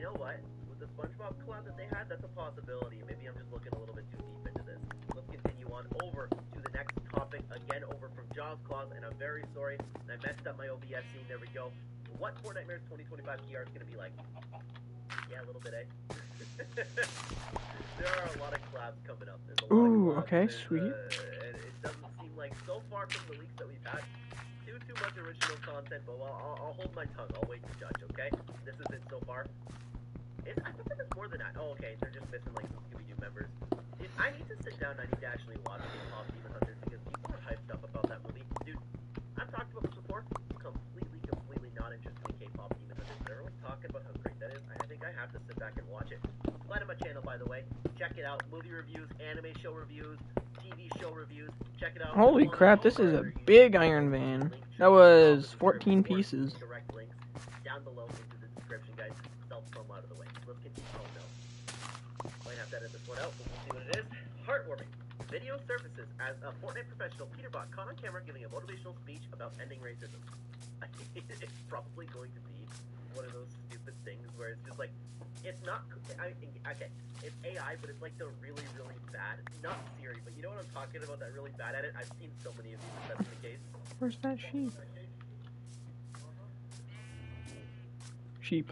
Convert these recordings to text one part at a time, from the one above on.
you know what? With the SpongeBob collab that they had, that's a possibility. Maybe I'm just looking a little bit too deep into this. Let's continue on over to the next topic. Again, over from Jaws Claws, and I'm very sorry. I messed up my OBS scene. There we go. What Fortnitemares 2025 PR is going to be like? Yeah, a little bit, eh? There are a lot of collabs coming up. There's a lot of collabs. Okay, sweet. And it doesn't seem like, so far from the leaks that we've had, too much original content, but I'll hold my tongue. I'll wait to judge, okay? This is it so far. I think there's more than that. Oh, okay, they're just missing, like, some Scooby-Doo members. Dude, I need to sit down. I need to actually watch K-Pop Demon Hunters because people are hyped up about that movie. Dude, I've talked about this before. Completely not interested in K-Pop Demon Hunters, but everyone's talking about how great that is. I think I have to sit back and watch it. Slide on my channel, by the way. Check it out. Movie reviews, anime show reviews, TV show reviews. Check it out. Holy crap, this is a big Iron Man. That was 14 pieces. Direct links down below into the description, guys. Self-promo out of the way. Let's continue. Oh no. Might have to edit this one out, but we'll see what it is. Heartwarming. Video surfaces as a Fortnite professional, Peterbot, caught on camera giving a motivational speech about ending racism. It's probably going to be one of those stupid things where it's just like, it's not, okay, it's AI, but it's like the really bad, not Siri, but you know what I'm talking about, that really bad at it? I've seen so many of these, if that's the case. Where's that sheep? Sheep.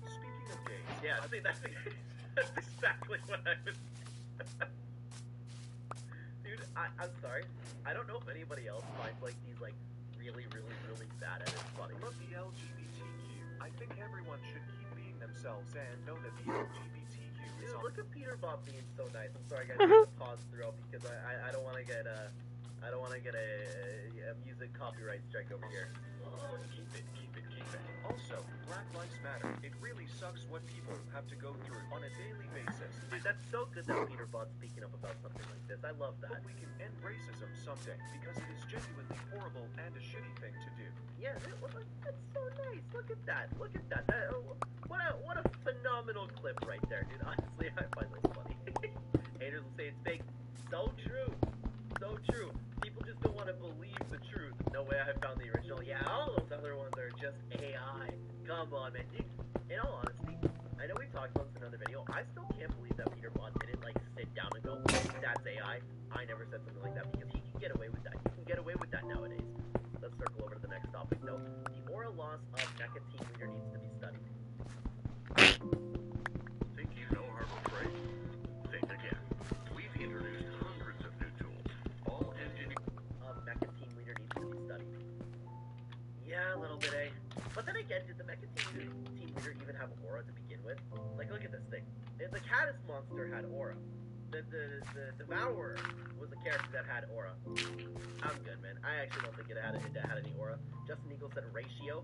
Speaking of gays, yeah, I think that's exactly what I was. Dude, I'm sorry. I don't know if anybody else finds like these like really bad at it funny. Love the LGBTQ. I think everyone should keep being themselves and know that the LGBTQ is Dude, on. look at Peter Bob being so nice. I'm sorry guys, I have to pause throughout because I don't want to get a music copyright strike over here. Keep it. Also, Black Lives Matter. It really sucks what people have to go through on a daily basis. Dude, that's so good that Peter Bot's speaking up about something like this. I love that. But we can end racism someday because it is genuinely horrible and a shitty thing to do. Yeah, that's so nice. Look at that. What a phenomenal clip right there, dude. Honestly, I find this funny. Haters will say it's fake. So true. People just don't want to believe the truth. No way I found the original. Yeah, all those other ones are just AI. Come on, man. Dude, in all honesty, I know we talked about this in another video. I still can't believe that Peter Bot didn't like sit down and go, that's AI. I never said something like that because he can get away with that. You can get away with that nowadays. Let's circle over to the next topic though. The aura loss of Mecha Team Leader needs to be studied. Think you know Harbor Freight? Think again. We've introduced hundreds of new tools, all engineered. Mecha Team Leader needs to be studied. Yeah, a little bit, eh? But then again, did the Mecha Team Leader even have aura to begin with? Like, look at this thing. The Caddis monster had aura. The Devourer was a character that had aura. I'm good, man. I actually don't think it had any aura. Justin Eagle said ratio.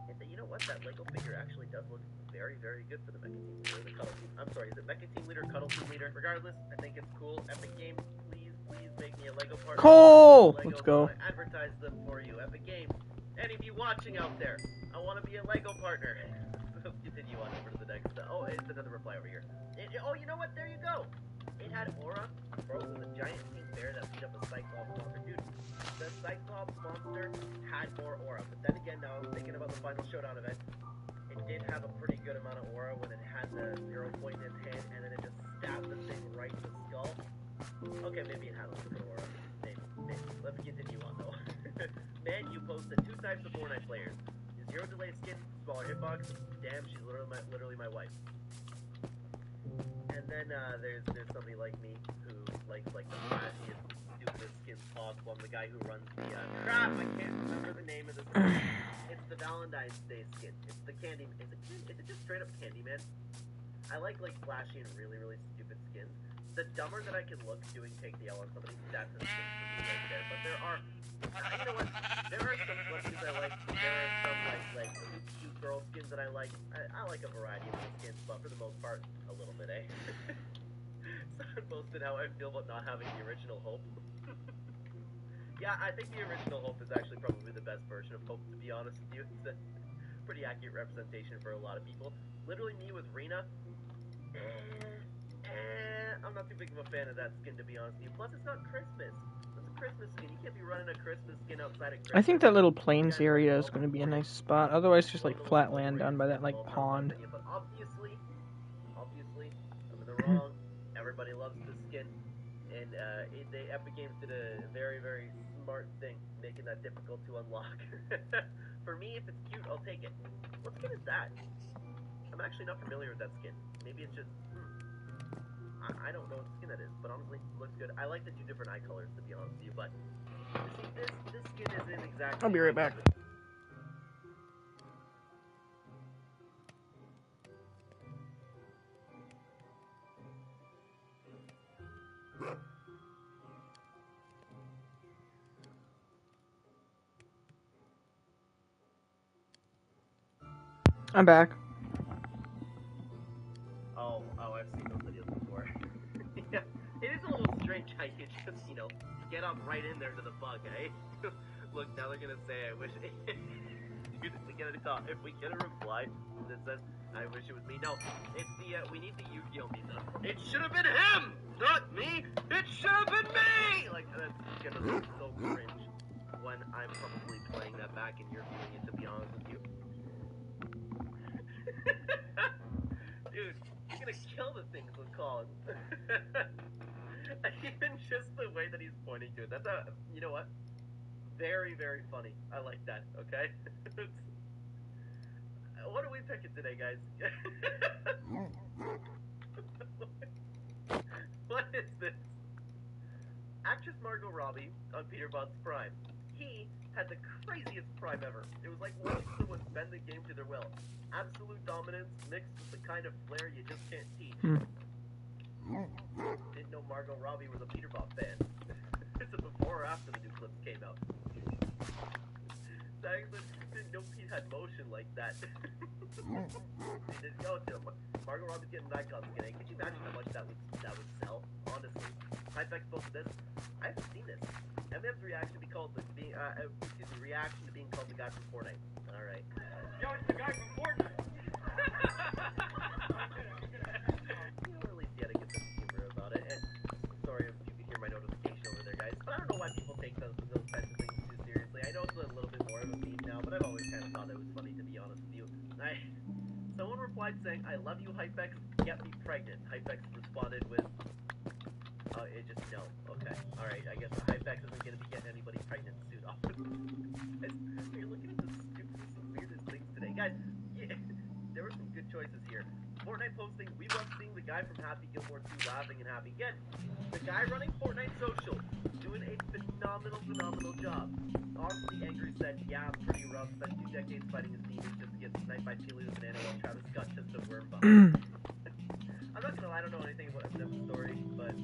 And you know what? That Lego figure actually does look very good for the Mecha Team Leader. The Cuddle Team. I'm sorry, is it Mecha Team Leader, Cuddle Team Leader? Regardless, I think it's cool. Epic Games, please make me a Lego partner. Cole! Lego, Let's go. Advertise them for you. Epic Games. Any of you watching out there, I want to be a Lego partner. Let's continue on over to the next. Oh, it's another reply over here. Oh, you know what? There you go. It had aura. Bro, it was a giant pink bear that beat up a Cyclops monster. Dude, the Cyclops monster had more aura. But then again, now I was thinking about the Final Showdown event. It did have a pretty good amount of aura when it had the 0 point in its hand, and then it just stabbed the thing right in the skull. Okay, maybe it had a little bit of aura. Maybe. Let's continue on though. Man, you posted 2 types of Fortnite players. Zero delay skin, smaller hitbox. Damn, she's literally my wife. And then there's somebody like me who likes like the flashiest, stupidest skins possible. I'm the guy who runs the crap. I can't remember the name of the skin. It's the Valentine's Day skin. It's the candy. Is it just straight up Candyman? I like flashy and really stupid skins. The dumber that I can look doing take the L on somebody, that's a skin for me right there. But there are, you know what? There are some slushies I like. There are some like cute girl skins that I like. I like a variety of those skins, but for the most part, a little bit, eh? Someone posted how I feel about not having the original Hope. Yeah, I think the original Hope is actually probably the best version of Hope, to be honest with you. It's a pretty accurate representation for a lot of people. Literally me with Rena, I'm not too big of a fan of that skin, to be honest with you. Plus, it's not Christmas. It's a Christmas skin. You can't be running a Christmas skin outside of Christmas. I think that little plains area is going to be a nice spot. Otherwise, just like flat land down by that like pond. But obviously, I'm in the wrong. Everybody loves this skin, and Epic Games did a very, very smart thing, making that difficult to unlock. For me, if it's cute, I'll take it. What skin is that? I'm actually not familiar with that skin. Maybe it's just. I don't know what skin that is, but honestly, it looks good. I like the two different eye colors, to be honest with you, but you see, this skin isn't exactly. I'll be right back. I'm back. Oh, I've seen those videos before. Yeah, it is a little strange how you just, get up right in there to the bug, eh? Look, now they're gonna say, I wish. Dude, if we get a reply that says, I wish it was me. No, it's the, we need the Yu-Gi-Oh! Meme. It should have been him! Not me! It should have been me! Like, that's gonna look so cringe when I'm probably playing that back and you're viewing it, to be honest with you. Dude, you're gonna kill the things with Colin. Even just the way that he's pointing to it. That's you know what? Very, very funny. I like that, okay? What are we picking today, guys? What is this? Actress Margot Robbie on Peter Bot's Prime. He had the craziest prime ever. It was like watching someone bend the game to their will. Absolute dominance mixed with the kind of flair you just can't teach. Didn't know Margot Robbie was a Peter Bot fan. It's a before or after the new clips came out. Didn't know Pete had motion like that. He didn't go to him. Margot Robbie's getting an icon skin. Could you imagine how much that would sell? Honestly, Hypex posted this. I haven't seen this. MM's reaction to being called reaction to being called the guy from Fortnite. All right. Yo, it's the guy from Fortnite. At least you had to get some humor about it. And sorry if you could hear my notification over there, guys. But I don't know why people take those types of things too seriously. I know it's a little bit more of a meme now, but I've always kind of thought it was funny, to be honest with you. Someone replied saying, "I love you, Hypex. Get me pregnant." Hypex responded with, it just no. Okay. All right. I guess Hypex isn't going to be getting anybody pregnant soon. You're looking at the stupidest and weirdest things today, guys. Yeah, there were some good choices here. Fortnite posting, "We love seeing the guy from Happy Gilmore 2 laughing and happy." Again, the guy running Fortnite Social, doing a phenomenal job. Honestly, Angry said, "Yeah, I'm pretty rough. Spent 2 decades fighting his demons just to get sniped by Chili the Banana while Travis Scott just a worm bug." I'm not gonna lie, I don't know anything about Em's story, but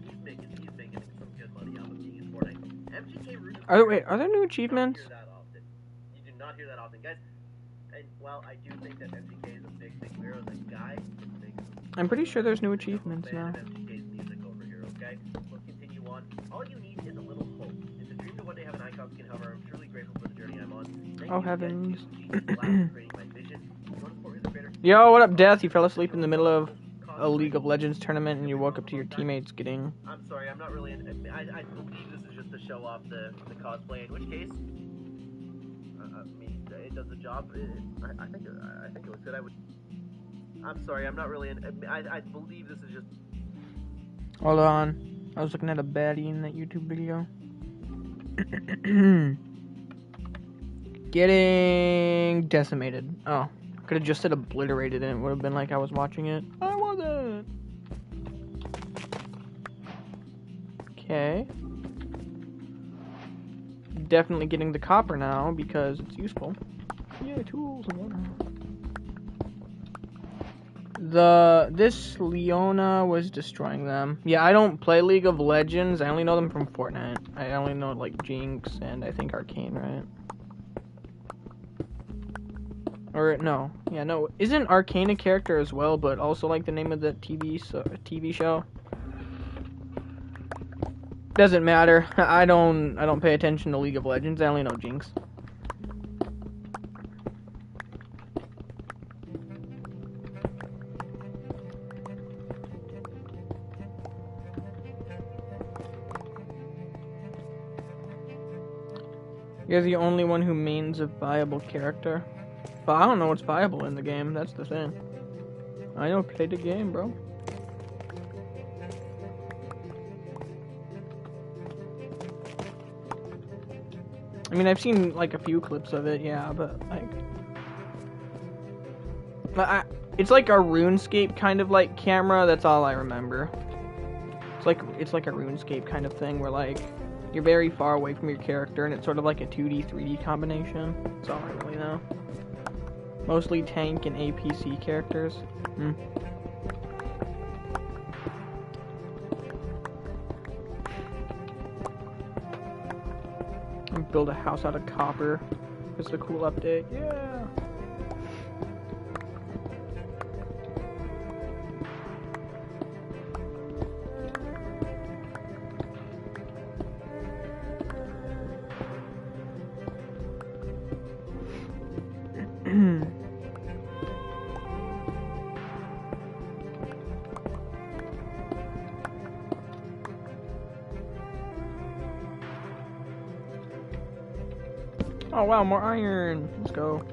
he's making some good money out of being in Fortnite. MGK Root. Are there new achievements? You do not hear that often, guys. And while I do think that MGK is a big hero, the guy is big. I'm pretty sure there's new achievements now. MGK's music over here, okay? We'll continue on. All you need is a little hope. It's a dream to one day have an icon skin. However, I'm truly grateful for the journey I'm on. Thank Oh you, heavens. creating my vision. Yo, what up, Death? You fell asleep in the middle of a League of Legends tournament and you woke up to your teammates getting... I'm sorry, I'm not really... I believe this is just to show off the cosplay, in which case... I mean, it does the job. I think it was good. I'm sorry, I'm not really... I believe this is just... Hold on. I was looking at a baddie in that YouTube video. Getting decimated. Oh. Could have just said obliterated and it would have been like I was watching it. I wasn't. Okay. Definitely getting the copper now because it's useful. Yeah, tools and whatnot. This Leona was destroying them. Yeah, I don't play League of Legends. I only know them from Fortnite. I only know like Jinx and I think Arcane, right? Or no, yeah, no. Isn't Arcane a character as well, but also like the name of the TV show? Doesn't matter. I don't pay attention to League of Legends. I only know Jinx. You're the only one who mains a viable character. But I don't know what's viable in the game, that's the thing. I don't play the game, bro. I mean, I've seen like a few clips of it, yeah, but like... it's like a RuneScape kind of like camera, that's all I remember. It's like a RuneScape kind of thing where like you're very far away from your character and it's sort of like a 2D 3D combination. That's all I really know. Mostly tank and APC characters. And build a house out of copper. It's a cool update. Yeah. Oh wow, more iron. Let's go.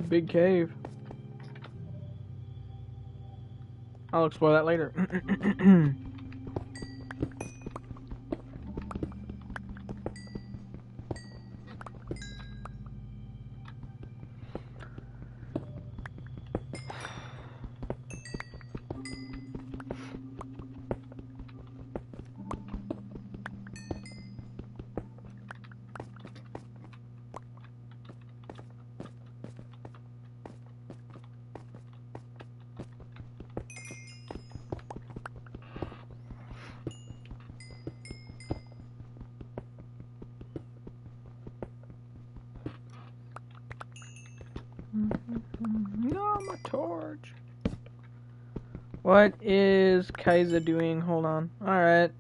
Big cave. I'll explore that later. No, my torch. What is Kaiser doing? Hold on. Alright.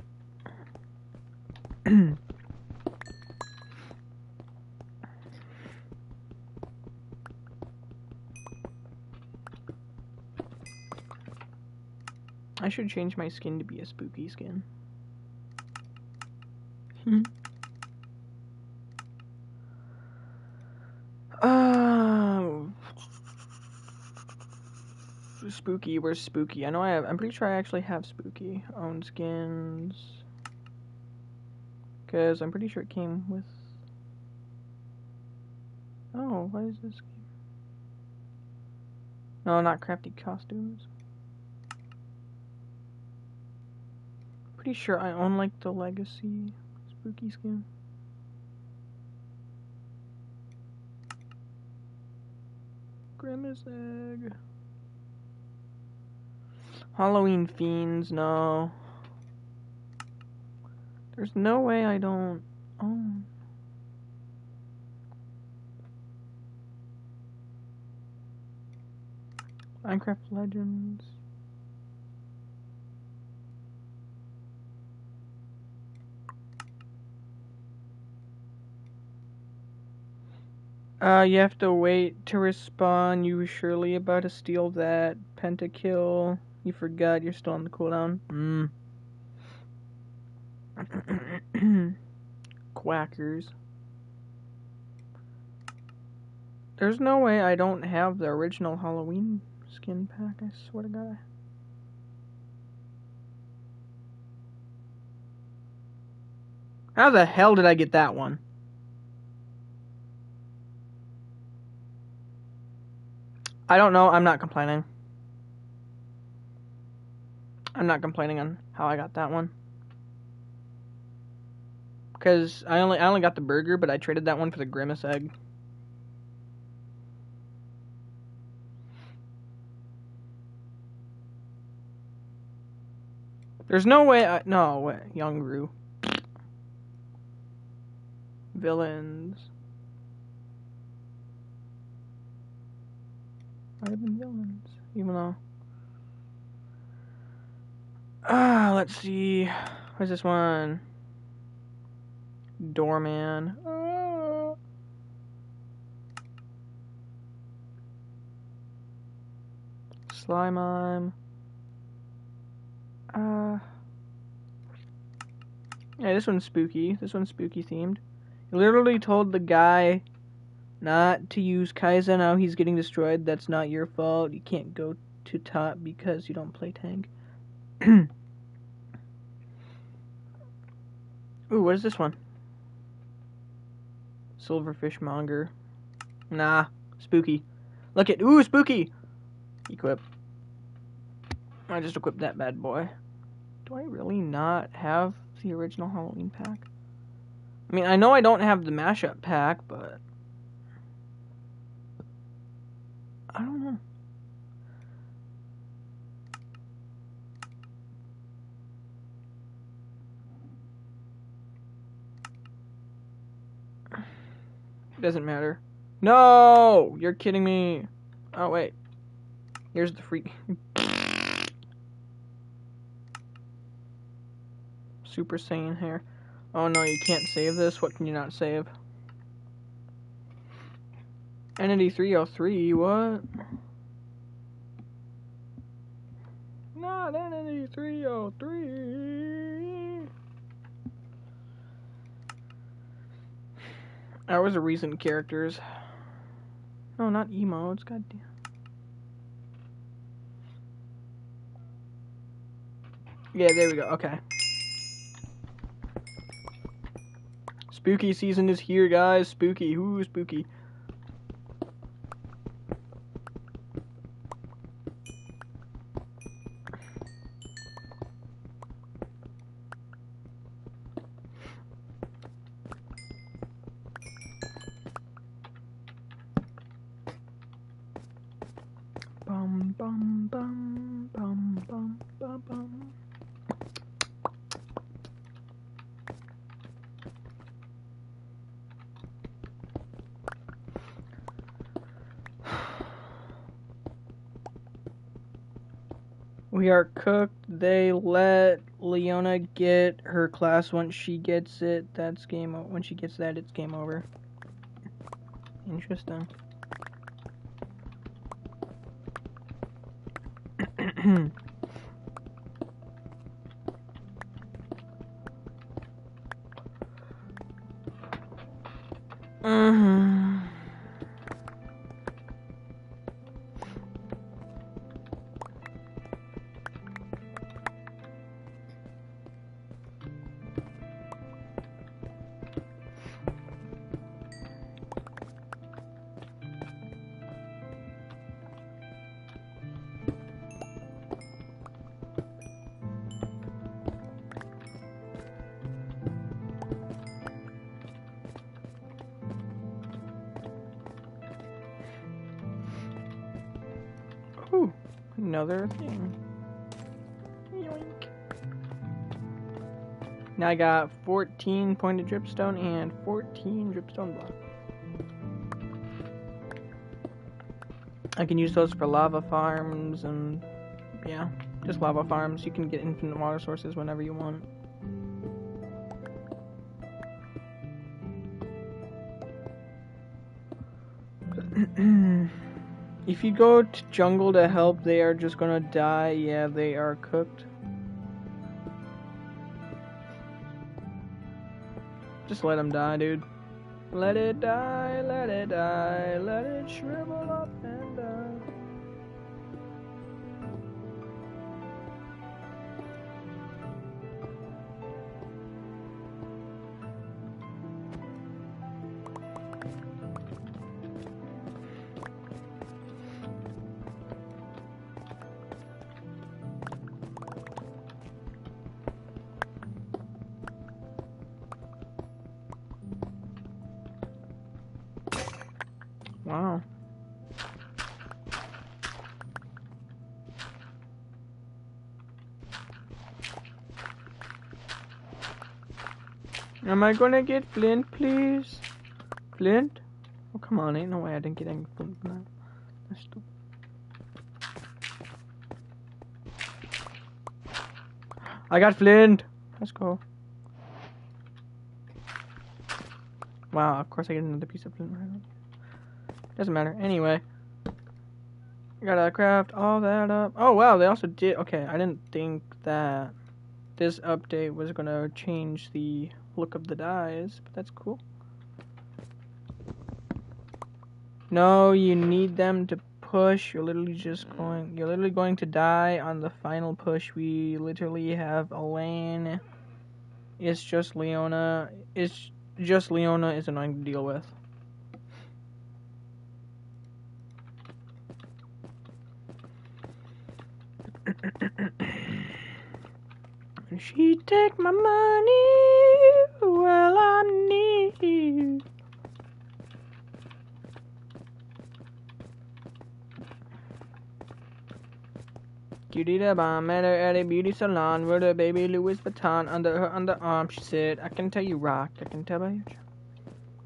I should change my skin to be a spooky skin. Spooky, where's Spooky? I know I'm pretty sure I actually have Spooky. Own skins. Because I'm pretty sure it came with... Oh, what is this game? No, not crafty costumes. Pretty sure I own like the Legacy Spooky skin. Grimace Egg. Halloween Fiends, no. There's no way I don't own. Minecraft Legends. You have to wait to respawn. You were surely about to steal that pentakill. You forgot you're still on the cooldown. Quackers. There's no way I don't have the original Halloween skin pack, I swear to God. How the hell did I get that one? I don't know. I'm not complaining. I'm not complaining on how I got that one. Because I only got the burger, but I traded that one for the Grimace egg. There's no way no way. Young Roo. Villains. Might have been villains. Even though. Let's see. Where's this one? Doorman. Slime. Yeah, this one's spooky. This one's spooky themed. You literally told the guy not to use Kaiza, now he's getting destroyed. That's not your fault. You can't go to top because you don't play tank. Ooh, what is this one? Silverfish Monger. Nah, spooky. Look at, ooh, spooky! Equip. I just equipped that bad boy. Do I really not have the original Halloween pack? I mean, I know I don't have the mashup pack, but I don't know. It doesn't matter. No! You're kidding me. Oh, wait. Here's the free... Super Saiyan hair. Oh no, you can't save this? What can you not save? Entity 303, what? Not Entity 303. That was a recent characters. No, not emotes, goddamn. Yeah, there we go, okay. Spooky season is here, guys. Spooky. Ooh, spooky. Bum bum bum bum bum bum bum. We are cooked. They let Leona get her class once she gets it. That's game over. When she gets that, it's game over. Interesting. Ooh, another thing. Yoink. Now I got 14 pointed dripstone and 14 dripstone block. I can use those for lava farms and, yeah, just lava farms. You can get infinite water sources whenever you want. If you go to jungle to help, they are just gonna die. Yeah, they are cooked. Just let them die, dude. Let it die, let it die, let it shrivel up and die. Wow. Am I gonna get flint, please? Flint? Oh, come on, ain't no way I didn't get any flint from that. That's stupid. I got flint! Let's go. Wow, of course I get another piece of flint right now. Doesn't matter. Anyway. Gotta craft all that up. Oh, wow, they also did... Okay, I didn't think that this update was gonna change the look of the dyes, but that's cool. No, you need them to push. You're literally going to die on the final push. We literally have Elaine. It's just Leona. It's just Leona is annoying to deal with. She take my money, well I need. Cutie the bomb met her at a beauty salon with her baby Louis Vuitton under her underarm. She said, "I can tell you rock. I can tell by your."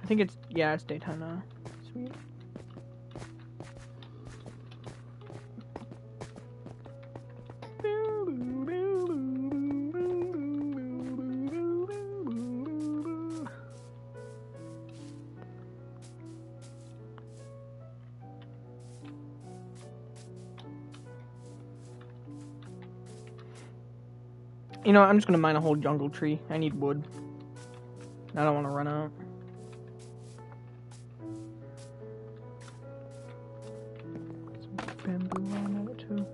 I think it's daytime now. Sweet. You know, I'm just gonna mine a whole jungle tree. I need wood. I don't want to run out. Some bamboo on it too.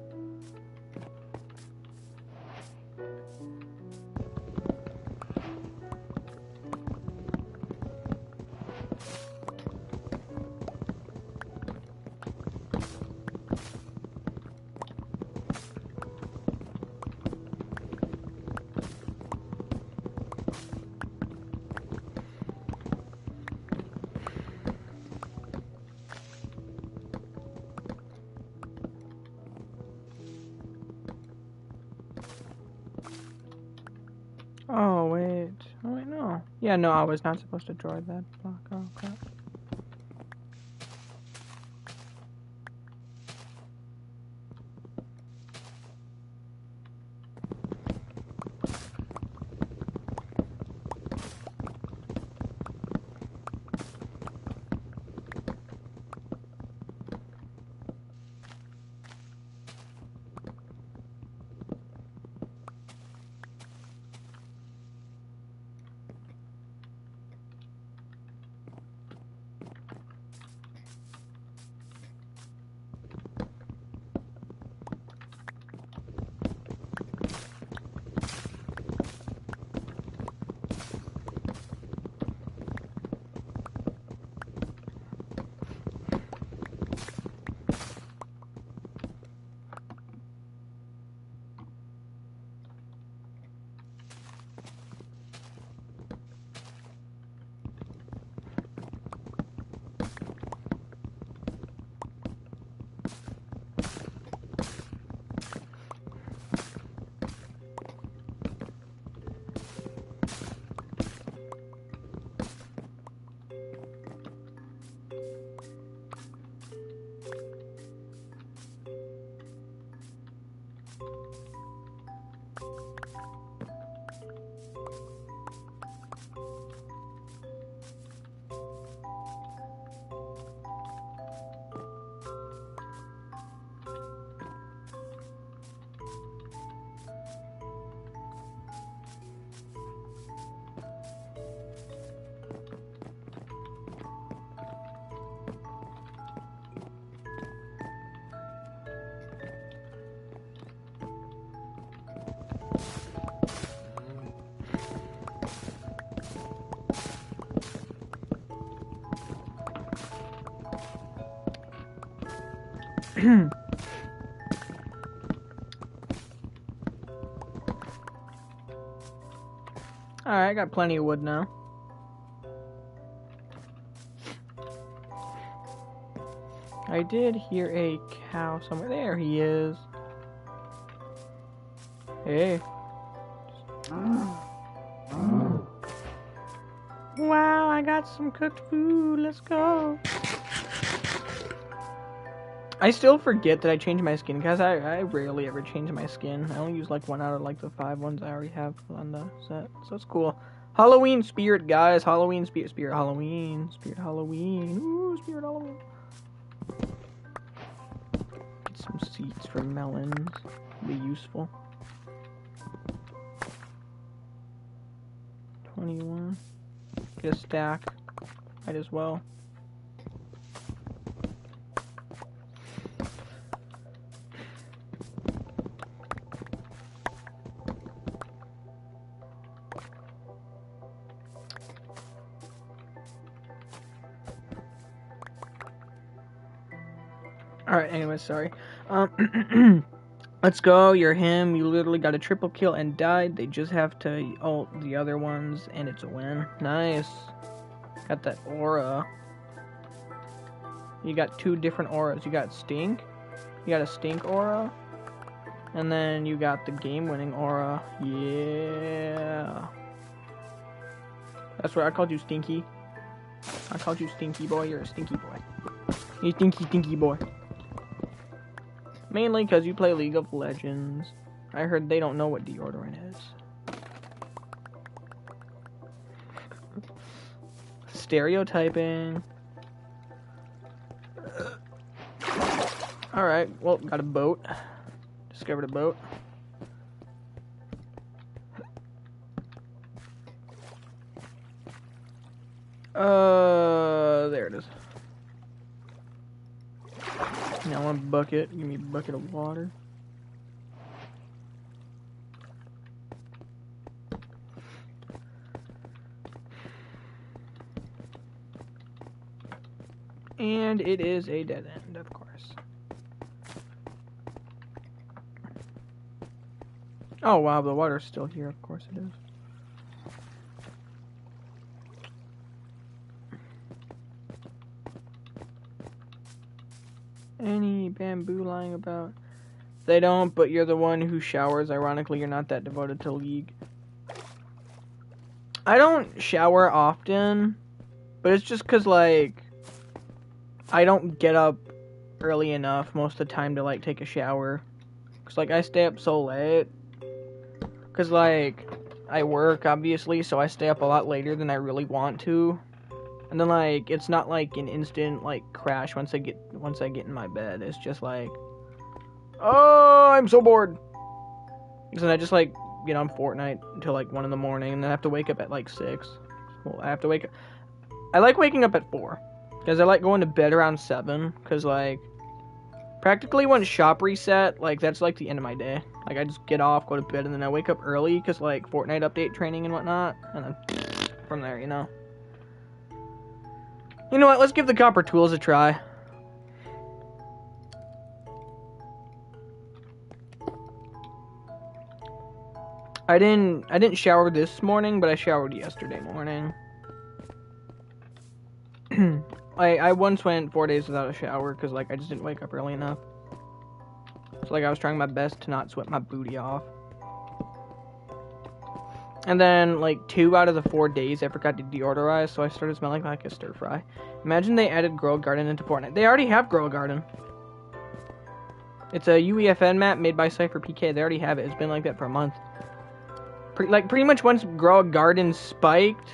Oh, wait. Oh, wait, no. Yeah, no, I was not supposed to draw that block. Oh, crap. Alright, I got plenty of wood now. I did hear a cow somewhere. There he is. Hey. Wow, I got some cooked food. Let's go. I still forget that I changed my skin, because I rarely ever change my skin. I only use like 1 out of like the 5 ones I already have on the set. So it's cool. Halloween spirit, guys. Halloween spirit. Spirit Halloween. Spirit Halloween. Ooh, spirit Halloween. Get some seeds for melons. Be useful. 21. Get a stack. Might as well. Alright, anyway, sorry. Let's go, you're him, you literally got a triple kill and died. They just have to ult the other ones, and it's a win. Nice. Got that aura. You got 2 different auras. You got Stink. You got a Stink aura. And then you got the game-winning aura. Yeah. That's right, I called you Stinky. I called you Stinky Boy. You're a Stinky Boy. You stinky boy. Mainly because you play League of Legends. I heard they don't know what deodorant is. Stereotyping. Alright, well, got a boat. Discovered a boat. There it is. Now I want a bucket. Give me a bucket of water. And it is a dead end, of course. Oh wow, the water's still here, of course it is. Any bamboo lying about? They don't, but you're the one who showers. Ironically, you're not that devoted to League. I don't shower often, but it's just because, like, I don't get up early enough most of the time to, like, take a shower. Because, like, I stay up so late. Because, like, I work, obviously, so I stay up a lot later than I really want to. And then, like, it's not, like, an instant, like, crash once I get in my bed. It's just, like, oh, I'm so bored. Because then I just, like, get on Fortnite until, like, 1 in the morning, and then I have to wake up at, like, 6. Well, I have to wake up. I like waking up at 4. Because I like going to bed around 7. Because, like, practically once shop reset, like, that's, like, the end of my day. Like, I just get off, go to bed, and then I wake up early, because, like, Fortnite update training and whatnot. And then from there, you know. You know what? Let's give the copper tools a try. I didn't shower this morning, but I showered yesterday morning. I once went 4 days without a shower because, like, I just didn't wake up early enough. So, like, I was trying my best to not sweat my booty off. And then, like, 2 out of the 4 days I forgot to deodorize, so I started smelling like a stir fry. Imagine they added Grow Garden into Fortnite. They already have Grow Garden. It's a UEFN map made by Cypher PK. They already have it. It's been like that for a month. Pretty much once Grow Garden spiked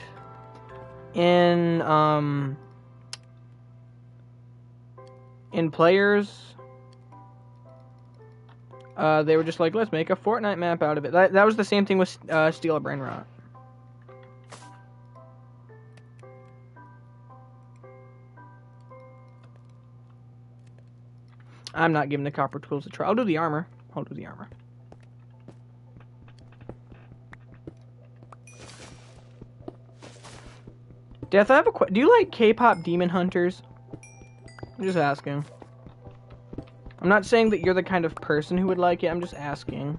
in players, they were just like, let's make a Fortnite map out of it. That was the same thing with Steal a Brain Rot. I'm not giving the copper tools a try. I'll do the armor. Death, I have a question. Do you like K-pop Demon Hunters? I'm just asking. I'm not saying that you're the kind of person who would like it. I'm just asking.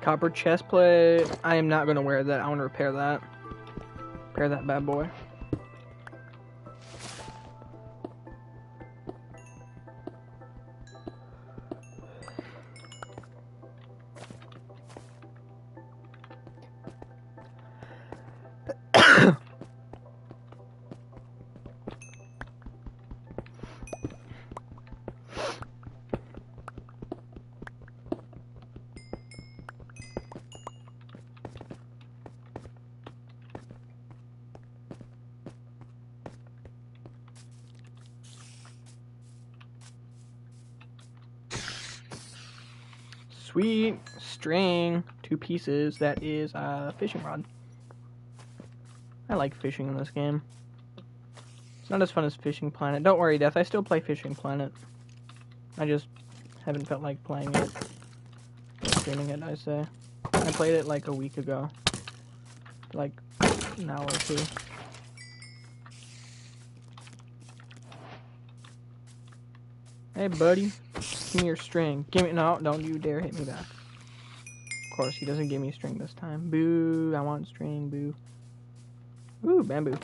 Copper chest plate. I am not gonna wear that. I want to repair that. Repair that bad boy. Sweet string, 2 pieces. That is a fishing rod. I like fishing in this game. It's not as fun as Fishing Planet. Don't worry, Death. I still play Fishing Planet. I just haven't felt like playing it. Streaming it, I say. I played it like a week ago. Like an hour or 2. Hey, buddy. Give me your string. Give me... No, don't you dare hit me back. Of course, he doesn't give me string this time. Boo. I want string. Boo. Ooh, bamboo.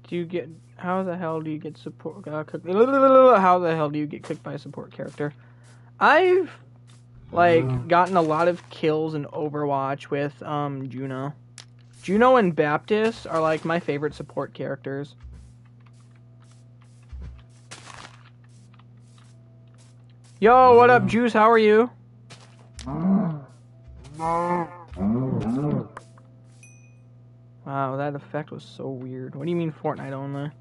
Do you get... How the hell do you get support... cooked? How the hell do you get cooked by a support character? I've, like, gotten a lot of kills in Overwatch with, Juno. Juno and Baptist are, like, my favorite support characters. Yo, what up, Juice? How are you? Wow, that effect was so weird. What do you mean Fortnite only?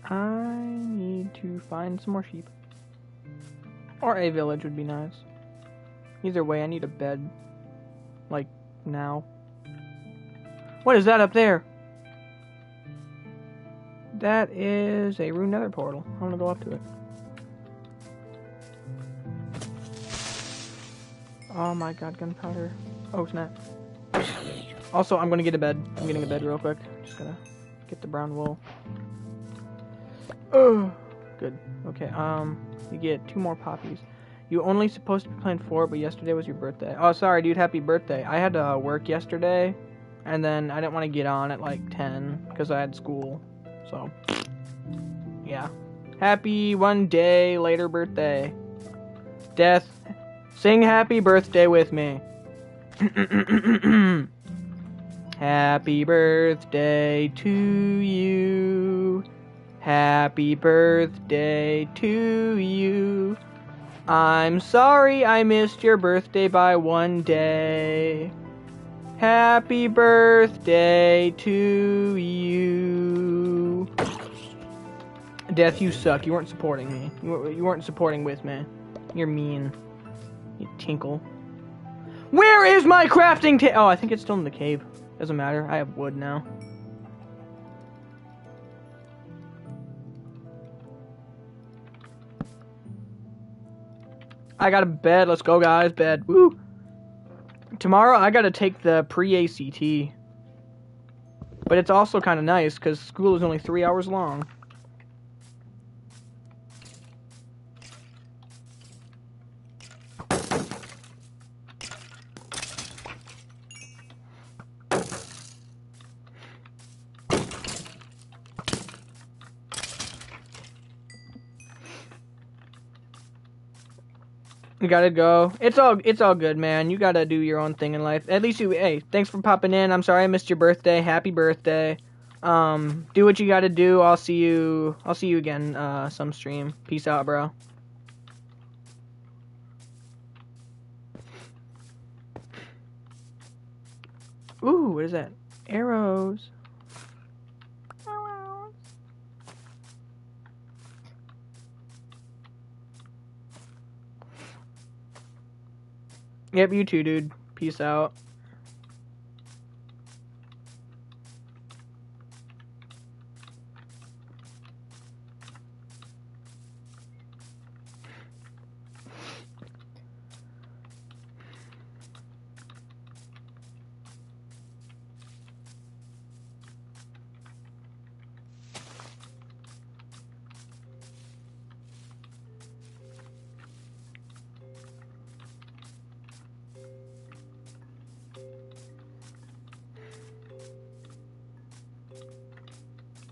I need to find some more sheep. Or a village would be nice. Either way, I need a bed. Like, now. What is that up there? That is a Rune Nether portal. I'm gonna go up to it. Oh my god, gunpowder. Oh snap. Also, I'm gonna get a bed. I'm getting a bed real quick. Just gonna get the brown wool. Oh, good. Okay, you get 2 more poppies. You only supposed to be playing 4, but yesterday was your birthday. Oh, sorry, dude. Happy birthday. I had to work yesterday, and then I didn't want to get on at like 10 because I had school. So, yeah. Happy 1 day later birthday. Death, sing happy birthday with me. Happy birthday to you. Happy birthday to you. I'm sorry I missed your birthday by 1 day. Happy birthday to you. Death, you suck. You weren't supporting me. You weren't supporting with me. You're mean. You tinkle. Where is my crafting oh, I think it's still in the cave. Doesn't matter. I have wood now. I got a bed. Let's go, guys. Bed. Woo. Tomorrow, I gotta take the pre-ACT. But it's also kind of nice, because school is only 3 hours long. You gotta go. It's all good, man. You gotta do your own thing in life. At least you, hey, thanks for popping in. I'm sorry I missed your birthday. Happy birthday. Do what you gotta do. I'll see you again, some stream. Peace out, bro. Ooh, what is that? Arrows. Yep, you too, dude. Peace out.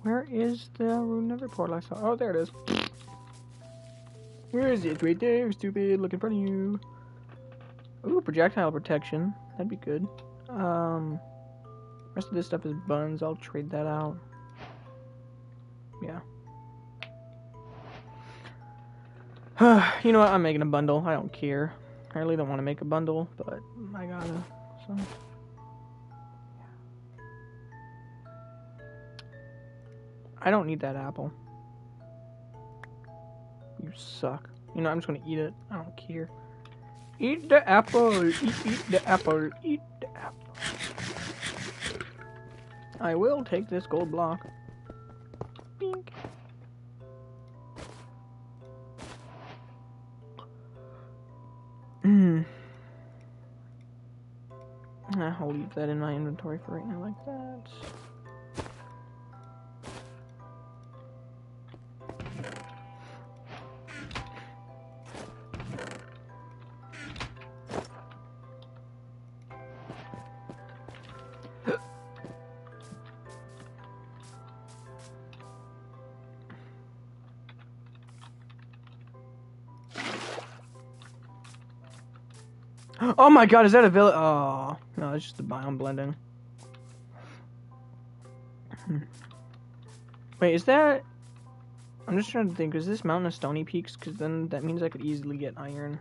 Where is the room number portal I saw? Oh, there it is. Where is it? Right there, stupid. Look in front of you. Ooh, projectile protection. That'd be good. Rest of this stuff is buns. I'll trade that out. Yeah. You know what? I'm making a bundle. I don't care. I really don't want to make a bundle, but I gotta. So. I don't need that apple. You suck. You know, I'm just gonna eat it. I don't care. Eat the apple. Eat the apple. Eat the apple. I will take this gold block. Bink. I'll leave that in my inventory for right now like that. Oh my god, is that a village? Oh, no, it's just the biome blending. Wait, is that... I'm just trying to think, is this Mountain of Stony Peaks? Because then that means I could easily get iron.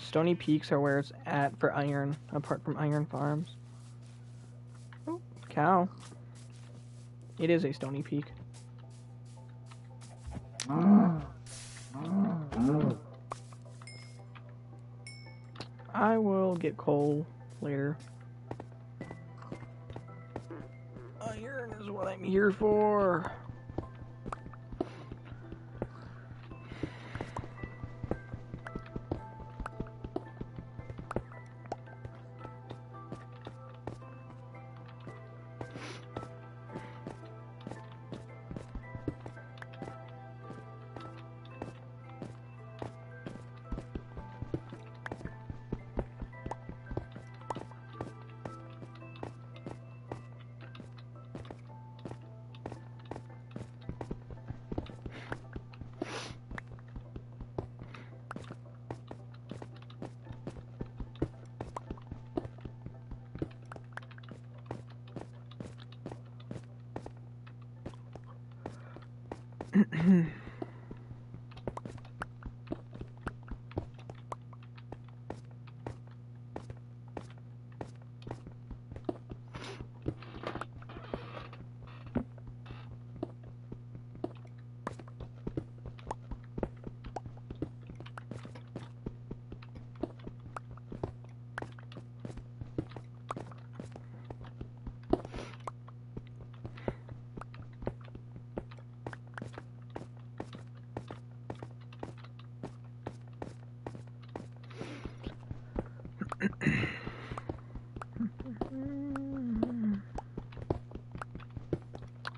Stony Peaks are where it's at for iron, apart from iron farms. Oh, cow. It is a Stony Peak. I will get coal later. Iron is what I'm here for.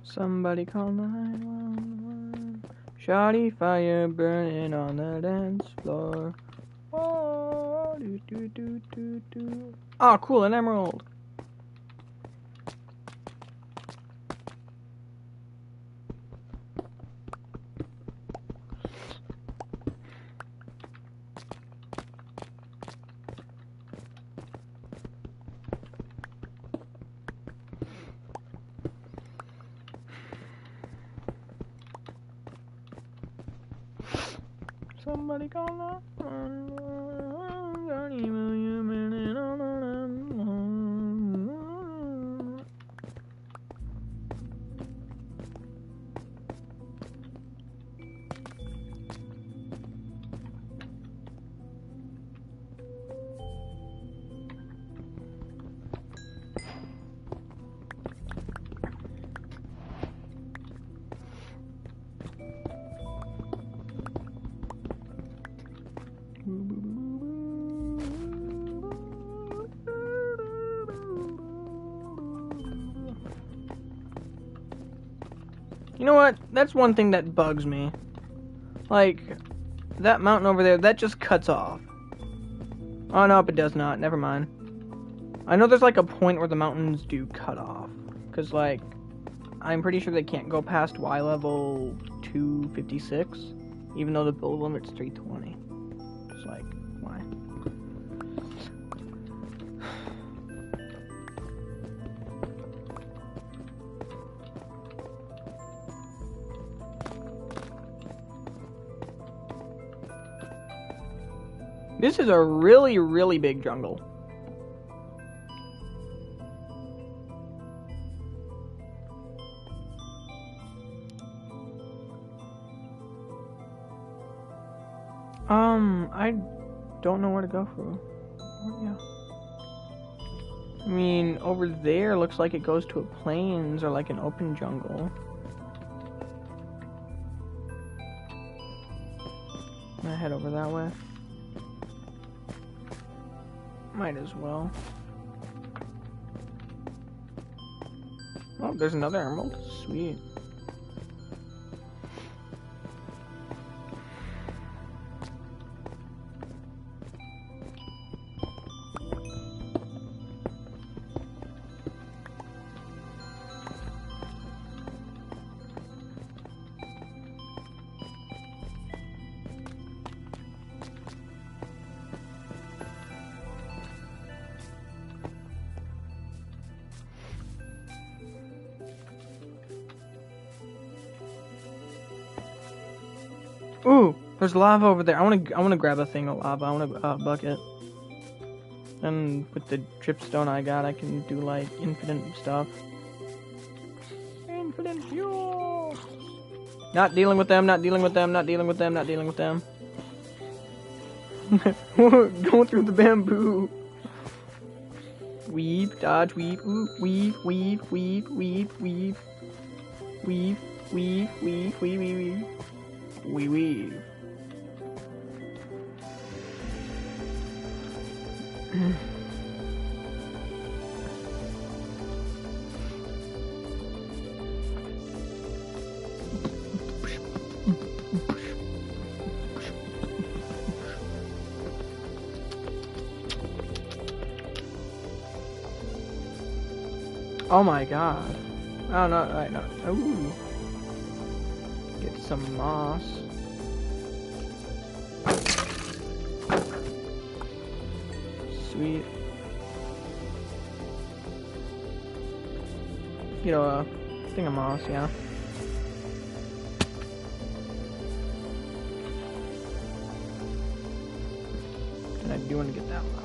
Somebody call 911. Shoddy fire burning on the dance floor. Oh, do, do, do, do, do. Oh, cool, an emerald. Somebody call 911. You know what? That's one thing that bugs me. Like, that mountain over there, that just cuts off. Oh, no, it does not. Never mind. I know there's, like, a point where the mountains do cut off. Because, like, I'm pretty sure they can't go past Y level 256. Even though the build limit's 320. It's like, why? This is a really, really big jungle. I don't know where to go for. Yeah. I mean, over there looks like it goes to a plains or like an open jungle. Can I head over that way? Might as well. Oh, there's another emerald. Sweet. Ooh, there's lava over there. I wanna grab a thing of lava. I want a bucket. And with the dripstone I got, I can do like infinite stuff. Infinite fuel. Not dealing with them. Not dealing with them. Not dealing with them. Not dealing with them. Going through the bamboo. Weave, dodge, weave, ooh, weave, weave, weave, weave, weave, weave, weave, weave, weave, weave, weave. We weave. Oh my god. Oh no, right, no. Ooh. Get some moss. Sweet. You know, a thing of moss, yeah. And I do want to get that one.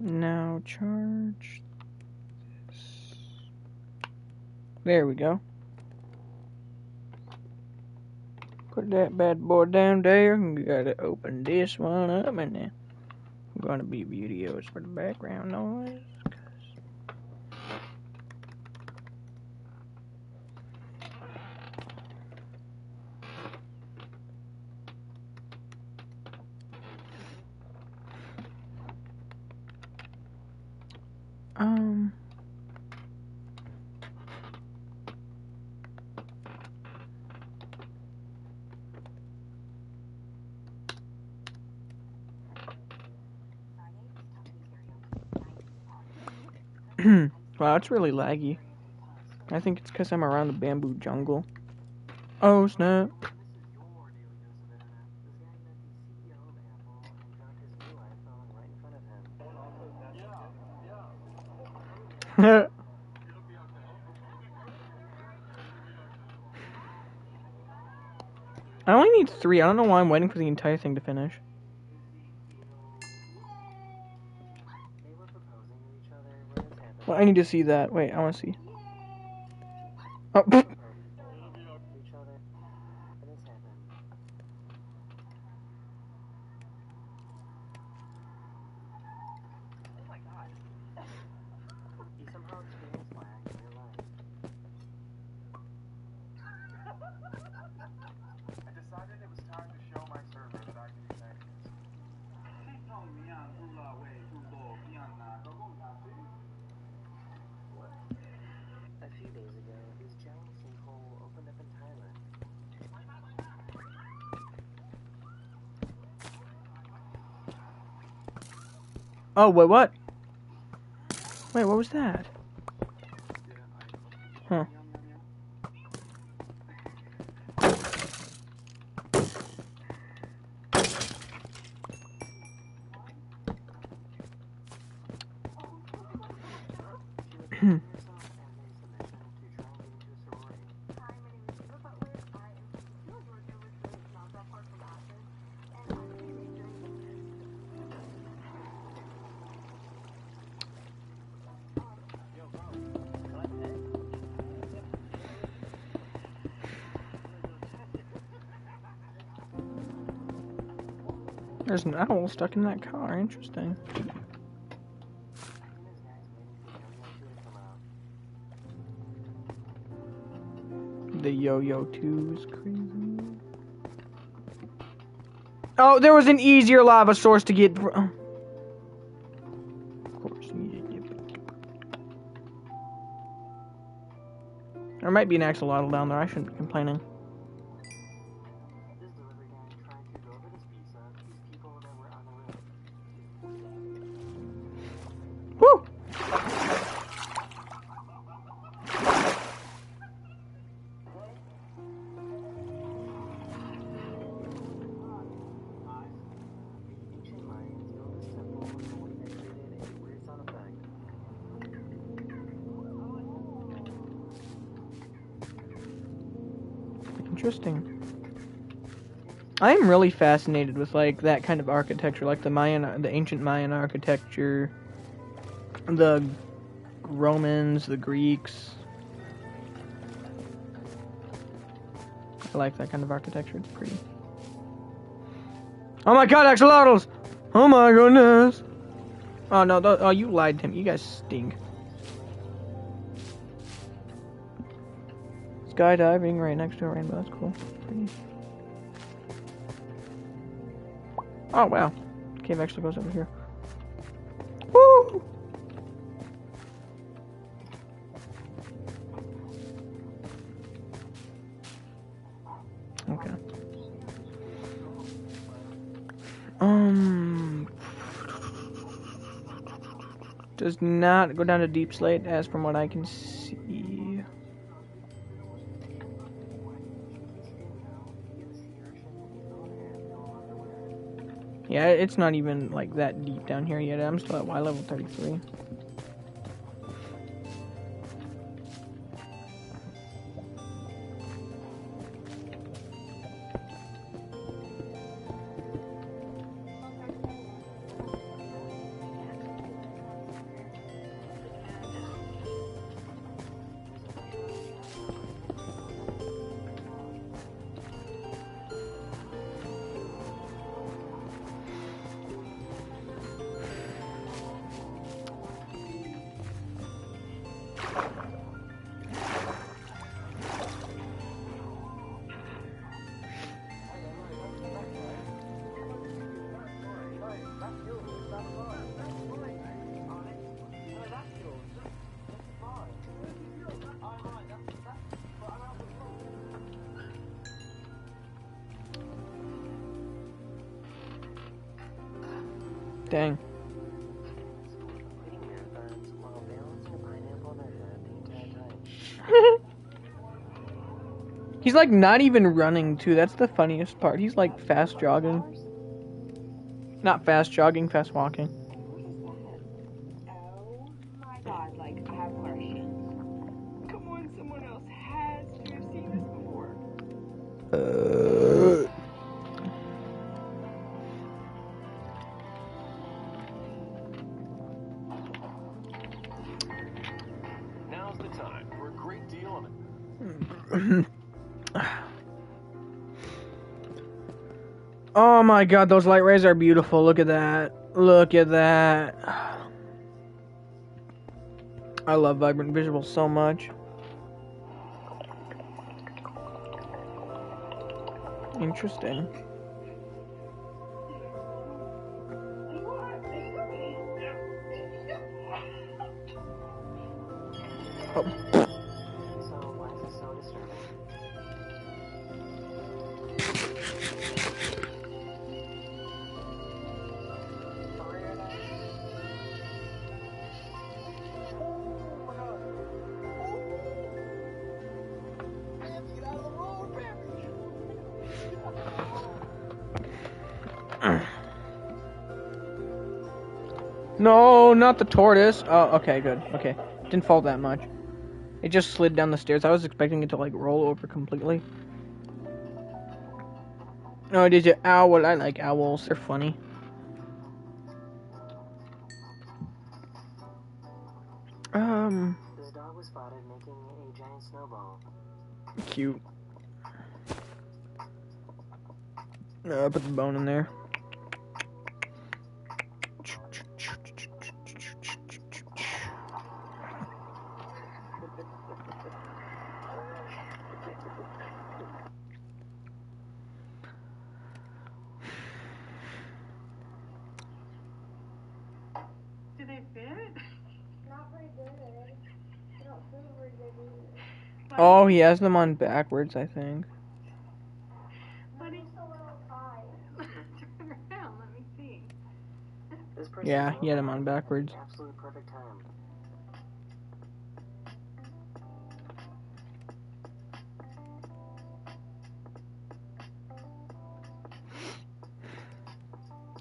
Now charge There we go. Put that bad boy down there. We gotta open this one up, and then I'm gonna be videos for the background noise. Um. Wow, it's really laggy. I think it's because I'm around the bamboo jungle. Oh, snap. I only need 3. I don't know why I'm waiting for the entire thing to finish. Well, I need to see that. Wait, I want to see. Oh, A few days ago, this giant sinkhole opened up in Thailand. oh, wait, what? Wait, what was that? Huh. There's an owl stuck in that car. Interesting. The Yo-Yo 2 is crazy. Oh, there was an easier lava source to get. Of course. There might be an axolotl down there. I shouldn't be complaining. Woo! Interesting. I am really fascinated with like that kind of architecture, like the ancient Mayan architecture, the Romans, the Greeks. I like that kind of architecture. It's pretty. Oh my God, axolotls! Oh my goodness! Oh no! Oh, you lied to him. You guys stink. Skydiving right next to a rainbow. That's cool. Pretty. Oh wow! Cave actually goes over here. Woo! Okay. Does not go down to deep slate as from what I can see. Yeah, it's not even like that deep down here yet. I'm still at Y level 33. Dang. Completing marathons while balancing a pineapple on their head the entire time. He's like not even running too. That's the funniest part. He's like fast jogging. Not fast jogging, fast walking. Oh my god, like, I have questions. Come on, someone else has to have seen this before. Now's the time for a great deal of Oh my god, those light rays are beautiful. Look at that. Look at that. I love vibrant visuals so much. Interesting. Oh. So why is this so disturbing? No, not the tortoise. Oh, okay, good. Okay. Didn't fall that much. It just slid down the stairs. I was expecting it to, like, roll over completely. Oh, did you owl? I like owls. They're funny. This dog was spotted making a giant snowball. Cute. Put the bone in there. Do they fit? Not very good. I don't feel very good either. Oh, he has them on backwards, I think. Buddy, Just a little tight. turn around, let me see. This person Yeah, he had them on backwards. absolute perfect time.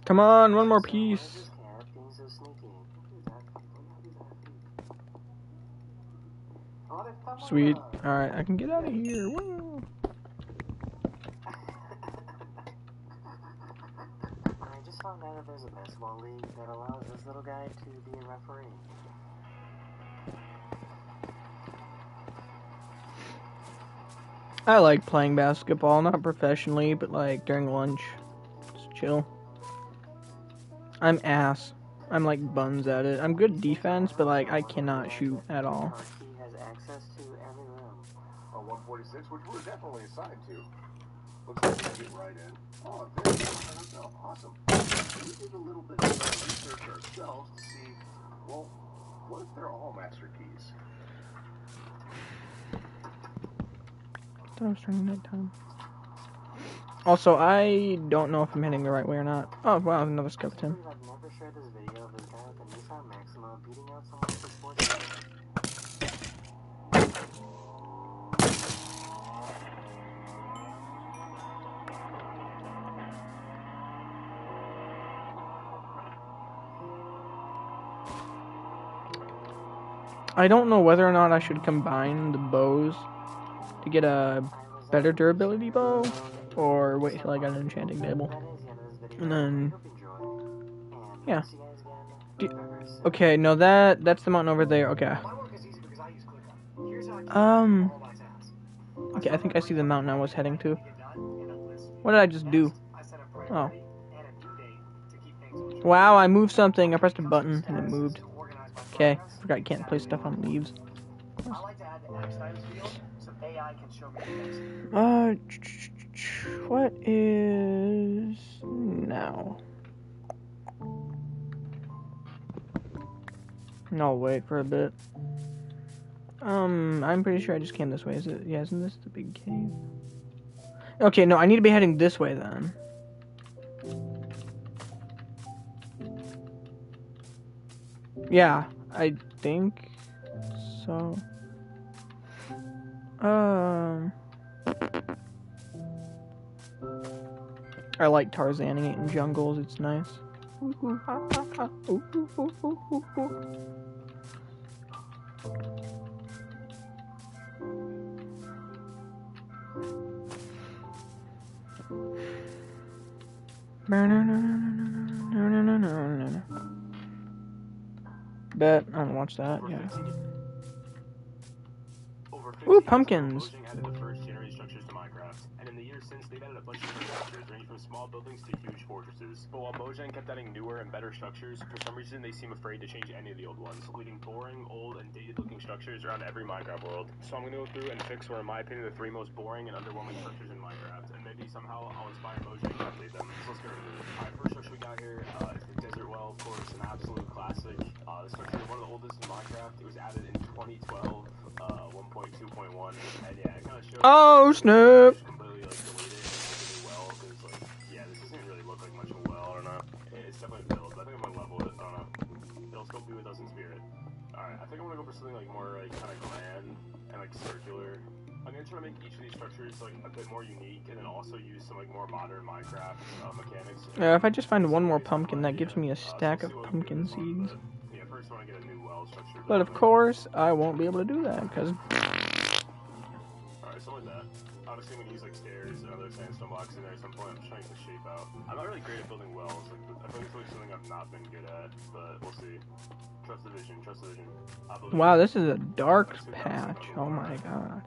Come on, one more So, why is piece. this cat being so sneaky? Sweet. Alright, I can get out of here. Woo. I just found out that there's a basketball league that allows this little guy to be a referee. I like playing basketball, not professionally, but like during lunch. It's chill. I'm ass. I'm like buns at it. I'm good defense, but like I cannot shoot at all. He has access to every room. a 146, which we're definitely assigned to. Looks like we can get right in. Oh, there you go. Awesome. We did a little bit of research ourselves to see, well, what if they're all master keys? I thought it was turning nighttime. Also, I don't know if I'm heading the right way or not. Oh wow, another skeleton. I've never shared this video of this guy with a Nissan Maxima beating out someone with a sports car. I don't know whether or not I should combine the bows to get a better durability bow, or wait till I got an enchanting table. That is the end of this video. And then, Hope you enjoyed. And yeah. see you guys Do- again. very soon. Okay, no, that's the mountain over there. Okay. My work is easy because I use ClickUp. Here's how I keep all my tasks. Okay, I think I see the mountain I was heading to. Get done in a list. What did I just do? I set a Oh. priority and a due date to keep things on track. Wow, I moved something. I pressed a button and it Tasks moved. to organize my Okay, progress. forgot you can't place stuff on leaves. I like to add the action items field so AI can show me the next. What is now? I'll wait for a bit. I'm pretty sure I just came this way. Is it? Yeah, isn't this the big cave? Okay, no, I need to be heading this way then. Yeah, I think so. I like Tarzaning it in jungles. It's nice. Bet I don't watch that. Yeah. Ooh, pumpkins. Mojang added the first generate structures to Minecraft, and in the years since, they've added a bunch of different structures, ranging from small buildings to huge fortresses. But while Mojang kept adding newer and better structures, for some reason they seem afraid to change any of the old ones, leaving boring, old, and dated-looking structures around every Minecraft world. So I'm gonna go through and fix what, in my opinion, the 3 most boring and underwhelming structures in Minecraft, and maybe somehow I'll inspire Mojang to update them. So let's get rid of it. Alright, first structure we got here is the Desert Well, of course, an absolute classic. This structure is one of the oldest in Minecraft. It was added in 2012. 1.2.1, and yeah, it kind of shows. Oh snap! Completely like delete it and make a new well because like yeah, this doesn't really look like much of a well. I don't know. It's definitely a build. But I think I'm gonna level it. I don't know. It'll still be with us in spirit. All right, I think I'm gonna go for something like more like kind of grand and like circular. I'm gonna try to make each of these structures like a bit more unique, and then also use some like more modern Minecraft mechanics. If I just find one more pumpkin, that gives me a stack of pumpkin seeds. Yeah, first I want to get a new well structure. But of course, I won't be able to do that because. Alright, so with that, obviously I'm gonna use like stairs and other sandstone blocks in there at some point. I'm just trying to get the shape out. I'm not really great at building wells. Like, I feel like it's really something I've not been good at, but we'll see. Trust the vision. Trust the vision. Wow, this is a dark patch. Oh my god.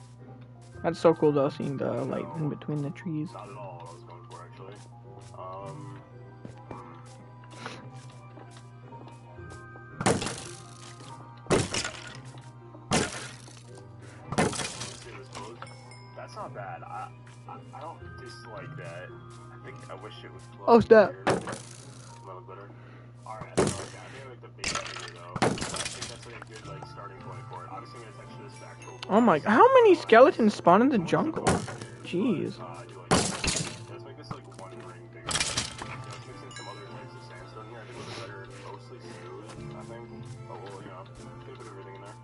That's so cool though, seeing the light in between the trees. Not at all what I was going for, actually. That's not bad. I don't dislike that. I think I wish it would flow. Oh, snap. A little better. Alright, I like that. I think I like the base figure though. I think that's like a good like starting point for it. Obviously I'm gonna texture this actual. Oh my, how many skeletons spawn in the jungle? Jeez. Let's make this like one ring bigger. Let's mix in some other types of sandstone here. I think it's better mostly smooth, I think. But we'll, you know, get a bit of everything in there.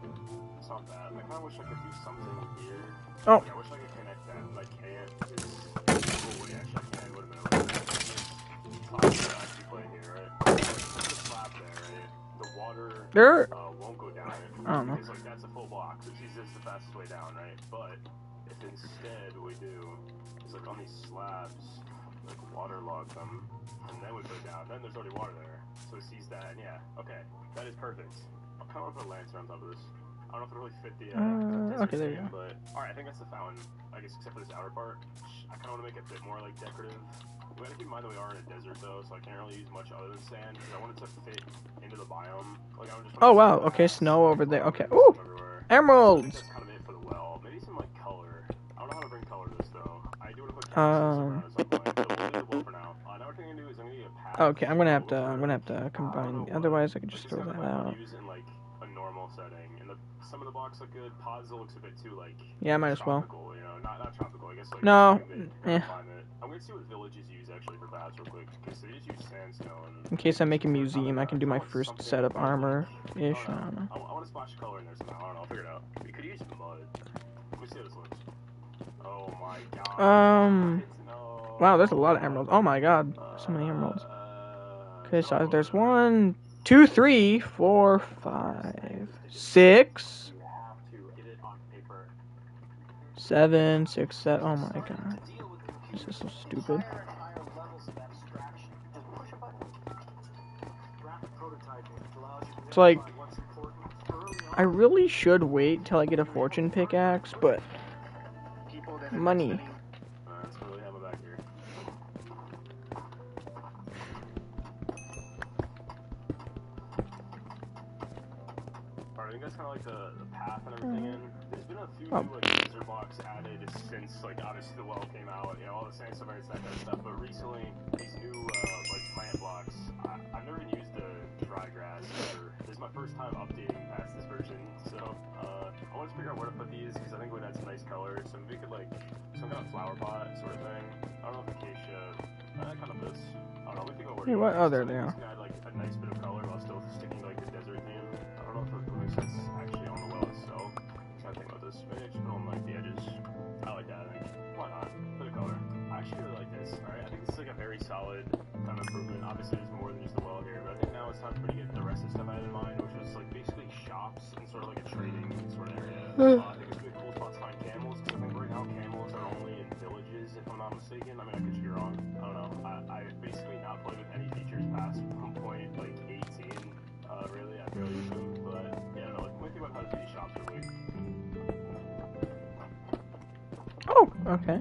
It's not bad. I kinda wish I could do something here. Oh. Yeah, I wish I could connect that, but I can't. Oh, wait, actually I can. Wait a minute. Actually play here, right? Put the slab there, right? The water won't go down it. I don't know. Because, like, that's a full block, so it's easiest the fastest way down, right? But if instead what we do is, like, on these slabs, like, waterlog them, and then we put it down, then there's already water there. So it sees that, and yeah, okay. That is perfect. I'll kind of want to put a lantern on top of this. I don't know if it really fit the okay, there you go. But alright, I think that's the fountain, I guess, except for this outer part. I kind of want to make it a bit more like decorative. We gotta keep in mind that we are in a desert though, so I can't really use much other than sand because I want it to fit into the biome. Like, I just Oh wow, okay, snow over there. Okay. Ooh! Emeralds! I think that's kind of it for the well. Maybe some like color. I don't know how to bring color to this though. I do want to put cactuses around at some point, so we'll do the well for now. Now what we're gonna do is I'm gonna get a path. Okay, I'm gonna have to combine. Otherwise, I could just throw that out. Use in like a normal setting, and some of the blocks look good. Podzol looks a bit too like. Yeah, might as well. You know, not tropical. I guess like. No. Yeah. I'm gonna see what villages use actually for paths real quick, because they just use sandstone. In case I make a museum, I can do my first set of armor-ish. I don't know. I want to splash color in there somehow. I don't know. I'll figure it out. We could use mud. Let me see how this looks. Oh my god. No. Wow, there's a lot of emeralds. Oh my god, so many emeralds. Okay, so there's 1, 2, 3, 4, 5, 6, 7, 6, 7. Oh my god. This is so stupid. It's like, I really should wait till I get a fortune pickaxe, but money. That's what we have back here. Alright, I think that's kind of like the path and everything in. There's been a few new like user blocks added since like obviously the well came out, you know, all the sandstone and that kind of stuff. But recently, these new like plant blocks, I've never even used the dry grass ever. This is my first time updating past this version, so I want to figure out where to put these because I think it would add some nice color. So maybe we could like some kind of flower pot sort of thing. I don't know if acacia, kind of this. I don't know. We could go where. Hey, what? Oh, there they are. Add like a nice bit of color while still sticking to like the desert theme. obviously there's more than just the well here, but I think now it's time for me to get the rest of the stuff I had in mind, which was like basically shops and sort of like a trading sort of area. I think it's gonna be a cool spot to find camels, because I think right now camels are only in villages, if I'm not mistaken. I mean, I could be wrong. I don't know. I basically not played with any features past 1.18. Really, I barely use them, but yeah, no, like, when you think about how to do these shops really. Oh, okay.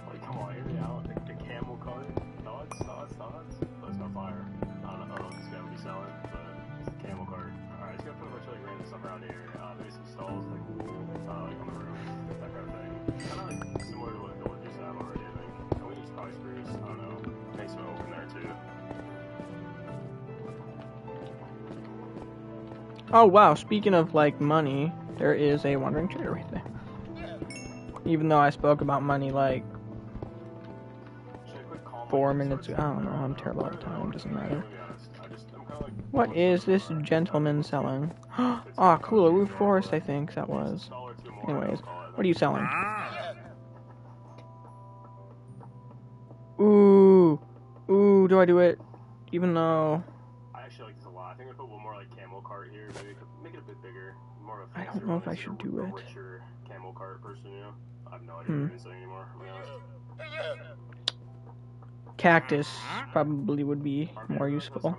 Like, come on, hear me out. The camel cart. Thoughts. That's not fire. I don't know if this guy would be selling, but it's the camel cart. Alright, just gotta put a bunch of like random stuff around here. Maybe some stalls, like on the roof, that kind of thing. Kind of like similar to what villagers have already, I think. And we use probably spruce. I don't know. Make some oak in there too. Oh wow, speaking of like money, there is a wandering trader right there. Even though I spoke about money like 4 minutes ago. I don't know, I'm terrible at time, doesn't matter. What is this gentleman selling? Oh cool, a roof forest I think that was. Anyways, what are you selling? Ooh, do I do it? Even though... I actually like this a lot. I think I put one more like camel cart here. Maybe make it a bit bigger. More of a I don't know if I should do it. richer camel cart person, you know? I have no idea what I'm saying anymore. Cactus probably would be more useful.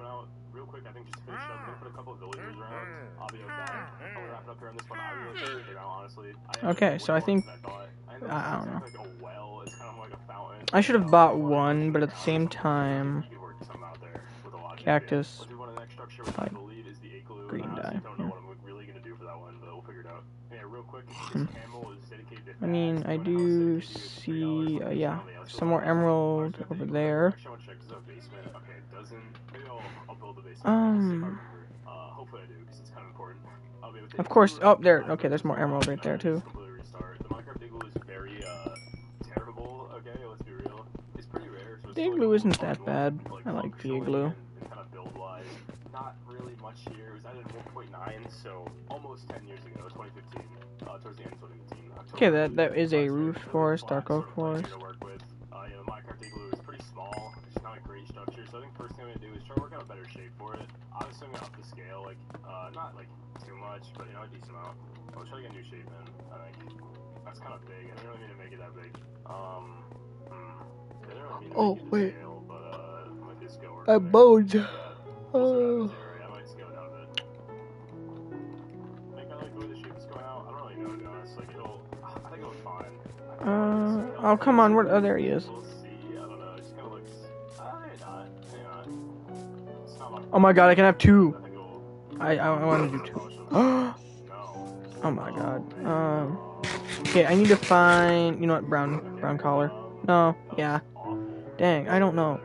Real quick, I think just to finish up, I'm gonna put a couple of villagers around. I'll be back. I'll wrap it up here on this one. I really figured it out, honestly. Okay, so I think... I don't know. Like a well, it's kind of like a fountain. I should have bought one, but at the same time... Cactus... Like, green dye. Yeah. I mean, I do see... yeah, some more emerald over there. Of course... Oh, there. Okay, there's more emerald right there, too. The igloo isn't that bad. I like the igloo. Not really much here. It was added in 1.9, so almost 10 years ago, 2015. Towards the end of 2015. Okay, that is a roof forest, dark oak forest. The Minecraft igloo is pretty small. It's not a great structure, so I think first thing I'm gonna do is try to work out a better shape for it. Obviously, I'm gonna up the scale, like not like too much, but you know, a decent amount. I'll try to get a new shape in. I think that's kind of big. I didn't really mean to make it that big. Oh wait. Scale, but, bones. Oh. I might scale it down a bit. I think I like the way the shape is going out. I don't really know, to be honest. Like, I think it'll be fine. Oh, come on. What? Oh, there he is. We'll see. I don't know. It just kind of looks... maybe not. It's not my... Oh my god, I can have two. I think I want to do two. Oh my god. Okay, I need to find... You know what? Brown collar. No. Yeah. Dang, I don't know.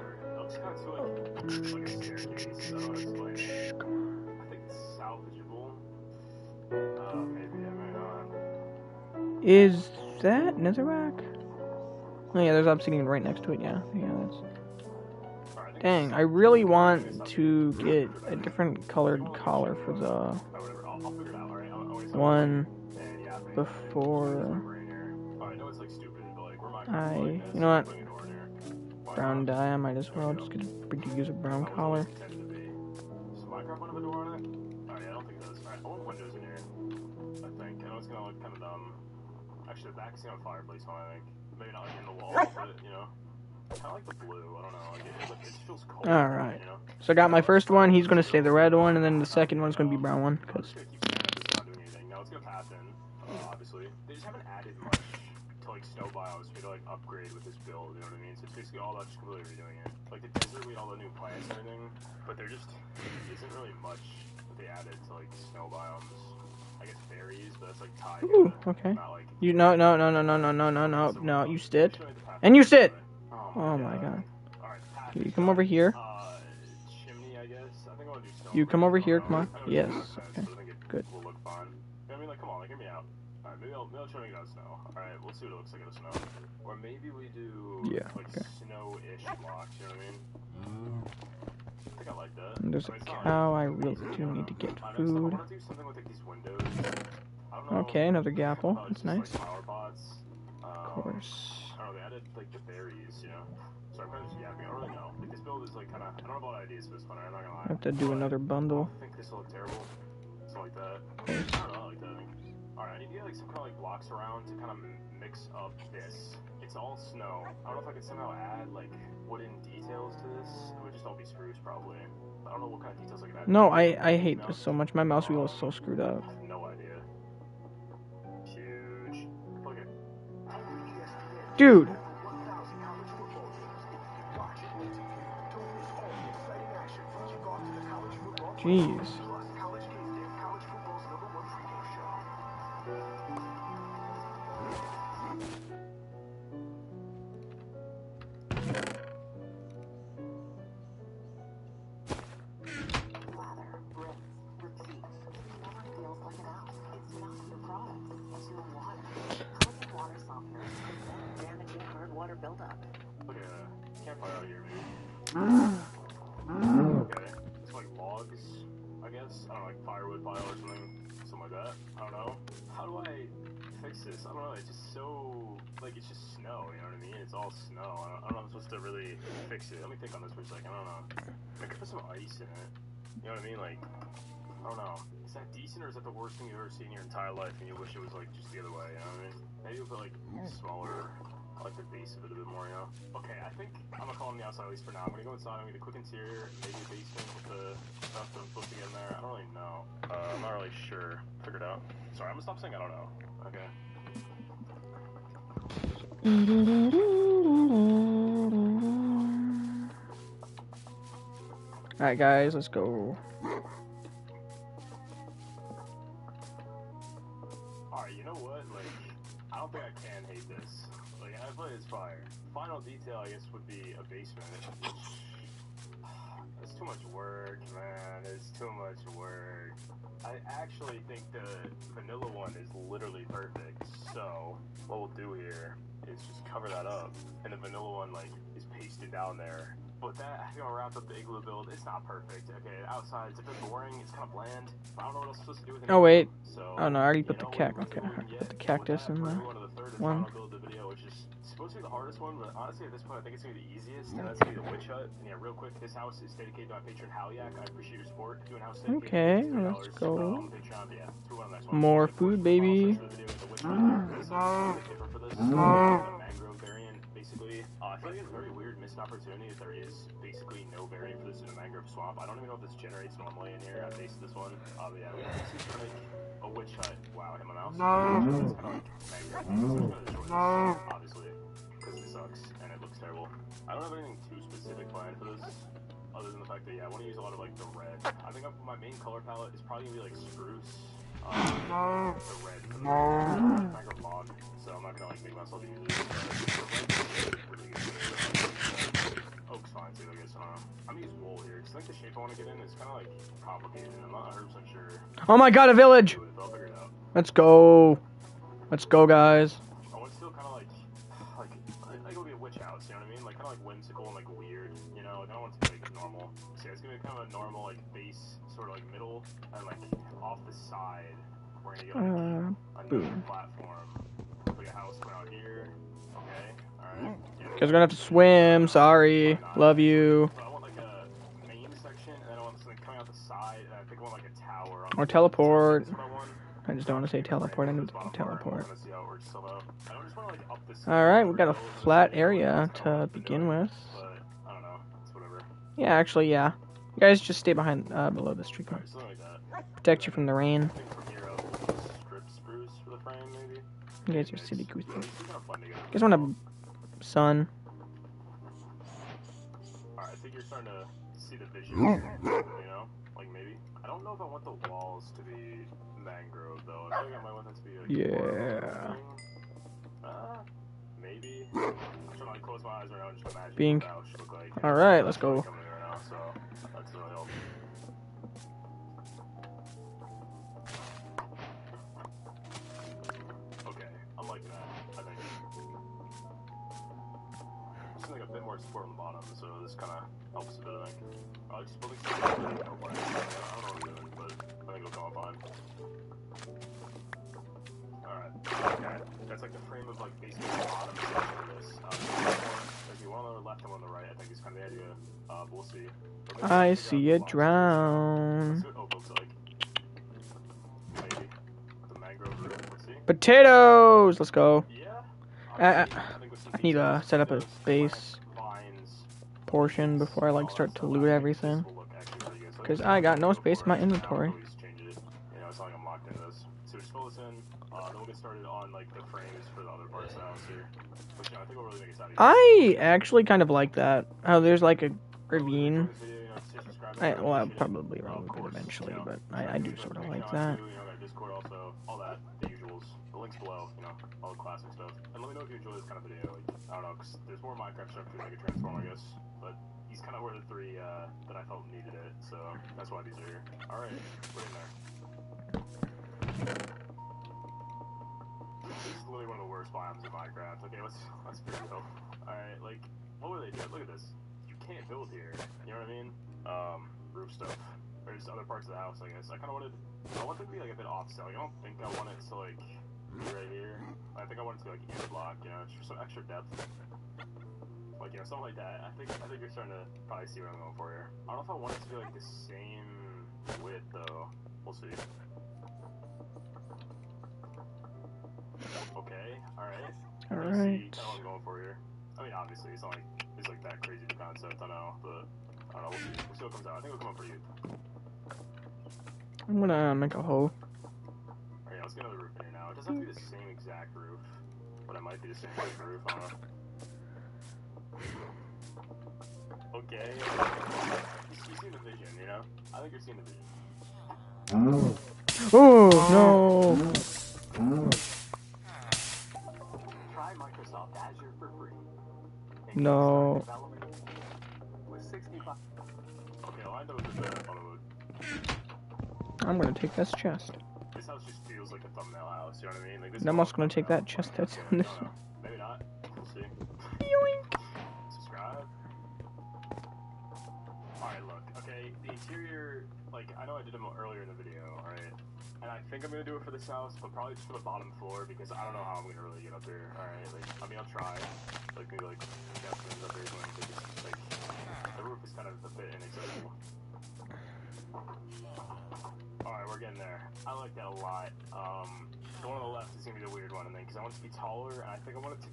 Is that netherrack? Oh yeah, there's obsidian right next to it, yeah. Yeah, that's... Dang, I really want to get a different colored collar for the one before I... You know what? Brown dye, I might as well just use a brown collar. Actually, the back's got a fireplace on, I think. Maybe not like in the wall, but, you know. I like the blue, I don't know. Like, it feels cold. Alright. You know? So I got my first one, he's gonna stay the red one, and then the second one's gonna be brown one, because... Now, it's gonna pass in, obviously. They just haven't added much to, like, snow biomes for me to, like, upgrade with this build, you know what I mean? So it's basically all about just completely redoing it. Like, the desert, we had all the new plants and everything, but there just isn't really much that they added to, like, snow biomes. I guess berries, but that's like tied. Ooh, okay. Like, you no, you sit. And you sit! Oh my god. You come over here. Chimney, I guess. I think I'll do stone. You come over here, come on. Yes. Okay. Good. Will look fine. I mean, like, come on, like, hear me out. Alright, maybe I'll try to get out snow. Alright, we'll see what it looks like in the snow. Or maybe we do, like, snow-ish blocks, you know what I mean? I think I like that. And there's a cow, I really do need to get food. Okay, another gapple. That's nice. Of course. I don't know, they added like the berries, you know. So I'm kind of just yapping. I don't really know. Like this build is like kind of. I don't have a lot of ideas for this one. I'm not gonna lie. I have to do another bundle. I think this will look terrible. Something like that. Of course. I don't know. I like that. All right, I need to get like some kind of like blocks around to kind of mix up this. It's all snow. I don't know if I could somehow add like wooden details to this. It would just all be spruce probably. I don't know what kind of details I could add. No, I hate this so much. My mouse wheel is so screwed up. I have no idea. Huge. Look at. Dude. Jeez. Look at a campfire out here, maybe. Okay. It's like logs, I guess. I don't know, like firewood pile or something like that. I don't know. How do I fix this? I don't know. It's just so like it's just snow. You know what I mean? It's all snow. I don't know if I'm supposed to really fix it. Let me think on this for a second. I don't know. I could put some ice in it. You know what I mean? Like I don't know. Is that decent or is that the worst thing you've ever seen in your entire life and you wish it was like just the other way? You know what I mean? Maybe we'll put like smaller. I like the base of it a bit more, you know? Okay, I think I'm gonna call him the outside at least for now. I'm gonna go inside, I'm gonna get a quick interior, maybe a basement with the stuff that I'm supposed to get in there. I don't really know. I'm not really sure. Figure it out. Sorry, I'm gonna stop saying I don't know. Okay. Alright guys, let's go. Alright, you know what? Like, I don't think I can hate this. Like, I play it's fire. Final detail, I guess, would be a basement. It's too much work, man. It's too much work. I actually think the vanilla one is literally perfect. So, what we'll do here is just cover that up. And the vanilla one, like, is pasted down there. But that, I think I'll wrap up the igloo build. It's not perfect. Okay, outside, it's a bit boring. It's kind of bland. But I don't know what else I'm supposed to do with it. Oh wait. So, Oh no, I already put the okay, I put the cactus in the one. Which is supposed to be the hardest one, but honestly at this point I think it's gonna be the easiest, and that's gonna be the witch hut. And yeah, real quick, this house is dedicated to my patron Haliak. I appreciate your support. Doing house okay, let's go. More food, baby. Mangrove variant, basically. I feel like it's a very weird missed opportunity if there is basically no variant for this in a mangrove swamp. I don't even know if this generates normally in here. I based this one. But yeah, we have a witch hut. Wow, I hit my mouse. It's kind of like mangrove. Obviously, because it sucks and it looks terrible. I don't have anything too specific planned for this, other than the fact that yeah, I want to use a lot of like the red. I think my main color palette is probably gonna be like spruce. The red for the mangrove log. So I'm not gonna like make myself use it. Oak's fine too, I guess. I'm gonna use wool here because I think the shape I want to get in is kind of like complicated. I'm not 100% sure. Oh my god, a village! I'll figure it out. Let's go. Let's go, guys. I want still kind of like it'll be a witch house. You know what I mean? Like kind of like whimsical and like weird. You know, like I don't want it to be like normal. So yeah, it's gonna be kind of a normal like base, sort of like middle, and like off the side we're gonna get like another platform. Like a house put out here. Okay. Alright. Yeah. Guys are gonna have to swim. Sorry. Love you. So I want like a main section, and then I want something coming out the side, and I think I want like a tower. Or teleport. I just don't want to say teleport. I need to teleport. Alright, we've got a flat area to begin with. Yeah, actually, yeah. You guys just stay behind, below this tree. Protect you from the rain. You guys are silly goose. You guys want a sun? Alright, I think you're starting to see the vision, you know? Like, maybe. I don't know if I want the walls to be mangrove, though. I think I might want them to be, like, yeah. Maybe. I'm trying to, like, close my eyes right now and just imagine Bink. what that should look like. Alright, let's go. Right now, so that's really helpful. Okay, I'm liking that, I think. Just like a bit more support on the bottom, so this kind of helps a bit, I think. I like just building something. I don't know what we're doing, but I think it'll come up fine. Alright, okay. That's like the frame of like basically But we'll see. But maybe I we'll see figure it out the drown. Let's see what Oak looks like. Maybe. The mangrove root. Let's see. Potatoes! Let's go. Yeah. I think with some I need to details, set up a potatoes, base vines, portion before I like start to loot everything. this will look actually really good. So Because think I got I'm no gonna go space in for my it. inventory. I'll always change it. You know, it's not like I'm locked into this. So just fill this in. Then we'll get started on like the frames for the other parts of the house here. Which, you know, I think will really make it sound easier. I actually kind of like that. How there's like a ravine. This video, you know, just subscribe, Well, I'll appreciate it. probably Of remove it course, eventually, you know, but I do sort of like that. You know, our Discord also, all that, the usuals. The links below, you know, all the classic stuff. And let me know if you enjoy this kind of video. Like, I don't know, because there's more Minecraft stuff to make a transform, I guess. But these kind of were the three that I felt needed it, so that's why these are here. Alright, we're in there. This is literally one of the worst biomes in Minecraft. Okay, let's be real. Alright, like, what were they doing? Look at this. You can't build here. You know what I mean? Roof stuff. There's other parts of the house, I guess. I want it to be like a bit offset. Like, I don't think I want it to like be right here. I think I want it to be like in block, you know, just for some extra depth. Like, you know, something like that. I think you're starting to probably see what I'm going for here. I don't know if I want it to be like the same width though. We'll see. Okay, alright. Alright. Kind of what I'm going for here. I mean, obviously, it's not like it's like that crazy of a concept, I know, but I don't know, we'll see what comes out. I think it'll come out pretty good. I'm gonna make a hole. Alright, let's get another roof in here now. It doesn't have to be the same exact roof, but it might be the same exact roof, I don't know. Okay. You see the vision, you know? I think you're seeing the vision. Oh no! Try Microsoft Azure for free. No. Development with 65. Okay, well, I know it's a follow. I'm gonna take this chest. This house just feels like a thumbnail house, you know what I mean? Like, this And I'm also gonna is take that chest that's in this one. Maybe not. We'll see. Subscribe. Alright, look. Okay, the interior, like, I know I did them earlier in the video, alright? And I think I'm gonna do it for this house, but probably just for the bottom floor, because I don't know how I'm gonna really get up there, alright? Like, I mean, I'll try. Like, maybe, like, get things up there, like, the roof is kind of a bit inaccessible. Alright, we're getting there. I like that a lot. The one on the left is gonna be the weird one, and then because I want it to be taller, and I think I want it to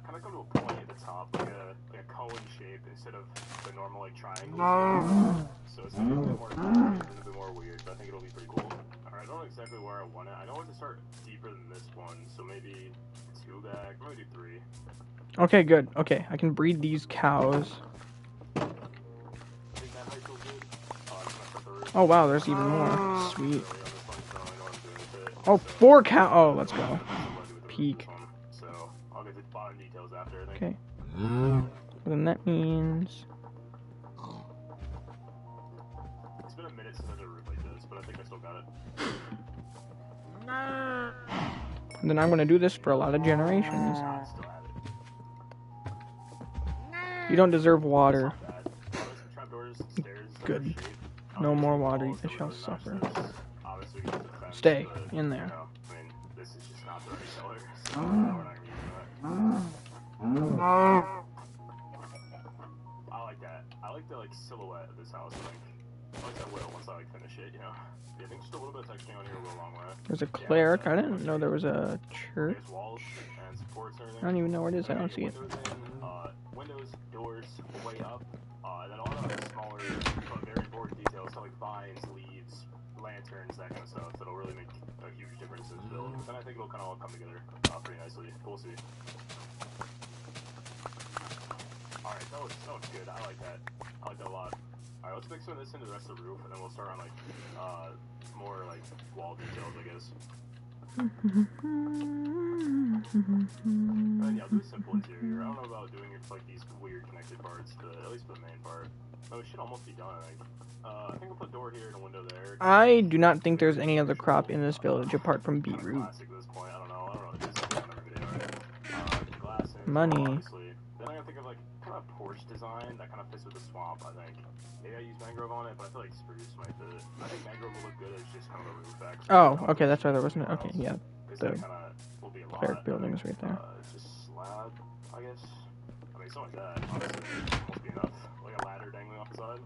kind of come to a point at the top, like a cone shape instead of the normal like triangle. So it's gonna be a bit more and a bit more weird, but I think it'll be pretty cool. Alright, I don't know exactly where I want it. I know I want to start deeper than this one, so maybe 2 back, maybe do 3. Okay, good. Okay, I can breed these cows. I think that height feels good. I'm gonna set the roof. Oh wow, there's even more. Sweet. So, yeah, this one's so I know what I'm doing with it. Oh, 4 cow. Oh, let's go. Peak. So I'll get the bottom details after, I think. Okay. Then that means. It's been a minute since I did a roof like this, but I think I still got it. And then I'm gonna do this for a lot of generations. I still have it. You don't deserve water. Not bad. There's some trapdoors, stairs, that are Good. shaped. No more Obviously, water, walls you don't shall really match suffer. this. Obviously, we use the fence, Stay but, in there. You know, I mean, this is just not the right color, so we're not gonna use that. I like that. I like the like silhouette of this house. I like that will once I like finish it. You know. Yeah, I think just a little bit of texturing on here will go a long way. There's a cleric. I didn't know there was a church. There's walls and supports and everything. I don't even know where it is. I don't see it. Windows, doors, way up, and then all the smaller, but very important details, so like vines, leaves, lanterns, that kind of stuff. That'll really make a huge difference in this build. Then I think it'll kind of all come together pretty nicely. We'll see. Alright, that looks good. I like that. I like that a lot. Alright, let's mix some of this into the rest of the roof, and then we'll start on like more like wall details, I guess. And yeah, I'll do a simple interior. I don't know about doing it for like these weird connected parts, at least for the main part. No, it should almost be done, I think. I think we'll put a door here and a window there. I do not think there's any other crop in this village apart from beetroot. Classic at this point. I don't know. It's on every video, right? Glass in, Money. obviously. Then I gotta think of like kind of porch design that kind of fits with the swamp, I think. Maybe I use mangrove on it, but I feel like spruce might fit. I think mangrove will look good as just kind of a roof actually. Oh, okay, that's why there wasn't. Okay, yeah. Because The that kind of will be a lot. cleric building is right there. It's just slab, I guess. I mean, something like that. Honestly, must be enough. Like a ladder dangling off inside.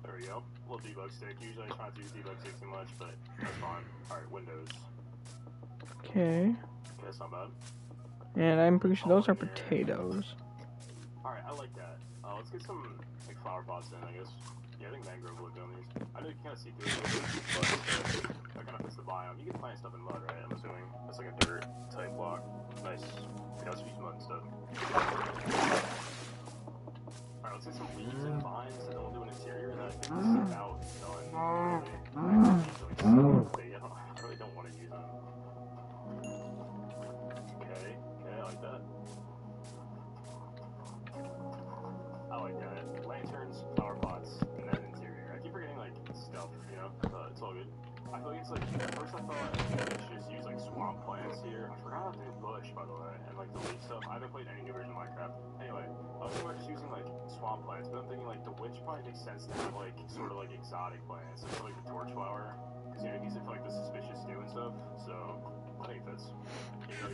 There we go. A little debug stick. Usually I try not to use debug stick too much, but that's fine. Alright, Windows. Okay. Okay, that's not bad. And I'm pretty sure those are potatoes. Alright, I like that. Let's get some like flower pots in, I guess. Yeah, I think mangrove will look good on these. I know you can kind of see through it, but that kind of fits the biome. You can plant stuff in mud, right? I'm assuming that's like a dirt type block. Nice. Yeah, let's use mud instead. Alright, let's get some leaves and vines, and then we'll do an interior, and then I think this is about done. Really. I really don't want to use them. Okay, I like that. I like that. Lanterns, flower pots, and then interior. I keep forgetting, like, stuff, you know? It's all good. I feel like it's like, at first I thought I should just use, like, swamp plants here. I forgot how to do bush, by the way, and, like, the leaf stuff. I haven't played any new version of Minecraft. Anyway, I was thinking about just using, like, swamp plants, but I'm thinking, like, the witch probably makes sense to have, like, sort of, like, exotic plants. So, like, the torch flower. Because, you know, you use it for, like, the suspicious stew and stuff. So, I think it fits.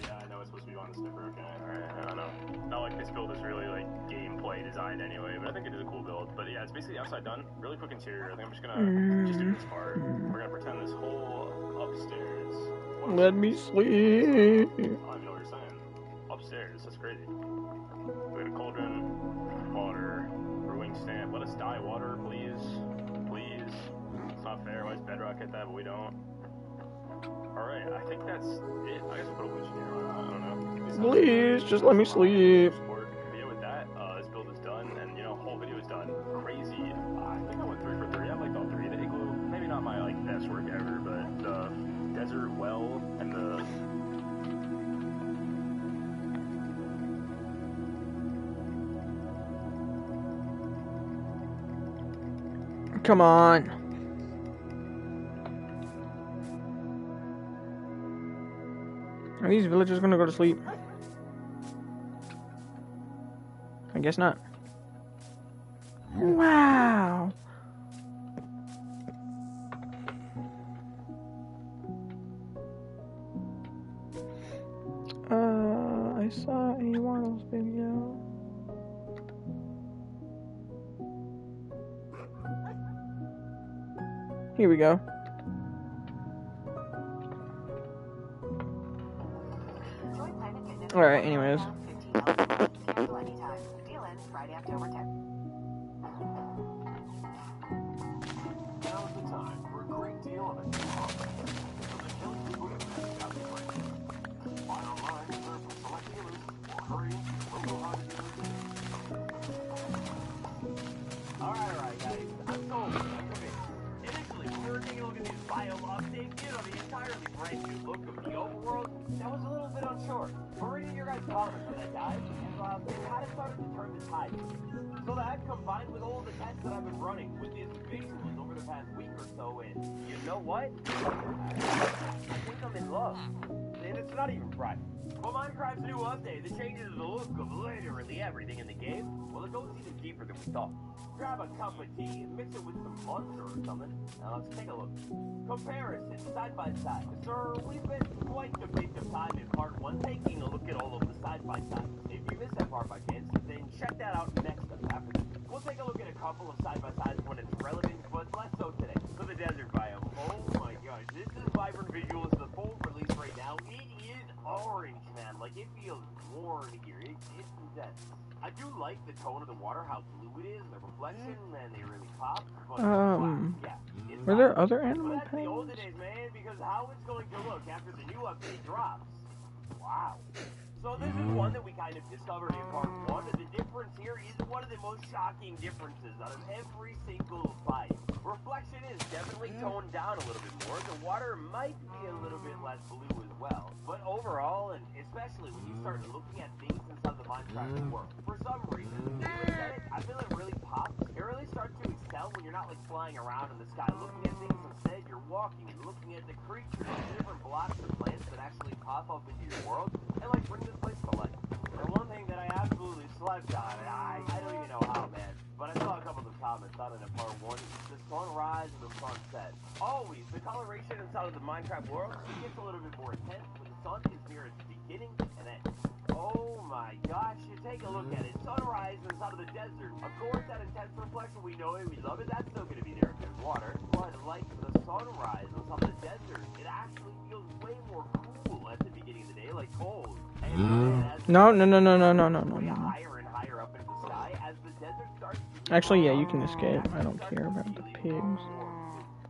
Yeah, I know it's supposed to be on the snipper, okay. Alright, I don't know. Not like this build is really, like, gameplay designed anyway, but I think it is a cool build. But yeah, it's basically outside done. Really quick interior. I think I'm just gonna just do this part. We're gonna pretend this whole upstairs. Let me sleep. I don't even know what you're saying. Upstairs, that's crazy. We got a cauldron, water, brewing stand. Let us die, water, please. Please. It's not fair. Why does Bedrock get that, but we don't? Alright, I think that's it. I guess we'll put a witch in here. I don't know. Please, just let me sleep. But yeah, with that, this build is done, and you know, whole video is done. Crazy. I think I went 3 for 3. I liked all 3. The igloo, maybe not my like best work ever, but the desert well and the Come on. Are these villagers gonna go to sleep? I guess not. Wow. I saw a Waddles video. Here we go. Alright, anyways. Cancel anytime. Deal ends Friday, October 10th. Now's the time for a great deal of it. From the Kelly Booty Fest out the way. Buy online, serve from select dealers, or hurry to local hobby dealers. Alright, guys. I'm sold. Initially, when we were taking a look at these biome updates, you know, the entirely brand new look of the overworld, that was a little bit unsure. We're reading your guys' comments on that, guys, and it kind of started to turn the tide. So that, combined with all the tests that I've been running with these visuals over the past week or so, and you know what? I think I'm in love. And it's not even right. Well, Minecraft's new update that changes the look of literally everything in the game, well, it goes even deeper than we thought. Grab a cup of tea and mix it with some monster or something. Now let's take a look. Comparison, side by side. Sir, we spent quite a bit of time in part 1 taking a look at all of the side by side. If you missed that part by chance, then check that out next up after this. We'll take a look at a couple of side by sides when it's relevant, but less so today. So the desert biome. Oh my gosh, this is vibrant visuals, the full release right now. It is orange, man. Like, it feels warm here. It's intense. I do like the tone of the water, how blue it is, the reflection, and they really pop. But, yeah, were there other animal that's the pens? olden days, man, because how it's going to look after the new update drops. Wow. So this is one that we kind of discovered in part 1, and the difference here is one of the most shocking differences out of every single fight. Reflection is definitely toned down a little bit more. The water might be a little bit less blue as well. But overall, and especially when you start looking at things inside the Minecraft world, for some reason, the aesthetic, I feel it really pops. It really starts to excel when you're not like flying around in the sky looking at things. Instead, you're walking and looking at the creatures, the different blocks of plants that actually pop up into your world and like bring this place to life. And one thing that I absolutely slept on, and I don't even know how, man, but I saw a couple of comments on it in part 1, the sunrise and the sunset. Always, the coloration inside of the Minecraft world, it gets a little bit more intense when the sun is near its beginning and end. Oh my gosh, you take a look at it. Sunrise inside of the desert. Of course, that intense reflection, we know it, we love it, that's still gonna be there if there's water. But like the sunrise inside of the desert, it actually feels way more cool at the beginning of the day, like cold. And then as No. way higher and higher up in the sky, as the desert starts to get Actually, yeah, you can escape. I don't care about the pigs.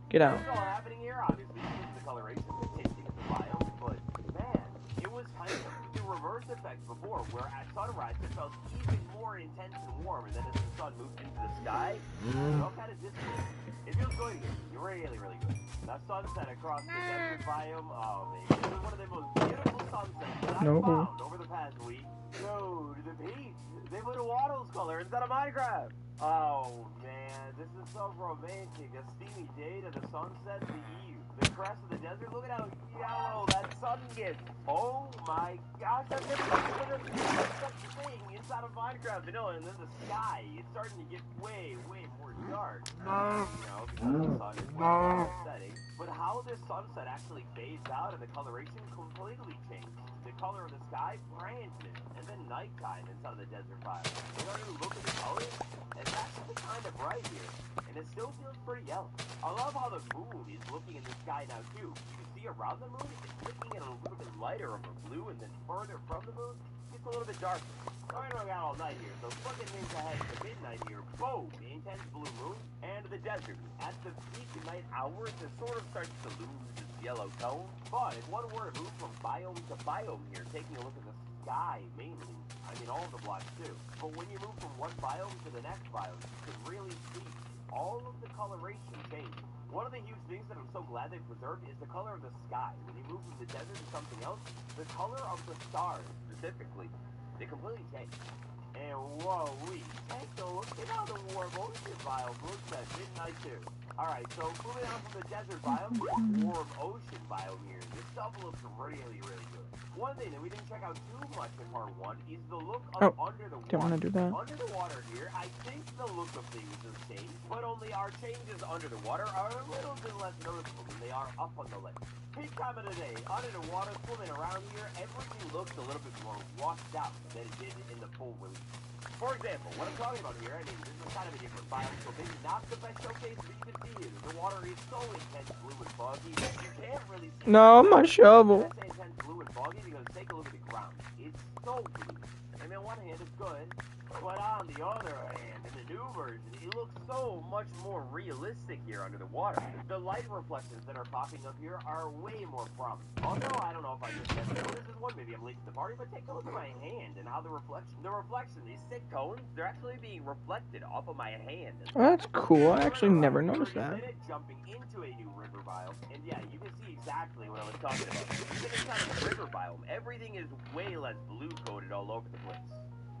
Get out. What's all happening here? Obviously, this is the coloration, the tinting of the biome, but man, it was kind of the reverse effect before, where at sunrise it felt even more intense and warm, and then as the sun moved into the sky, it all kind of dissipated. It feels good here. Really, really good. That sunset across the desert biome, oh man, this is one of the most beautiful sunsets that I've found over the past week. Yo, to the beach, they put a Waddles color instead of Minecraft. Oh man, this is so romantic. A steamy day to the sunset, the eve, the crest of the desert. Look at how yellow that sun gets. Oh my gosh, I've never seen such a thing inside of Minecraft vanilla. And then the sky, it's starting to get way more dark. You know, because the sun is setting. But how this sunset actually fades out and the coloration completely changes. The color of the sky, brand new. And then nighttime inside of the desert vibe. You know, you look at the colors, it's actually kind of bright here, and it still feels pretty yellow. I love how the moon is looking in the sky now too. You can see around the moon, it's looking at a little bit lighter of a blue, and then further from the moon, it's a little bit darker. I know I got all night here, so fucking things ahead to midnight here. Boom! The intense blue moon, and the desert. At the peak of night hours, it sort of starts to lose its yellow tone. But if one were to move from biome to biome here, taking a look at the sky mainly, I mean all of the blocks too. But when you move from one biome to the next biome, you can really see all of the coloration change. One of the huge things that I'm so glad they preserved is the color of the sky. When you move from the desert to something else, the color of the stars specifically, they completely change. And whoa, we take a look at how the warm ocean biome looks at midnight too. Alright, so moving on from the desert biome to the warm ocean biome here. This stuff looks really good. One thing that we didn't check out too much in part 1 is the look of under the water. Don't want to do that. Under the water here, I think the look of things has changed, but only our changes under the water are a little bit less noticeable than they are up on the lake. Peak time of the day, under the water, swimming around here, everything looks a little bit more washed out than it did in the full release. For example, what I'm talking about here, I mean, this is kind of a different biome, so maybe not the best showcase, but you can see it. The water is so intense blue and foggy, you can't really see No, my shovel. I say intense blue and foggy because take a look at the ground. It's so blue. I mean, on one hand, it's good, but on the other hand, in the new version, it looks so much more realistic here under the water. The light reflections that are popping up here are way more prominent. Also, I don't know if I just haven't noticed this one, maybe I'm late to the party, but take a look at my hand and how the reflection, these thick cones, they're actually being reflected off of my hand. Oh, that's cool. I actually never noticed that. Jumping into a new river biome, and yeah, you can see exactly what I was talking about. Even inside of the river biome, everything is way less blue-coated all over the place.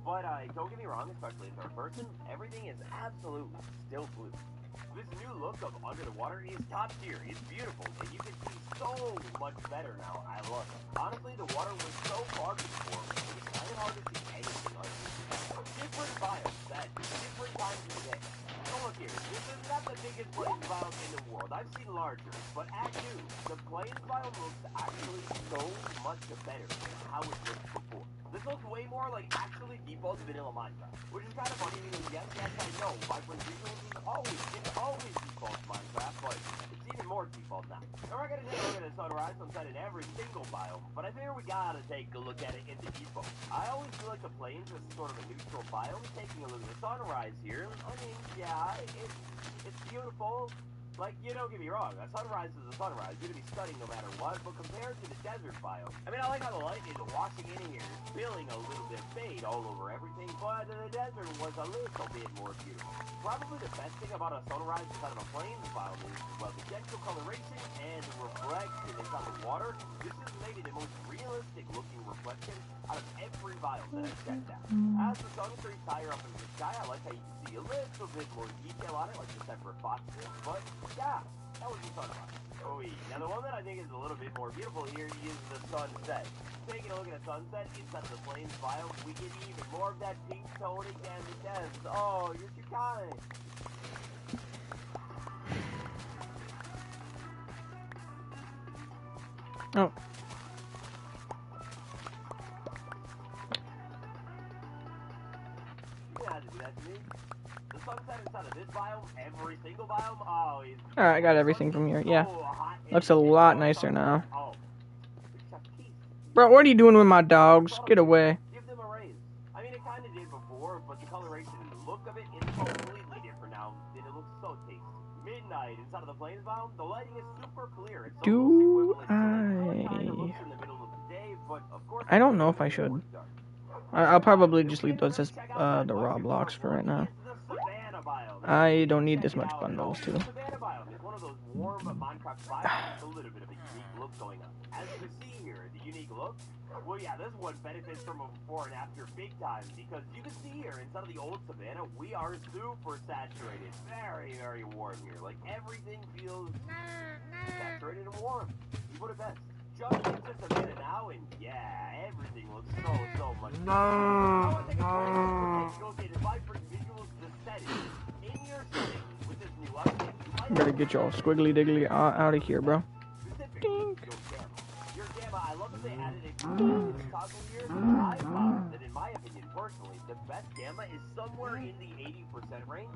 But don't get me wrong, especially in third person, everything is absolutely still blue. This new look of under the water is top tier. It's beautiful, and you can see so much better now. I love it. Honestly, the water was so foggy before, it was kind of hard to see anything underneath. Different biomes at different times of the day. So look here, this is not the biggest plains biome in the world. I've seen larger, but at 2, the plains biome looks actually so much better than how it looked before. This looks way more like actually default vanilla Minecraft, which is kind of funny because yes, I know Vibrant Visuals is always default Minecraft, but it's even more default now. And we're gonna take a look at the sunrise sunset in every single biome, but I figure we gotta take a look at it in the default. I always feel like the plains is sort of a neutral biome. Taking a look at the sunrise here, I mean, yeah, it's beautiful. Like, you don't get me wrong, a sunrise is a sunrise. You're gonna be stunning no matter what, but compared to the desert biome, I mean, I like how the light is washing in here, spilling a little bit of fade all over everything, but the desert was a little bit more beautiful. Probably the best thing about a sunrise inside of a plains biome is, well, the gentle coloration and the reflection inside the water. This is maybe the most realistic looking reflection out of every biome that I've checked out. As the sun creeps higher up into the sky, I like how you can see a little bit more detail on it, like the separate foxes, but yeah, that was the sunrise. Oh, now the one that I think is a little bit more beautiful here is the sunset. Taking a look at the sunset inside the plains biome, we get even more of that pink tone again. Yes. Oh, you're too kind. Oh. biome, every single biome. Oh, he's Alright, I got everything from here. Yeah. so hot. Looks a lot nicer now. Oh, Chef Keith, Bro, what are you doing with my dogs? Get away. give them a raise. I mean, it kind of did before, but the coloration and the look of it is completely different now, and it looks so tasty. Midnight inside of the plains biome, the lighting is super clear. It's Do almost equivalent to, like, I? kind of looks in the middle of the day, but of course I don't know if I should. I'll probably just leave those as the raw blocks for right now. I don't need this much bundles too. Savannah biome is one of those warm Minecraft biomes with a little bit of a unique look going on. As you can see here, the unique look, well, yeah, this one benefits from a before and after big time, because you can see here, inside of the old Savannah, we are super saturated. Very, very warm here. Like, everything feels saturated and warm. You put it best. Jump into Savannah now, and yeah, everything looks so much better. I want to take a break and go get vibrant visuals to set it. In your setting, with this new update, you might Better get y'all squiggly diggly out of here, bro. Ding. Your gamma, I love that they added a toggle here. I found that, in my opinion, personally, the best gamma is somewhere in the 80% range,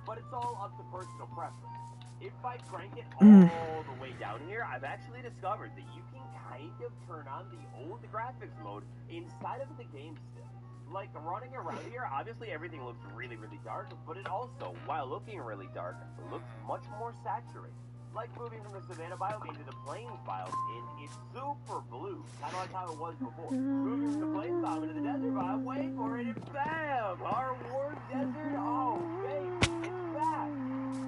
but it's all up to personal preference. If I crank it all the way down here, I've actually discovered that you can kind of turn on the old graphics mode inside of the game still. Like, running around here, obviously everything looks really, really dark, but it also, while looking really dark, looks much more saturated. Like moving from the Savannah biome into the Plains biome, and it's super blue, kind of like how it was before. Moving from the Plains biome into the Desert biome, wait for it, and bam! Our warm desert, oh, baby, it's back!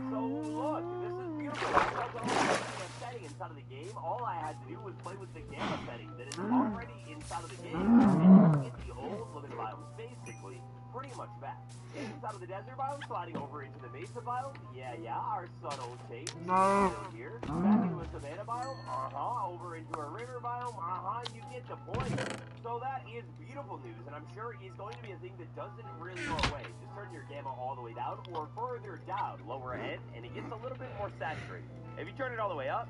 So, look, this is beautiful. I was already setting inside of the game. All I had to do was play with the gamma setting that is already inside of the game, and get the old limited biomes basically pretty much back. Inside of the desert biome, sliding over into the mesa biome. Yeah, our subtle change. Still here. Back into a savanna biome. Over into a river biome. You get the point. So that is beautiful news, and I'm sure is going to be a thing that doesn't really go away. Just turn your gamma all the way down, or further down, lower ahead, and it gets a little bit more saturated. If you turn it all the way up,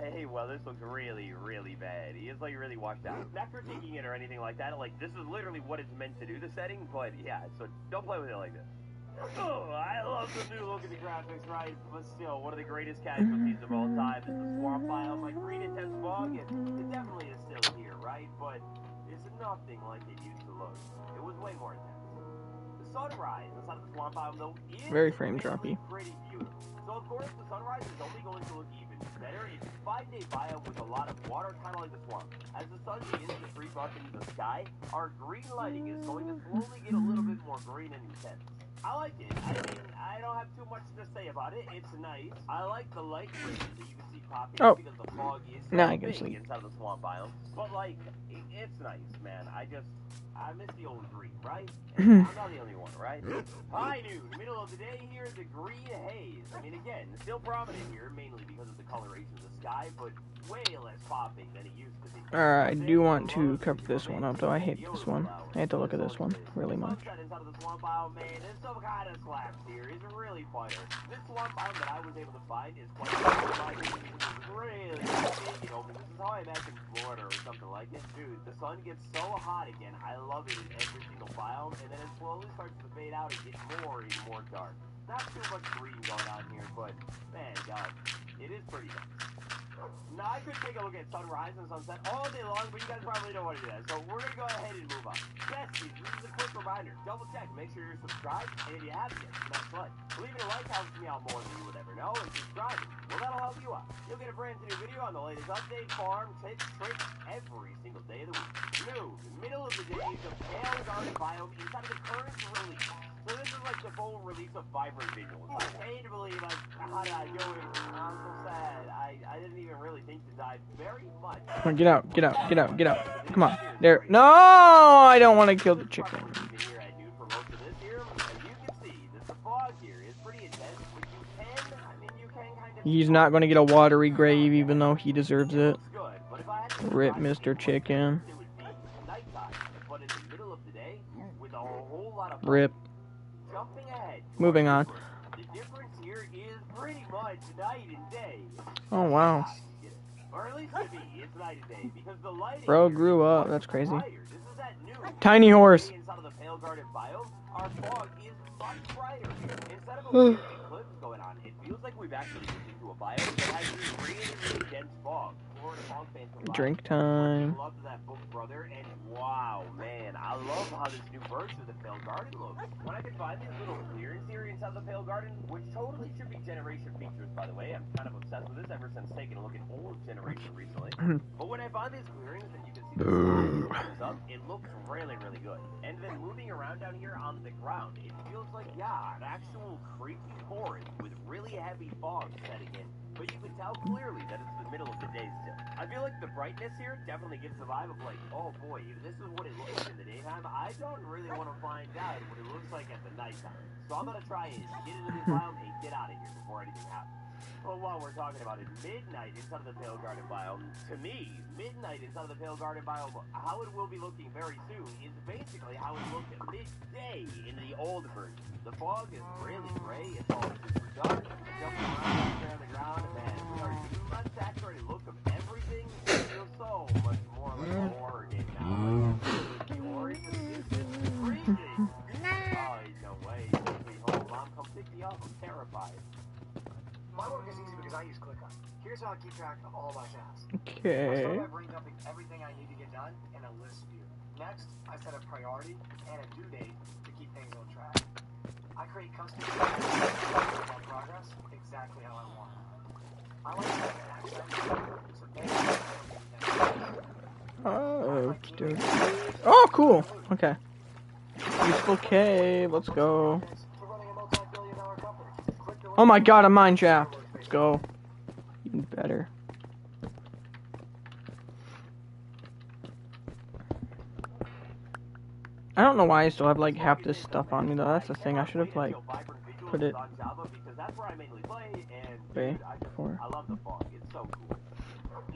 hey, well, this looks really, really bad. It's like really washed out. Not critiquing it or anything like that. Like, this is literally what it's meant to do, the setting, but yeah, so don't play with it like this. Oh, I love the new look of the graphics, right? But still, one of the greatest casualties of all time is the swamp biome, like green intense fog, and it definitely is still here, right? But it's nothing like it used to look. It was way more intense. The sunrise inside of the swamp biome, though, is Very frame droppy. pretty beautiful. So, of course, the sunrise is only going to look even better. It's a 5-day biome with a lot of water, kind of like the swamp. As the sun begins to creep up into the sky, our green lighting is going to slowly get a little bit more green and intense. I like it. I mean, I don't have too much to say about it. It's nice. I like the light rays that you can see popping up because the fog is so now I can big sleep. inside of the swamp biome. But, like, it's nice, man. I miss the old green, right? And I'm not the only one, right? High noon, middle of the day here, the green haze. I mean, again, still prominent here, mainly because of the coloration of the sky, but way less popping than it used to be. Alright, I do want to cover this one up, though. I hate this one. I hate to look at this one really much. Sunset inside of the swamp biome, man, there's some kind of slabs here. It's really fire. This swamp biome that I was able to find is quite really big and open. This is how I imagine Florida or something like it. Dude, the sun gets so hot again. I love it in every single biome, and then it slowly starts to fade out and get more and more dark. Not too much green going on here, but man, God, it is pretty nice. Now, I could take a look at sunrise and sunset all day long, but you guys probably don't want to do that. So we're going to go ahead and move on. Besties, this is a quick reminder. Double check, make sure you're subscribed, and if you haven't yet, smash like. Leaving a like helps me out more than you would ever know, and subscribing, well, that'll help you out. You'll get a brand new video on the latest update, farm, tips, tricks, every single day of the week. New, middle of the day, the Pale Garden biome inside of the current release. So this is like the full release of Vibrant Visuals. I can't believe how did I go in? I'm so sad. I didn't even really think to dive very much. Come on, get out, get out, get out, get out. Come on. There. No, I don't want to kill the chicken. Here at noon for most of this here, as you can see, the fog here is pretty intense, but you can kind of... He's not going to get a watery grave, even though he deserves it. Rip, Mr. Chicken. It would be nighttime, but in the middle of the day, with a whole lot of... Rip. Jumping ahead. Moving on. The difference here is pretty much night and day. Oh, wow. Or at least to me, it's night and day, because the lighting... Bro here grew is up. much That's crazy. brighter. This is that new... Tiny horse. Inside of the Pale Garden biome, our fog is much brighter. Instead of a weird eclipse going on, it feels like we've actually moved into a biome that has this really dense fog. Florida fog fans from Drink time. loved that book, brother, and wow, man, I love how this new version of the Pale Garden looks. When I can find these little clearings here inside the Pale Garden, which totally should be generation features, by the way. I'm kind of obsessed with this ever since taking a look at old generation recently. But when I find these clearings and you can see the sky comes up, it looks really, really good. And then moving around down here on the ground, it feels like, yeah, an actual creepy forest with really heavy fog setting in. But you can tell clearly that it's the middle of the day still. I feel like the brightness here definitely gives the vibe of like, oh boy, if this is what it looks like in the daytime, I don't really want to find out what it looks like at the nighttime. So I'm gonna try and get into this biome and get out of here before anything happens. Well, while we're talking about it, midnight inside of the Pale Garden biome, to me, midnight inside of the Pale Garden biome, how it will be looking very soon is basically how it looked at midday in the old version. The fog is really gray, it's all super dark, jumping around out there on the ground, and we are too much saturated look of everything. It feels so much more like a horror game now. Like, the orange is freezing. Oh, no way. Take me home. Mom, come pick me up. I'm terrified. My work is easy because I use ClickUp. Here's how I keep track of all my tasks. I Okay. start by brain dumping everything I need to get done in a list view. Next, I set a priority and a due date to keep things on track. I create custom my progress exactly how I want. I like to have access, so Oh, dude. Oh, cool. Okay. Useful cave. Let's go. we're running a multi-billion-dollar company. Click the Oh my god, a mine shaft. Let's go. Even better. I don't know why I still have like half this stuff on me though. That's the thing. I should have like put it because that's where I mainly play, and way dude, before. I love the fog. It's so cool.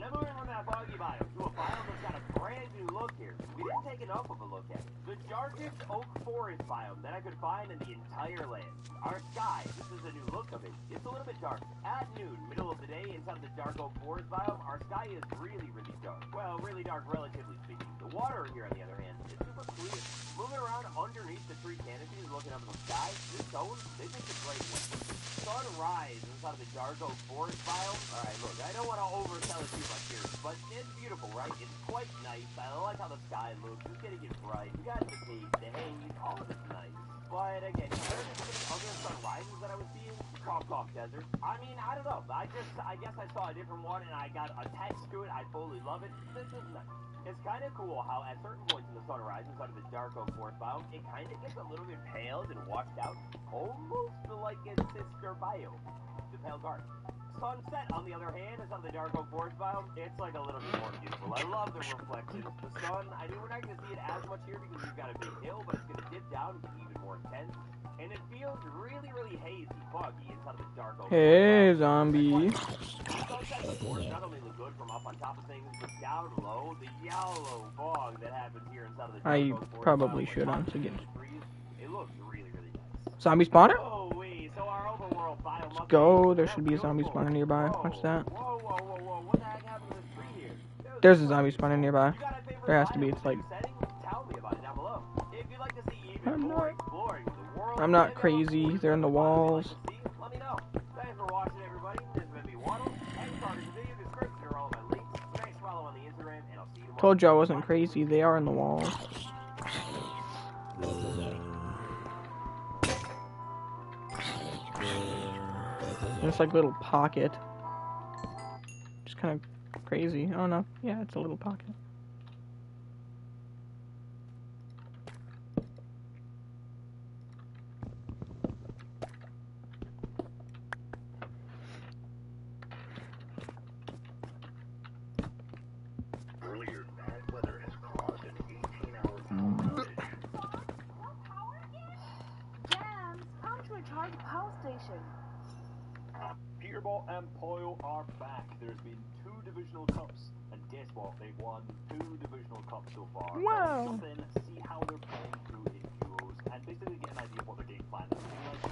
Now moving from that foggy biome to a biome that's got a brand new look here. We didn't take enough of a look at it. The darkest oak forest biome that I could find in the entire land. Our sky, this is a new look of it. It's a little bit dark. At noon, middle of the day, inside the dark oak forest biome, our sky is really, really dark. Well, really dark, relatively speaking. The water here, on the other hand, is super clear. Moving around underneath the tree canopies, looking up at the sky, this zone, this is a great one. Sunrise inside of the dark oak forest biome. Alright, look, I don't want to oversell it too much here, but it's beautiful, right? It's quite nice. I like how the sky looks. It's getting it bright. You got the peak, the haze, all of it's nice. But again, compared to some of the other sunrises that I was seeing, Cough Desert, I mean, I don't know. I guess I saw a different one and I got attached to it. I fully love it. This is nice. It's kind of cool how at certain points in the sunrise inside of the dark oak forest biome, it kind of gets a little bit paled and washed out, almost like its sister biome, the Pale Garden. Sunset, on the other hand, is on the dark oak forest biome. It's like a little bit more beautiful. I love the reflections. The sun, I mean, we're not going to see it as much here because we've got a big hill, but it's going to dip down and be even more intense. And it feels really, really hazy, foggy inside of the dark oak. Hey, zombie. Sunsets, of course, not only look good from up on top of things, but down low, the yellow fog that happens here inside of the dark I oak forest probably biome, should when honestly get it looks really, really nice. zombie spawner. Oh, wait, so our overworld biome Let's go. There should be a zombie spawner nearby. Watch that. Whoa, whoa, whoa, whoa, what the heck happened to this tree here? There's a zombie spawner nearby. You got a favorite There has to be. biome It's like setting? Tell me about it down below. If you'd like to see even I'm more not- exploring of the world, I'm not maybe crazy. other They're in the walls. you'd like to see, let me know. Thanks for watching, everybody. This has been me, Waddle. Any part of the video description are all of my links. Thanks for following on the Instagram, and I'll see you tomorrow. Told you I wasn't crazy. They are in the walls. It's like little pocket. Just kind of crazy. Oh no. Yeah, it's a little pocket. Earlier, bad weather has caused an 18-hour power outage. Jams, come to a charge power station. Peterball and Poyle are back. There's been 2 divisional cups, and guess what? They've won 2 divisional cups so far. Wow. So then see how they're playing through in duos, and basically get an idea of what their game plan is looking like.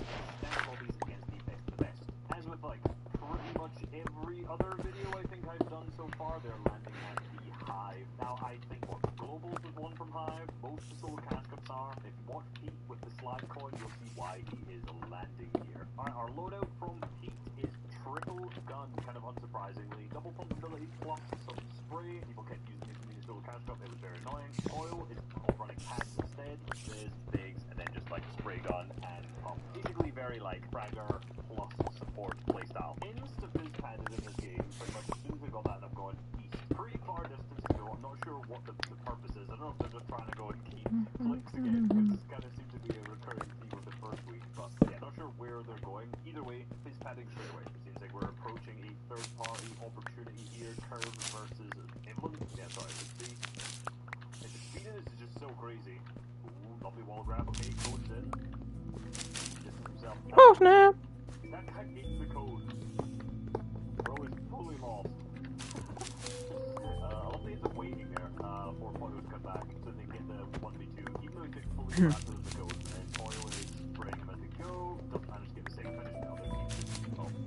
Then lobbies against the best of the best. As with like pretty much every other video I think I've done so far, far, they're landing at the Hive. Now, I think what Globals is one from Hive. Most of the solo cash cups are. If you watch Pete with the slide coin, you'll see why he is landing here. Our loadout from Pete is triple gun, kind of unsurprisingly. Double pump ability plus some spray. People kept using it in the solo cash cup. It was very annoying. Oil is all running packs instead. There's bigs and then just like spray gun and pump. Basically very like fragger plus support playstyle. Insta-fizz padded in this game. Pretty much as soon as we got that, I'm going east. Pretty far distance to go. I'm not sure what the purpose is. I don't know if they're just trying to go and keep clicks again, because this kind of seems to be a recurring theme of the first week. But yeah, not sure where they're going. Either way, fizz padding straight away. It seems like we're approaching a third-party opportunity here. Curve versus Evelyn. Yeah, sorry, let's see. And the speed of this is just so crazy. Ooh, lovely wall grab. Okay, code's in. Just himself. Oh snap! That guy ate the code. Bro is fully lost. I love that he's waiting there for Poyo to come back so they get the 1v2. Even though he took fully after the code, and then Poyo is spraying him as they go. Doesn't manage to get the same finish now.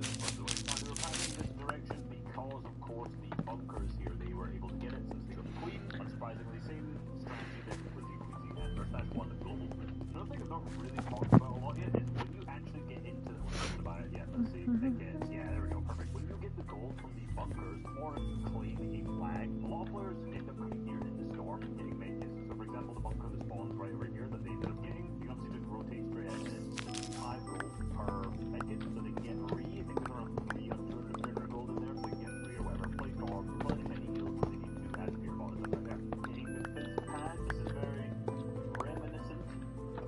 This is the way. Now they were passing this direction because, of course, the bunkers here, they were able to get it since they got the queen. Unsurprisingly, same strategy that with the and Versace won the global. Another thing I've not really talked about a lot yet is when you actually get into the about it. Yeah, let's see. It gets, yeah, there we go, perfect. When you get the gold from the bunkers or claim a flag, a lot of players end up coming here in the storm and getting medkits. So for example, the bunker that spawns right over here that they ended up getting, you can obviously just rotate straight in and it's 5 gold per medkit, so they can get 3. I think there's around 300 gold in there, so they can get 3 or whatever. Play storm, plenty any heals, so they need 2 as beer bottles right there. Getting the fizz pad, this is very reminiscent.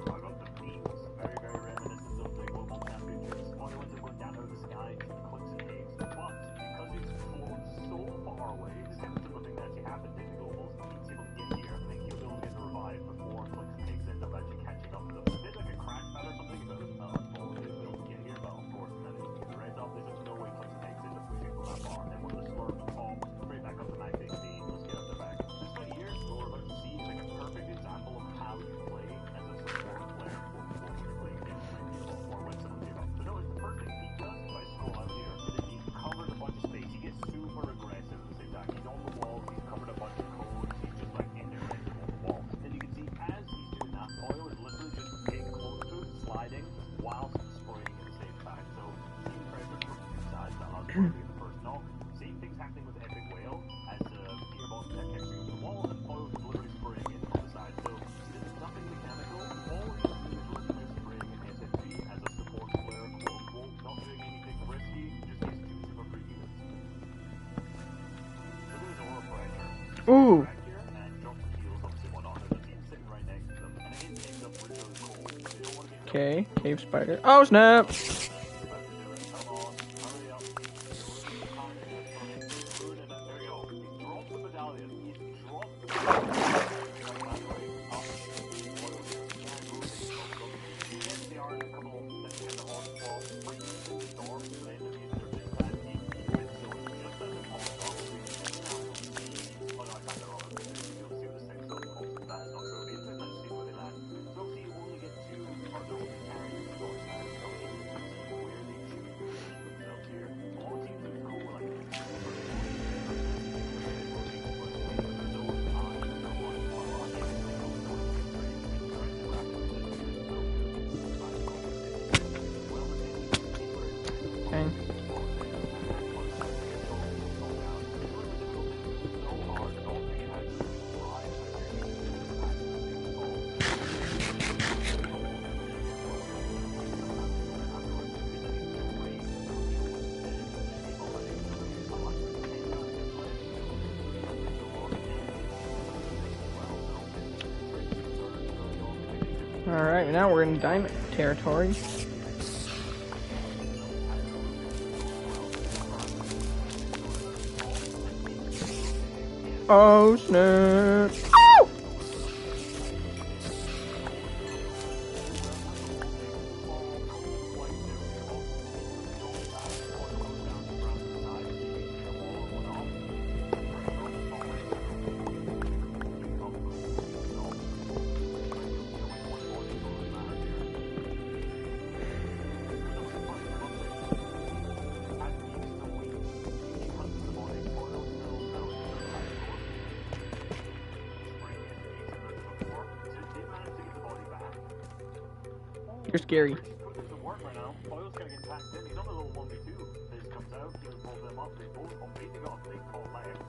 I got the themes, very, very reminiscent of the global championships. Going down out of the sky, clicks and caves, but because he's flown so far away, this is the thing that actually happened in the globals. He's able to get here. I think he'll be able to get the revive before clicks and caves end up actually catching up to them. There's like a crash pad or something, but he'll be able to get here, but of course, then it's the red up. There's just no way clicks and caves end up pushing from that far. And then when the slurp pops straight back up to max HP, let's get up their back. This right here, what we're about to see, is like a perfect example of how you play as a support player when you're playing against or when someone gave up. So no, it's the first thing he does, if I scroll out here, is that he covers a bunch of space. He gets super aggressive at the same time. He's on the walls, he's covered a bunch of codes, he's just like in there ready to on the walls. And you can see as he's doing that, Poyo is literally just getting close to it, sliding, whilst spraying at the same time. So team pressure from two sides to us getting the first knock. Same thing's happening with Epic Whale as the beer box that catching up the wall, and Poyo is literally spraying it from the side. So there's nothing mechanical. All he's doing is literally just spraying an SMG as a support player, quote unquote, not doing anything risky, just gets 2 super free units. So there's aura pressure. Ooh. Back here and drop the heals, obviously whatnot. There's a team sitting right next to them, and it ends up really, really cold. They don't want to get Okay, cave spider. Oh snap! Okay. Alright, now we're in diamond territory. Oh snap! Ow! You're scary. He's putting into work right now. Boyle's gonna get tagged in. He's on the little 1v2. Fizz comes out, heals both of them up. They both completely got a big call left.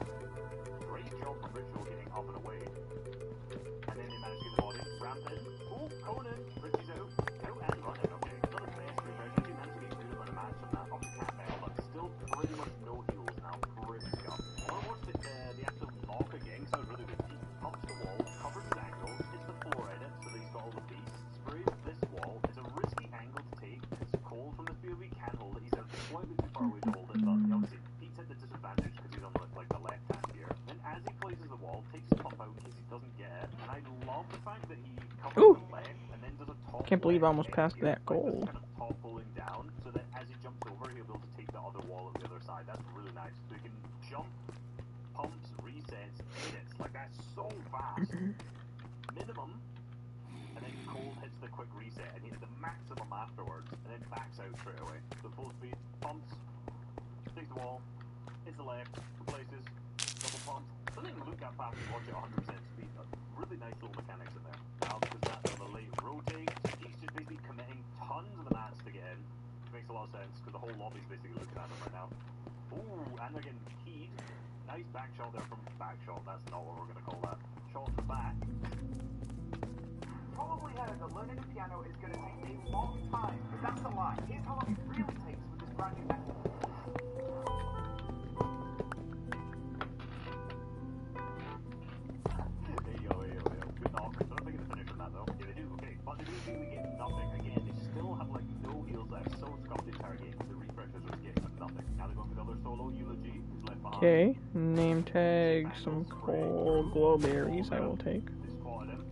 Great job from Ritual getting up and away. And then they manage to get the body. Ramp in. Oh, Conan. Richie's out. Out and running. Okay. Not the best refresh. He managed to get through about a match on that. Up to Cat Bell, but still pretty much no heals now. Pretty scuffed. I want to watch the actual knock again, because that was really good. He pumps the wall, covers his angles, hits the floor edit, so that he's got all the beasts. Sprays this wall. It's a risky angle to take. It's cold from the POV, can hold it. He's out slightly too far away to hold it, but obviously Pete's at the disadvantage because he's on the left hand here. Then as he places the wall, takes his pump out in case he doesn't get it. And I love the fact that he covers Ooh. the left and then does a top. Can't believe I almost left passed here, that goal. Kind of top pulling down, so that as he jumps over, he'll be able to take the other wall at the other side. That's really nice. So he can jump, pumps, resets, edits. Like that's so fast. Minimum. And then Cole hits the quick reset and hits the maximum afterwards, and then backs out straight away. So full speed, pumps, takes the wall, hits the left, replaces, double pumps. Doesn't even look that fast to watch it 100% speed. Really nice little mechanics in there. Now because that's on the late rotate, he's just basically committing tons of the mats to get in, which makes a lot of sense because the whole lobby's basically looking at him right now. Ooh, and they're getting keyed. Nice back shot there from back shot. That's not what we're gonna call that. Shot in the back. Probably heard that learning the piano is going to take a long time, but that's a lie. Here's how long it really takes with this brand new method. There you go. Good knock. I don't think it's a finish on that though. Yeah, they do. Okay, but they do really get nothing. Again, they still have like no heals left. So scuffed the entire game. The refreshers are getting nothing. Now they're going for another solo eulogy. Who's left behind? Okay, name tag, some coal glow berries I will take. They spotted him.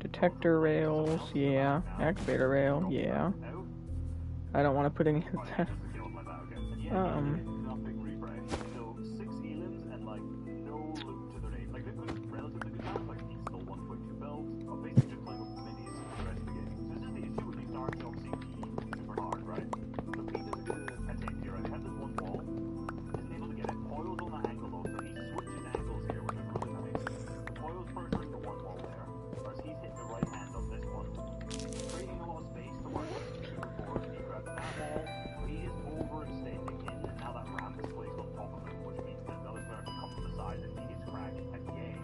Detector rails, yeah. Activator rail, yeah. Out. I don't want to put any of Oh, yeah, that. just the kills like that. Okay. And yeah, nothing refresh. So 6 elims and like no loot to their name. Like they've got relatively good maps. Like he's still 1.2 builds, but basically just like minis for the rest of the game. So this is the issue with these dark obviously super hard, right? So Pete does a good attempt here. Right? They have this one wall, isn't able to get it. Poyo's on that angle though, so he switches angles here, which is really nice. Poyo's pressuring the one wall there, whereas he's hitting the right hand of this one, creating a lot of space to work with. Before he grabs that wall, he is overextending in, and now that ramp is placed on top of him, which means that the other player can come from the side and he gets cracked again.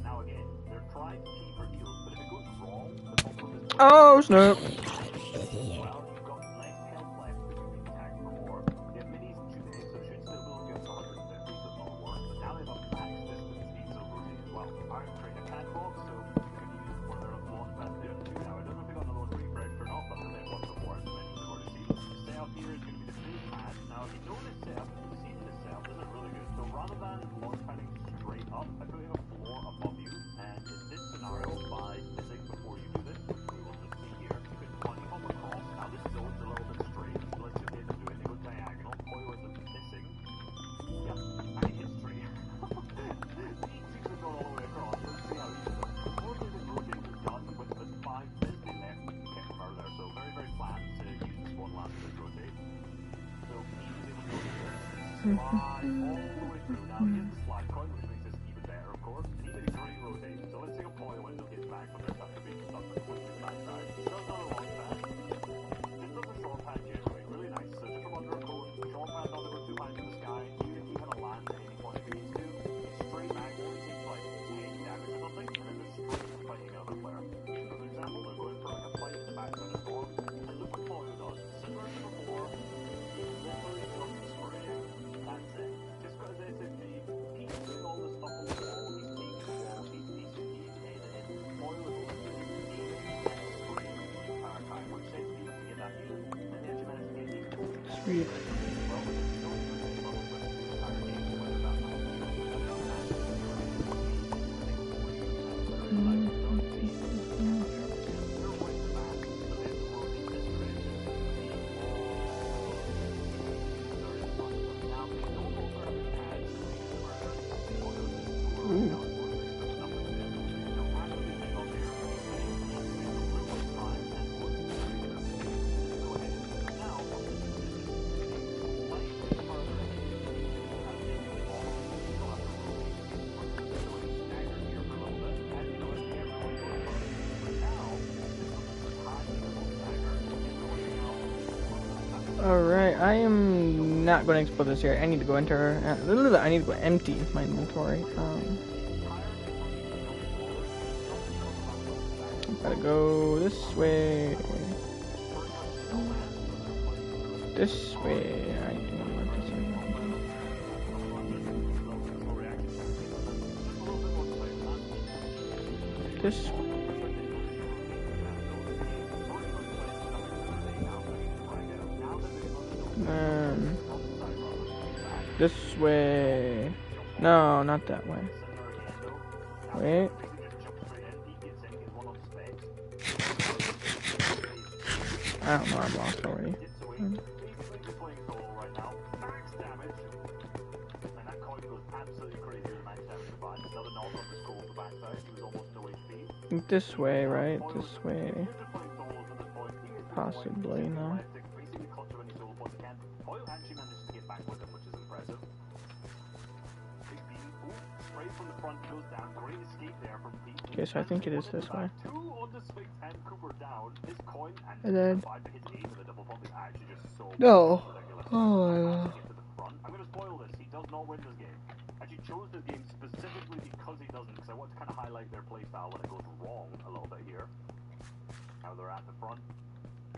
Now again, they're trying to keep for heals, but if it goes wrong, the top of his Oh, snap. well, you've got less health left because you've been attacked before. They have minis and shoot so it should still be able to get up to 150, so it's not worse. But now they have a max distance speed, so rotate as well. Iron Train a catwalk, so they're going to use one of their launch pads there too. Now, I don't know if they got another one refreshed or not, but they have one before, as I mentioned, they've already seen. The setup here is going to be the same pad. Now, if you know this setup, the seeing this setup isn't really good. So rather than launch padding straight up, I put in a floor above you, and in this scenario, by missing before you do this, we will just see here, you can punch home across. Now this zone's a little bit straight, so let's just get into it. They go diagonal, Poyo ends up missing. Yep, and he hits tree. He seems to have gone all the way across. Let's see how he does it. Unfortunately, this rotation is done with the 5 Disney left to get from out there, so very, very planned to use this one last to rotate. So he was able to go here, slide all the way through. Now he has the slide coin, which makes this even better, of course. And he did a great rotation. So let's see how Poyo ends up getting back from their stuff to be stuck with the backside. He does another long pad. Just does a short pad generally, really nice. So just from under a cone, short pad doesn't go too high into the sky. Even if he kind of lands at any point if he needs to, he's straight back, only takes like 10 damage or something, and then they're straight fighting another player. Here's another example, they're going for like a fight in the backside of storm, and look what Poyo does. Similar to before, he's literally just spraying. That's it. Just got his SMG, he's doing all this stuff on the wall, he's taking the wall, he's editing. Poyo is literally aiming and spraying the entire time, which says he to get that heal, and they actually managed to get heal. Sweet. I am not going to explore this area. I need to go enter. I need to go empty my inventory. Gotta go this way. This way. I do not want this. This. This way. No, not that way. Wait. I don't know, I'm lost already. This way, right? This way. Possibly, no. Okay, so I think it is this way. And then... No. Oh, I'm gonna spoil this. He does not win this game. And she chose this game specifically because he doesn't, because I want to kind of highlight their playstyle when it goes wrong a little bit here. Now they're at the front.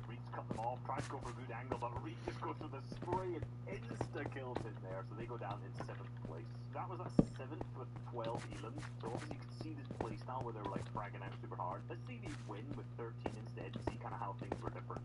Reed's cut them off, tries to go for a good angle, but Reed just goes for the spray and insta-kills in there, so they go down in 7th place. That was at 7th with 12 Elans, so obviously you can see this playstyle where they were like fragging out super hard. Let's see these win with 13 instead and see kind of how things were different.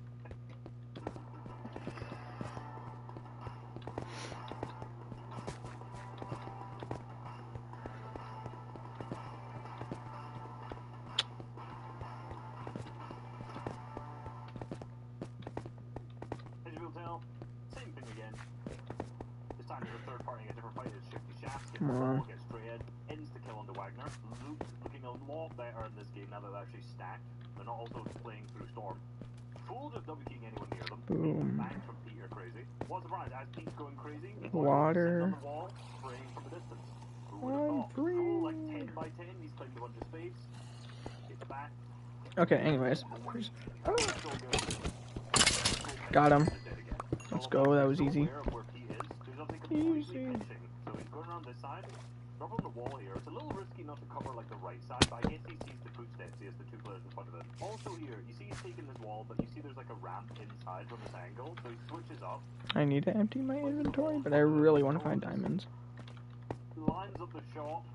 Come on. Gets straight in, ends the kill onto Wagner. Luke's looking a lot better in this game now that they're actually stacked. They're not also playing through Storm. Full just W-keying anyone near them. Boom. Bangs from Pete are crazy. What's the surprise? As Pete's going crazy, Water. on the wall, spraying from a distance. Who would have thought? Full like 10 by 10, he's claimed a bunch of space. Gets back. Okay, anyways. Got him. Let's go, that was easy. Easy. So he's going around this side, drop on the wall here. It's a little risky not to cover like the right side, but I guess he sees the footsteps, he has the two players in front of him. Also here, you see he's taking this wall, but you see there's like a ramp inside from this angle, so he switches up. I need to empty my inventory, but I really want to find diamonds. Lines up the shot,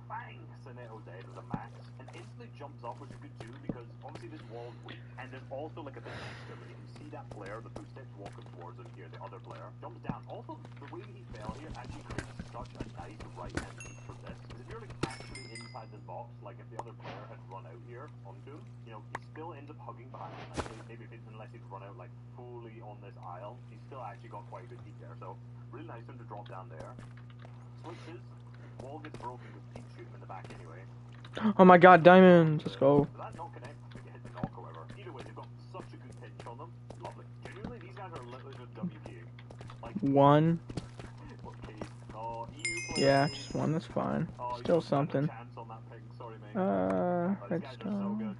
bang! Sonetto dead with a max, and instantly jumps up, which is good too, because obviously this wall's weak, and there's also like a bit of extremity. You see that player, the footsteps walking towards him here, the other player, jumps down. Also, the way he fell here actually creates such a nice right-hand piece from this, because if you're like actually inside this box, like if the other player had run out here onto him, you know, he still ends up hugging behind him nicely, maybe if unless he'd run out like fully on this aisle, he's still actually got quite a good peek there, so really nice of him to drop down there. Switches, wall gets broken with Pete shooting in the back anyway. Oh my god, diamonds! Let's go. So that not connect, we hit the knock however. Either way, they've got such a good pinch on them. Lovely. Genuinely, these guys are literally just WPing. Like, One. okay. Oh, Yeah, just one, that's fine. Still something. Sorry, mate. These guys are so Redstone. good.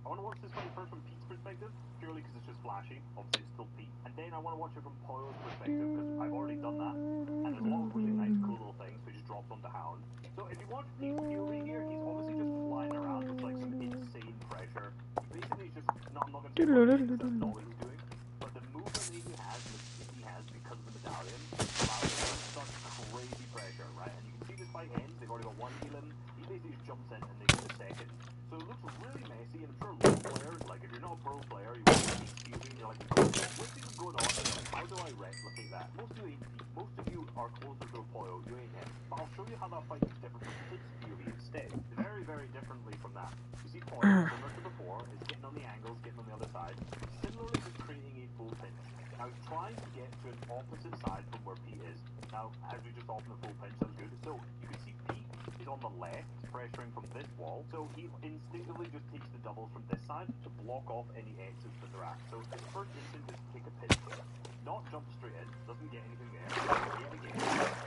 I want to watch this fight first from Pete's perspective, purely because it's just flashy. Obviously, it's still Pete. And then I want to watch it from Poyo's perspective, because I've already done that. And there's a lot of really nice, cool little things, so he just drops onto Hound. So if you watch Pete's POV here, he's obviously just flying around with like some insane pressure. Basically, he's just, no, I'm not going to say that's not what he's doing, but the movement that he has, and the speed he has because of the medallion, allows him such crazy pressure, right? And you can see this fight ends, they've already got one heal in, he basically just jumps in and they get a second. So it looks really messy, and I'm sure low players, like if you're not a pro player, you watch Pete's POV and you're like, what's even going on here? Like, how do I replicate that? Most of you are closer to a Poyo, you ain't him. But I'll show you how that fight is different from Pete's POV instead. Very, very differently from that. You see Poyo, similar to before, is getting on the angles, getting on the other side, similarly just creating a full pinch. Now he's trying to get to an opposite side from where Pete is. Now, as we just opened the full pinch, that was good. So, you can see Pete is on the left, pressuring from this wall. So, he instinctively just takes the doubles from this side to block off any exits that they're at. So, his first instinct is to take a pinch, not jump straight in, doesn't get anything there,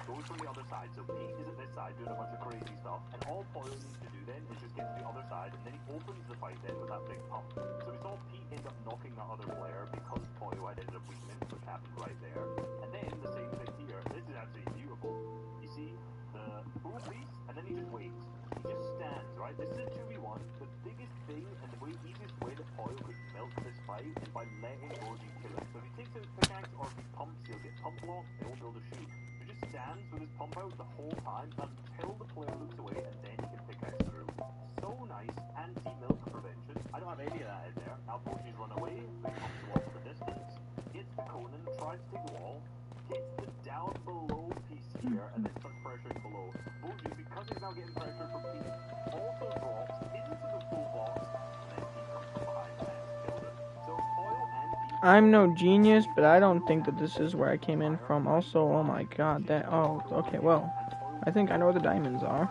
goes from the other side. So, Pete is at this side doing a bunch of crazy stuff, and all Poyo needs to do then is just get to the other side, and then he opens the fight then with that big pump. So, we saw Pete end up knocking that other player because Poyo had ended up weakening, which happened right there. fight is by letting OG kill him. So if he takes out his pickaxe or if he pumps, he'll get pump blocked and he won't be able to shoot. He just stands with his pump out the whole time until the player looks away and then he can pickaxe through. So nice, anti-milk prevention. I don't have any of that in there. Now Boji's run away, so he pumps the wall from the distance, hits the Conan, tries to take the wall, hits the down below piece here, and then starts pressuring below. Boji, because he's now getting pressured from Pete, also drops into the full box, and then Pete comes from behind and kills him. So Foil and Pete... I'm no genius, but I don't think that this is where I came in from. Also, oh my god, that... Oh, okay, well, I think I know where the diamonds are.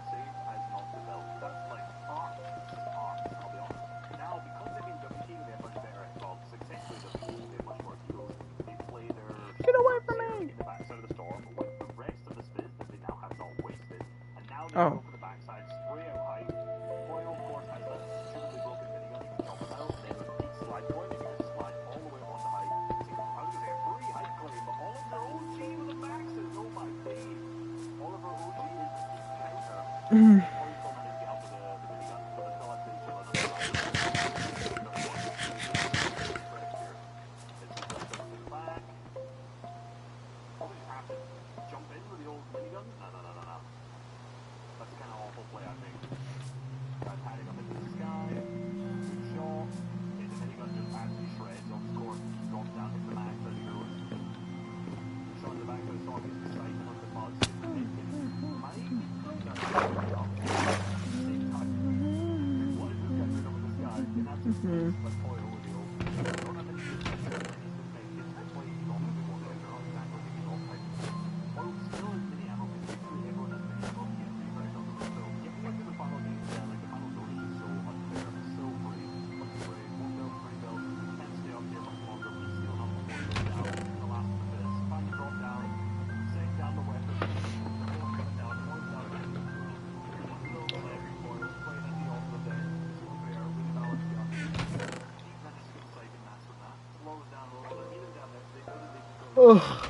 Get away from me! Oh. Ugh.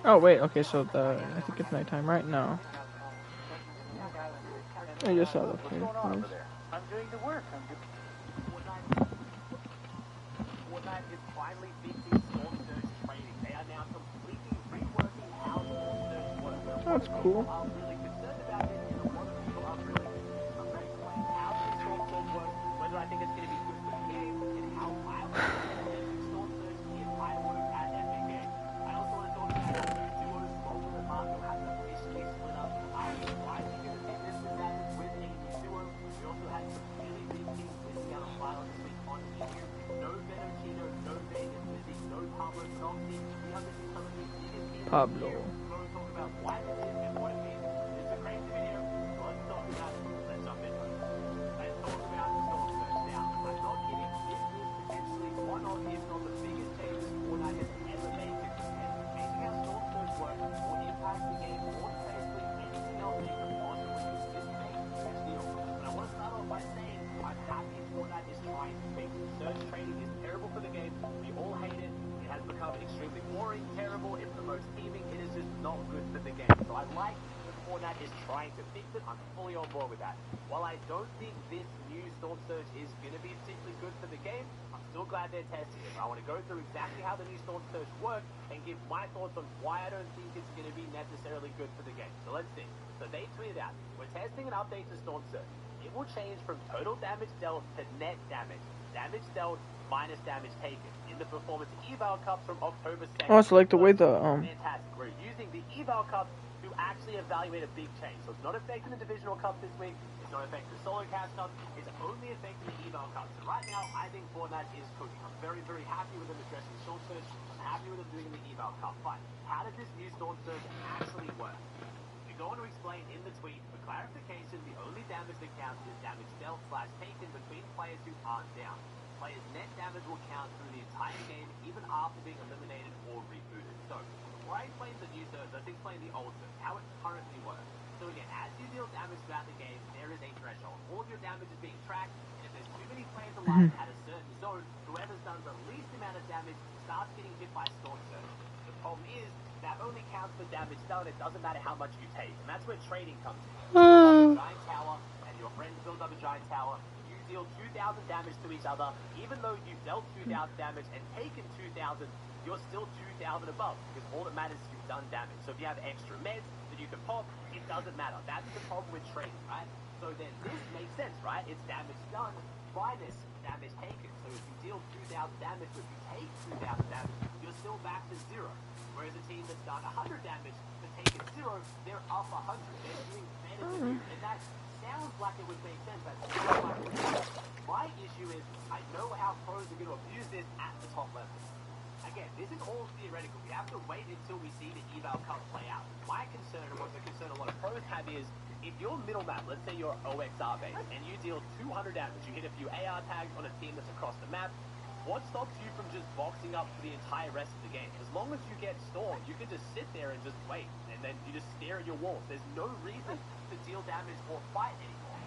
Oh wait, okay, so I think it's nighttime right now. I just saw the thing. I'm doing the work. Fortnite is finally fixing Storm Surge training. They are now completely reworking how Storm Surge works. That's cool. I'm really concerned about it, and a lot of people are very explaining how Storm Surge works, whether I think it's going to be good for the game, and how violent Storm Surge is. I want to add Epic Game. I also want to talk about how the duos, both of the market have officially split up. Why we going to think this is that with a duo? We also had some really big things missing out on violence this week on EU. No Venom Kino, no Vegas Lizzie, no Pablo Noxy. We understand some of these biggest things. Pablo. We're going to talk about why this is and what it means. It's a crazy video. So let's talk about it. Let's jump into it. Let's talk about Storm Surge now. I'm not kidding. This is potentially one of, if not the biggest changes Fortnite has ever made to content. Changing how Storm Surge works will impact the game more than basically anything else they could possibly use. This is a huge deal. And I want to start off by saying I'm happy Fortnite is trying to fix it. Surge training is terrible for the game. We all hate it. It has become extremely boring, terrible. It promotes teaming. It is just not good for the game. So I like that Fortnite is trying to fix it. I'm fully on board with that. While I don't think this new Storm Surge is going to be particularly good for the game, I'm still glad they're testing it. I want to go through exactly how the new Storm Surge works and give my thoughts on why I don't think it's going to be necessarily good for the game. So let's see. So they tweeted out, we're testing an update to Storm Surge. It will change from total damage dealt to net damage. Damage dealt minus damage taken. In the performance eval cups from October 2nd. Oh, so like the way the Fantastic. We're using the eval cups to actually evaluate a big change. So it's not affecting the Divisional Cup this week, it's not affecting the Solo Cash Cup, it's only affecting the Eval Cup. So right now, I think Fortnite is cooking. I'm very, very happy with them addressing Storm Surge. I'm happy with them doing the Eval Cup. But how does this new Storm Surge actually work? You go on to explain in the tweet, for clarification, the only damage that counts is damage dealt / taken between players who aren't down. Players' net damage will count through the entire game, even after being eliminated or rebooted. So, before I explain the new surge, let's explain the old surge, how it currently works. So again, as you deal damage throughout the game, there is a threshold. All of your damage is being tracked, and if there's too many players alive at a certain zone, whoever's done the least amount of damage starts getting hit by Storm Surge. The problem is, that only counts for damage done, it doesn't matter how much you take, and that's where trading comes in. You build up a giant tower, and your friend builds up a giant tower, deal 2,000 damage to each other. Even though you've dealt 2,000 damage and taken 2,000, you're still 2,000 above, because all that matters is you've done damage. So if you have extra meds that you can pop, it doesn't matter. That's the problem with trading, right? So then this makes sense, right? It's damage done minus damage taken. So if you deal 2,000 damage, but you take 2,000 damage, you're still back to 0. Whereas a team that's done 100 damage but taken 0, they're up 100. They're doing better than you, and that sounds like it would make sense. My issue is, I know how pros are going to abuse this at the top level. Again, this is all theoretical. We have to wait until we see the Eval Cup play out. My concern, and what the concern a lot of pros have is, if you're middle map, let's say you're OXR based, and you deal 200 damage, you hit a few AR tags on a team that's across the map, what stops you from just boxing up for the entire rest of the game? As long as you get stormed, you can just sit there and just wait, and then you just stare at your walls. There's no reason to deal damage or fight anymore.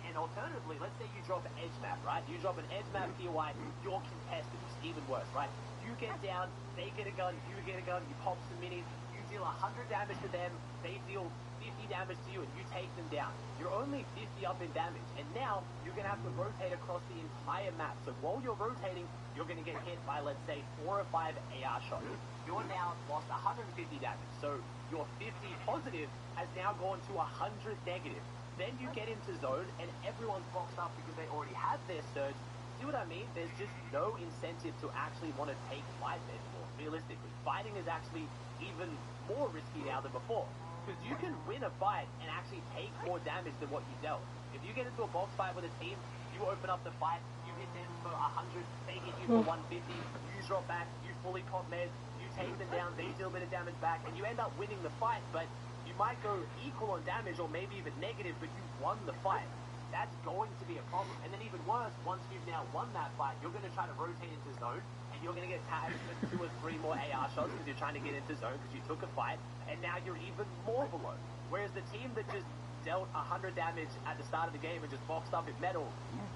And alternatively, let's say you drop an edge map, right? You drop an edge map POI, you're contested, which is even worse, right? You get down, they get a gun, you get a gun, you pop some minis, you deal 100 damage to them, they deal 50 damage to you, and you take them down. You're only 50 up in damage, and now you're going to have to rotate across the entire map. So while you're rotating, you're going to get hit by, let's say, 4 or 5 AR shots. You're now lost 150 damage, so your 50 positive has now gone to 100 negative. Then you get into zone, and everyone's boxed up because they already have their surge. See what I mean? There's just no incentive to actually want to take fights anymore, realistically. Fighting is actually even more risky now than before, because you can win a fight and actually take more damage than what you dealt. If you get into a box fight with a team, you open up the fight, you hit them for 100, they hit you for 150, you drop back, you fully pop meds, you take them down, they deal a bit of damage back, and you end up winning the fight, but you might go equal on damage or maybe even negative, but you won the fight. That's going to be a problem. And then even worse, once you've now won that fight, you're going to try to rotate into zone, and you're going to get tagged with 2 or 3 more AR shots because you're trying to get into zone because you took a fight, and now you're even more below. Whereas the team that just dealt 100 damage at the start of the game and just boxed up in metal,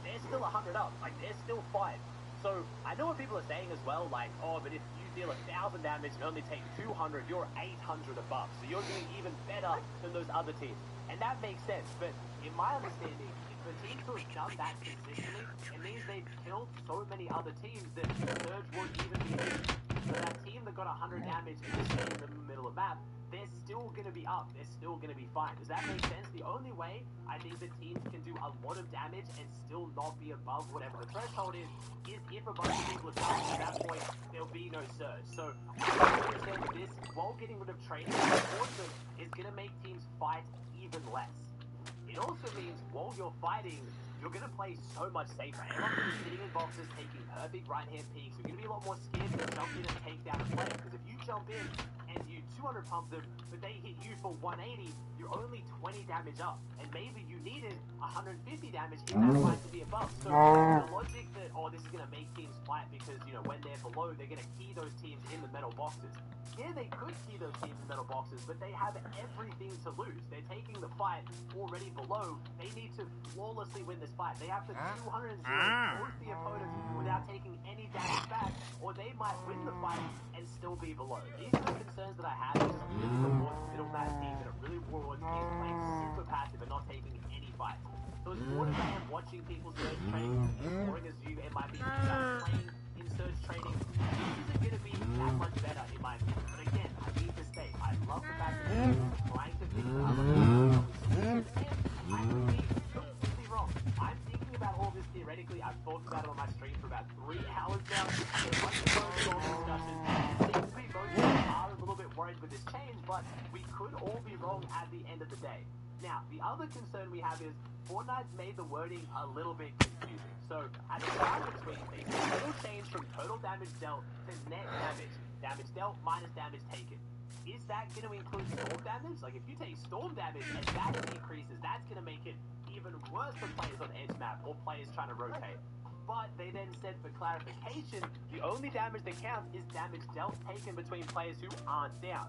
they're still 100 up. Like, they're still fine. So, I know what people are saying as well, like, oh, but if you deal 1,000 damage and only take 200, you're 800 above. So you're doing even better than those other teams. And that makes sense, but in my understanding, if the teams who have done that consistently, it means they've killed so many other teams that the surge won't even be used. So that team that got 100 damage and just stayed in the middle of the map, they're still going to be up, they're still going to be fine. Does that make sense? The only way I think that teams can do a lot of damage and still not be above whatever the threshold is if a bunch of people are coming. At that point, there'll be no surge. So I understand that this, while getting rid of trading, also is going to make teams fight even less. It also means while you're fighting, you're going to play so much safer. Everyone's going to be sitting in boxes, taking perfect right-hand peeks. You're going to be a lot more scared to jump in and take down a player, because if you jump in and you 200 pump them, but they hit you for 180, you're only 20 damage up. And maybe you needed 150 damage in that fight to be above. So the logic that, oh, this is going to make teams fight because, you know, when they're below, they're going to key those teams in the metal boxes. Yeah, they could key those teams in metal boxes, but they have everything to lose. They're taking the fight already below. They need to flawlessly win this fight. They have to 200 towards the opponent without taking any damage back, or they might win the fight and still be below. These are the concerns that I have. It's just really rewarding middle map teams that are really rewarding teams playing super passive and not taking any fights. So as bored as I am watching people surge trading, as boring as you it might be playing in surge trading, this isn't going to be that much better in my opinion. But again, I need to state, I love the fact that they're trying to fix it. I could be completely wrong. I'm thinking about all this theoretically. theoretically, I've talked about it on my stream for about 3 hours now. There's a bunch of Storm discussion. It seems to be most people are a little bit worried with this change, but we could all be wrong at the end of the day. Now, the other concern we have is Fortnite's made the wording a little bit confusing. So, at the start of the tweet, they said it'll change from total damage dealt to net damage. Damage dealt minus damage taken. Is that going to include storm damage? Like, if you take storm damage and that decreases, that's going to make it even worse for players on edge map or players trying to rotate. But they then said for clarification, the only damage that counts is damage dealt taken between players who aren't down.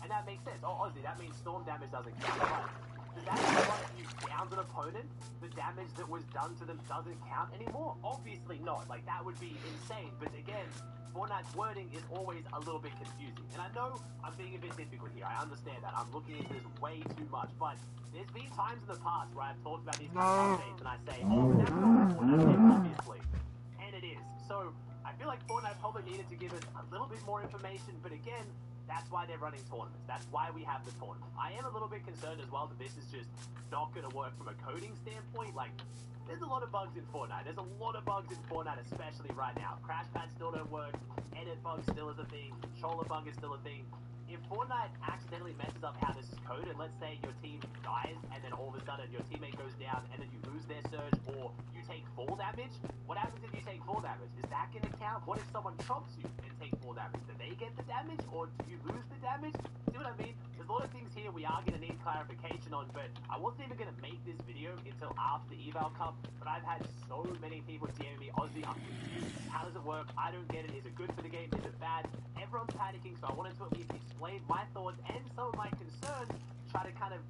And that makes sense. Oh, Ozzy, that means storm damage doesn't count. But does that mean once you downed an opponent, the damage that was done to them doesn't count anymore? Obviously not. Like, that would be insane. But again, Fortnite's wording is always a little bit confusing. And I know I'm being a bit difficult here. I understand that. I'm looking into this way too much. But there's been times in the past where I've talked about these kind of updates and I say, oh, that's not Fortnite, obviously. And it is. So I feel like Fortnite probably needed to give us a little bit more information. But again, that's why they're running tournaments. That's why we have the tournament. I am a little bit concerned as well that this is just not going to work from a coding standpoint. Like, there's a lot of bugs in Fortnite. There's a lot of bugs in Fortnite, especially right now. Crash pads still don't work. Edit bugs still is a thing. Controller bug is still a thing. If Fortnite accidentally messes up how this is coded, let's say your team dies and then all of a sudden your teammate goes down and then you lose their surge or you take fall damage, what happens if you take fall damage? Is that going to count? What if someone chops you and takes fall damage? Do they get the damage or do you lose the damage? See what I mean? There's a lot of things here we are going to need clarification on, but I wasn't even going to make this video until after the Eval Cup, but I've had so many people DM me, Ozzy, I'm confused. How does it work? I don't get it. Is it good for the game? Is it bad? Everyone's panicking, so I wanted to at least explain my thoughts and some of my concerns, try to kind of,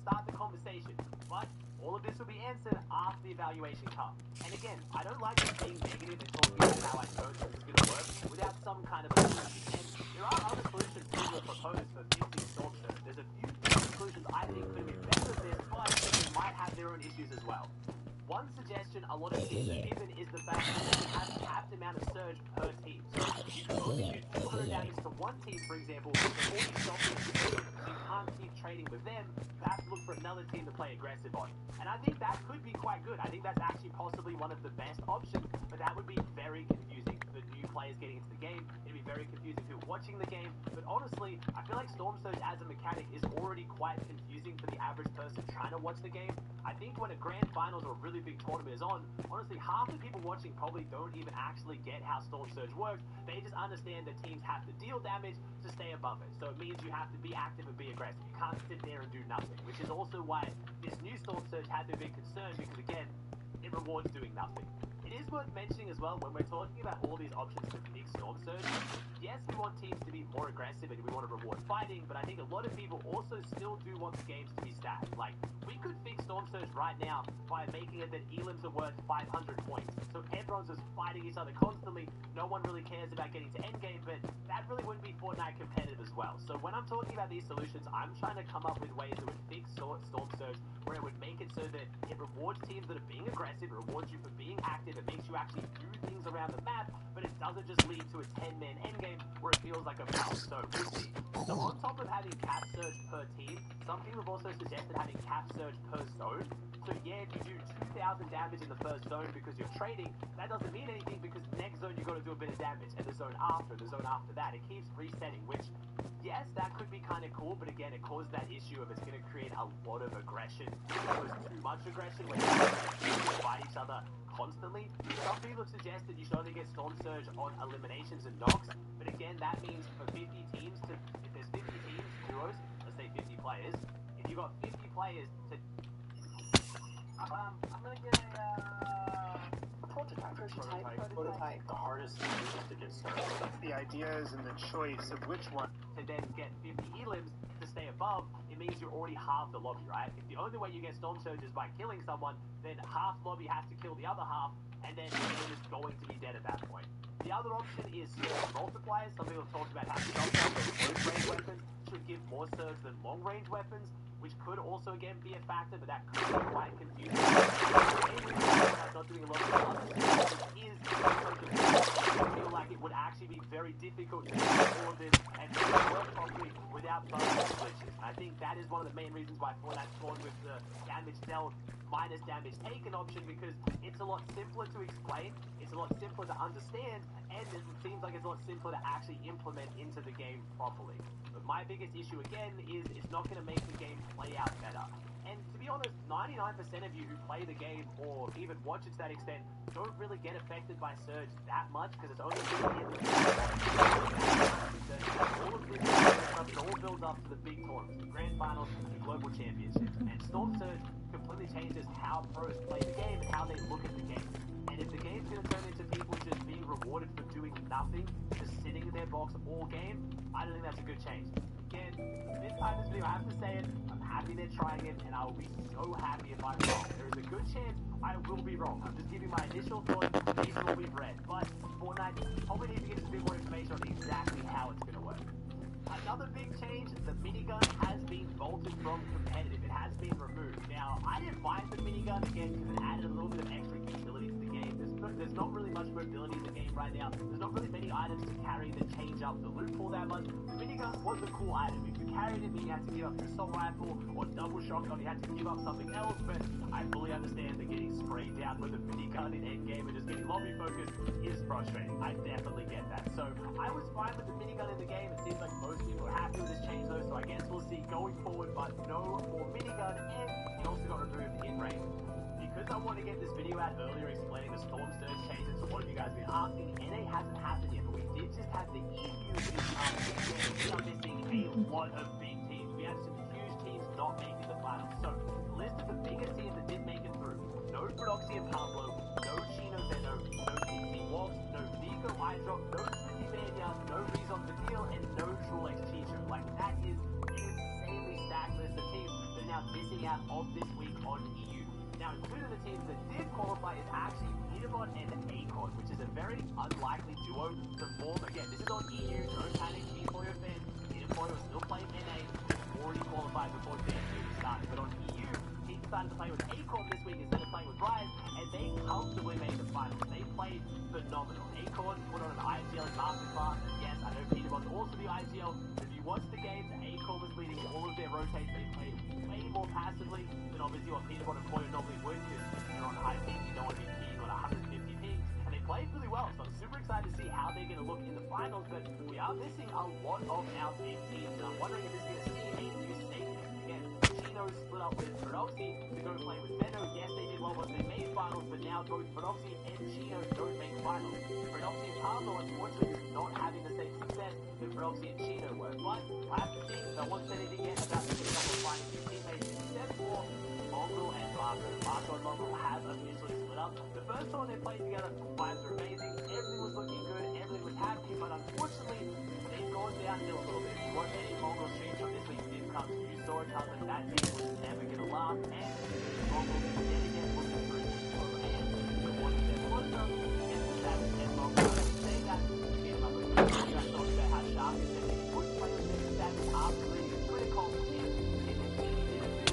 start the conversation. But all of this will be answered after the evaluation cup. And again, I don't like just being negative and talking about how I don't think it's going to work without some kind of a solution. And there are other solutions people have proposed for fixing Storm Surge. There's a few solutions I think could be better than this, but they might have their own issues as well. One suggestion a lot of people have given is the fact that you have a capped amount of surge per team. So you can only do 200 damage to one team, for example, before you stop it. You can't keep trading with them. You have to look for another team to play aggressive on. And I think that could be quite good. I think that's actually possibly one of the best options, but that would be very confusing for new players getting into the game. It'd be very confusing for watching the game. But honestly, I feel like Storm Surge as a mechanic is already quite confusing for the average person trying to watch the game. I think when a grand finals or a really big tournament is on, honestly, half the people watching probably don't even actually get how Storm Surge works. They just understand that teams have to deal damage to stay above it. So it means you have to be active and be aggressive. You can't sit there and do nothing, which is also why this new Storm Surge has a big concern because, again, it rewards doing nothing. It is worth mentioning as well, when we're talking about all these options to fix Storm Surge, yes, we want teams to be more aggressive and we want to reward fighting, but I think a lot of people also still do want the games to be stacked. Like, we could fix Storm Surge right now by making it that elims are worth 500 points. So everyone's just fighting each other constantly. No one really cares about getting to endgame, but that really wouldn't be Fortnite competitive as well. So when I'm talking about these solutions, I'm trying to come up with ways that would fix Storm Surge, where it would make it so that it rewards teams that are being aggressive, it rewards you for being active, it makes you actually do things around the map, but it doesn't just lead to a 10-man endgame where it feels like a battle. So we'll see. So on top of having cap surge per team, some people have also suggested having cap surge per zone. So yeah, if you do 2,000 damage in the first zone because you're trading, that doesn't mean anything because the next zone you've got to do a bit of damage, and the zone after that, it keeps resetting, which, yes, that could be kind of cool, but again, it causes that issue of it's going to create a lot of aggression, almost too much aggression, where you fight each other constantly. Some people have suggested you should only get Storm Surge on eliminations and knocks, but again, that means for 50 teams, if there's 50 teams, duos, let's say 50 players, if you've got 50 players to... I'm gonna get a prototype. The hardest thing is to get started. The ideas and the choice of which one. To then get 50 elims to stay above, it means you're already half the lobby, right? If the only way you get Storm Surge is by killing someone, then half lobby has to kill the other half, and then the game is going to be dead at that point. The other option is surge multipliers. Some people have talked about how shotguns or close-range weapons should give more surge than long-range weapons, which could also, again, be a factor, but that could be quite confusing. Not doing a lot of other stuff is I feel like it would actually be very difficult to do all of this and work properly without bugs and glitches. I think that that is one of the main reasons why Fortnite's gone with the damage dealt minus damage taken option, because it's a lot simpler to explain, it's a lot simpler to understand, and it seems like it's a lot simpler to actually implement into the game properly. But my biggest issue again is it's not going to make the game play out better. And to be honest, 99% of you who play the game or even watch it to that extent don't really get affected by Surge that much, because it's only in the all of this stuff, it all builds up to the big tournaments, the grand finals, and the global championships. And Storm Surge completely changes how pros play the game and how they look at the game. And if the game's going to turn into people just being rewarded for doing nothing, just sitting in their box all game, I don't think that's a good change. Again, this time this video, I have to say it, I'm happy they're trying it, and I will be so happy if I'm wrong. There is a good chance I will be wrong. I'm just giving my initial thoughts based on what we've read. But Fortnite probably needs to give us a bit more information on exactly how it's going to work. Another big change, the minigun has been bolted from competitive. It has been removed. Now, I didn't mind the minigun again because it added a little bit of extra utility to the game. There's not really much mobility in the game right now. There's not really many items to carry that change up the loot pool that much. The minigun was a cool item. If you carried it, then you had to give up your assault rifle or double shotgun. You had to give up something else, but I fully understand that getting sprayed down with a minigun in endgame and just getting lobby focused is frustrating. I definitely get that. So I was fine with the minigun in the game. It seems like most people are happy with this change though, so I guess we'll see going forward, but no more minigun, and it also got removed in range. Because I want to get this video out earlier explaining the Storm Surge changes to what you guys have been asking, NA hasn't happened yet, but we did just have the EU we are missing a lot of big teams. We had some huge teams not making the finals. So, list of the biggest teams that did make it through. No Prodoxy and Pablo, no Chino Zeno, no Dixie Walks, no Vigo iDrop, no Smithy Banya, no Rezon Vanille, and no Trullex Chicho. Like, that is an insanely stacked list of teams that are now missing out of this week on EU. Now, included in the teams that did qualify is actually Peterbot and Acon, which is a very unlikely duo to form. Again, this is on EU, don't panic, Peterbot fans. Peterbot was still playing NA, already qualified before the game started. But on EU, he decided to play with Acon this week instead of playing with Rise, and they comfortably made the finals. They played phenomenal. Acon put on an IGL masterclass, and yes, I know Peterbot's also the IGL. If you watch the games, Acon was leading all of their rotates. They played way more passively than obviously what Peterbot and Poyo normally would, because you're on high ping, you don't want to be pinging on 150 ping, and they played really well, so I'm super excited to see how they're going to look in the finals, but we are missing a lot of our big teams, and I'm wondering if this is going to see a new statement. Again, Chino split up with Prodoxy to go play with Benno. Yes, they did well once they made finals, but now both Prodoxy and Chino don't make finals. Prodoxy and Pablo, unfortunately, is not having the same success that Prodoxy and Chino were, but I have to see, no one said anything yet about the double finding new teammates, except for Mongrel and Marco. Marco and Mongrel have officially split up. The first time they played together, vibes were amazing, everything was looking good, everything was happy, but unfortunately, they've gone downhill a little bit. If you watch any Mongrel streams from this week's Dimcast, you saw it come, that team was never going to last, and Mongrel yet again looking through and the one step closer against the Savage and Mongrel. Say that, again, I'm going to you guys talked about how Shark is that he would play with the Savage after reading critical and then he didn't do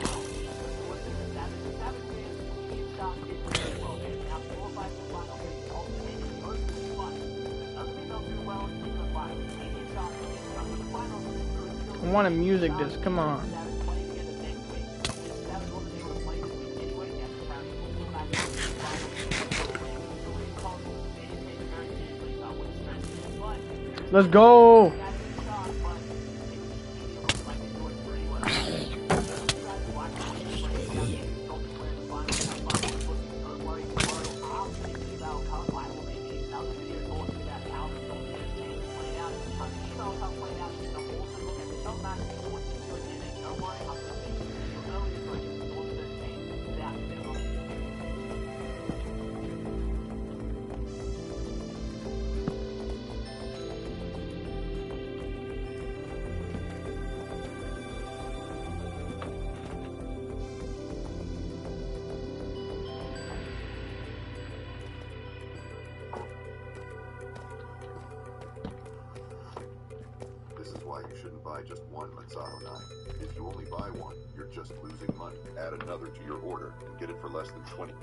well. The Savage fans, he and Shark did really well. They're now qualified for the final getting top 10 in the most of the finals. It doesn't mean they'll do well in the finals. He and Shark did well in the finals. I want a music disc, come on. Let's go! you shouldn't buy just one Mazzano 9. If you only buy one, you're just losing money. Add another to your order and get it for less than 20.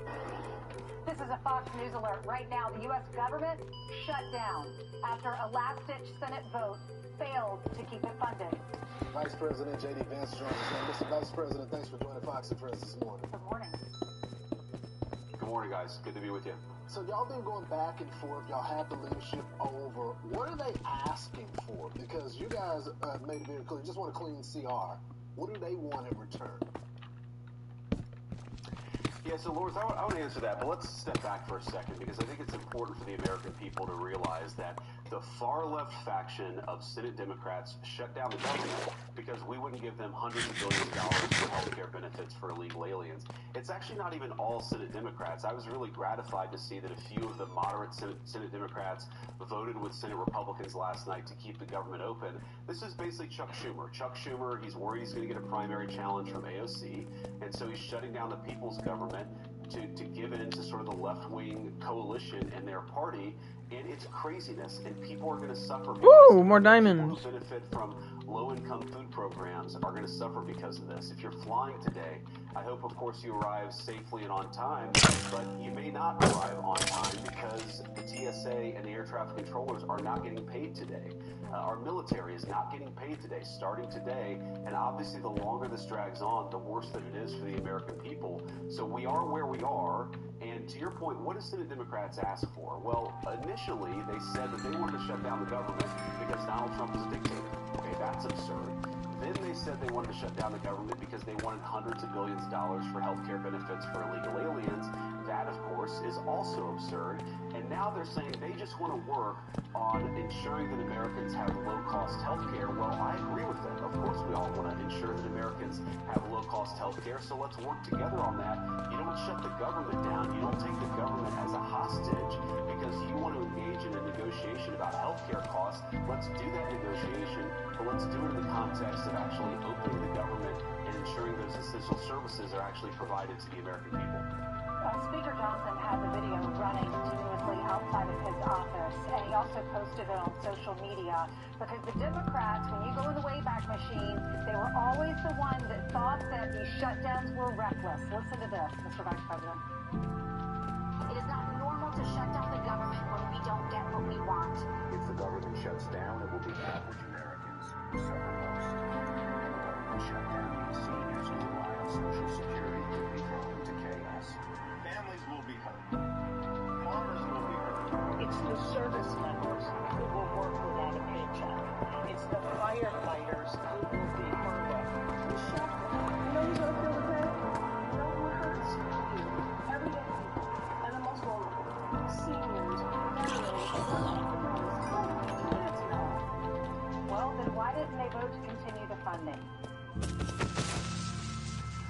This is a Fox News alert. Right now, the U.S. government shut down after a last-ditch Senate vote failed to keep it funded. Vice President J.D. Vance joins us now. Mr. Vice President, thanks for joining Fox and Friends this morning. Good morning. Good morning, guys. Good to be with you. So y'all been going back and forth. Y'all have the leadership over. What are they asking for? Because you guys made it very clear. You just want a clean CR. What do they want in return? Yeah, so Lawrence, I want to answer that, but let's step back for a second because I think it's important for the American people to realize that the far-left faction of Senate Democrats shut down the government because we wouldn't give them hundreds of billions of dollars for health care benefits for illegal aliens. It's actually not even all Senate Democrats. I was really gratified to see that a few of the moderate Senate Democrats voted with Senate Republicans last night to keep the government open. This is basically Chuck Schumer. Chuck Schumer, he's worried he's going to get a primary challenge from AOC, and so he's shutting down the people's government to give in to sort of the left-wing coalition and their party, and it's craziness, and people are going to suffer. Ooh, more diamonds. People who benefit from low-income food programs are going to suffer because of this. If you're flying today, I hope, of course, you arrive safely and on time, but you may not arrive on time because the TSA and the air traffic controllers are not getting paid today. Our military is not getting paid today, starting today, and obviously the longer this drags on, the worse that it is for the American people. So we are where we are, and to your point, what do Senate Democrats ask for? Well, initially, they said that they wanted to shut down the government because Donald Trump is a dictator. Okay, that's absurd. Then they said they wanted to shut down the government because they wanted hundreds of billions of dollars for health care benefits for illegal aliens. That, of course, is also absurd. And now they're saying they just want to work on ensuring that Americans have low-cost health care. Well, I agree with them. Of course, we all want to ensure that Americans have low-cost health care, so let's work together on that. You don't shut the government down. You don't take the government as a hostage because you want to engage in a negotiation about health care costs. Let's do that negotiation, but let's do it in the context of actually opening the government and ensuring those essential services are actually provided to the American people. Speaker Johnson had the video running continuously outside of his office, and he also posted it on social media because the Democrats, when you go in the Wayback Machine, they were always the ones that thought that these shutdowns were reckless. Listen to this, Mr. Vice President. It is not normal to shut down the government when we don't get what we want. If the government shuts down, it will be average Americans who suffer most. And the government shutdown means seniors who rely on Social Security could be thrown into chaos. Families will be hurt. Farmers will be hurt. It's the service members who will work without a paycheck. It's the firefighters who will be hurt. We shut down. Those are the okay? No one hurts you. Everyday people. And the most vulnerable. Seniors, Well, then why didn't they vote to continue the funding?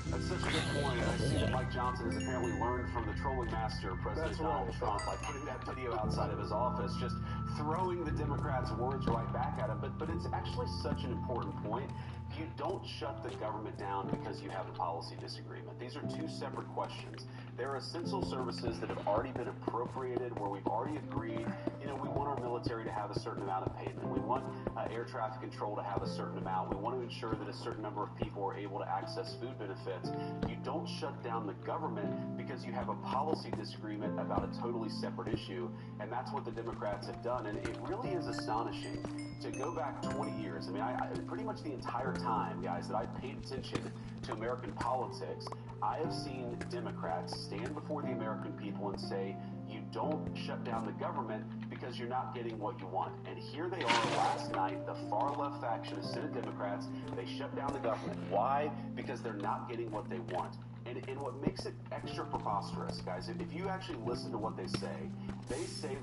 That's such a good point. I see that Mike Johnson has apparently learned from the trolling master, President Donald Trump, by putting that video outside of his office, just throwing the Democrats' words right back at him. But it's actually such an important point. You don't shut the government down because you have a policy disagreement. These are two separate questions. There are essential services that have already been appropriated, where we've already agreed, we want our military to have a certain amount of payment. We want air traffic control to have a certain amount. We want to ensure that a certain number of people are able to access food benefits. You don't shut down the government because you have a policy disagreement about a totally separate issue, and that's what the Democrats have done. And it really is astonishing to go back 20 years. I mean, I pretty much the entire time, guys, that I've paid attention to American politics, I have seen Democrats stand before the American people and say, you don't shut down the government because you're not getting what you want. And here they are last night, the far left faction of Senate Democrats, they shut down the government. Why? Because they're not getting what they want. And what makes it extra preposterous, guys, if you actually listen to what they say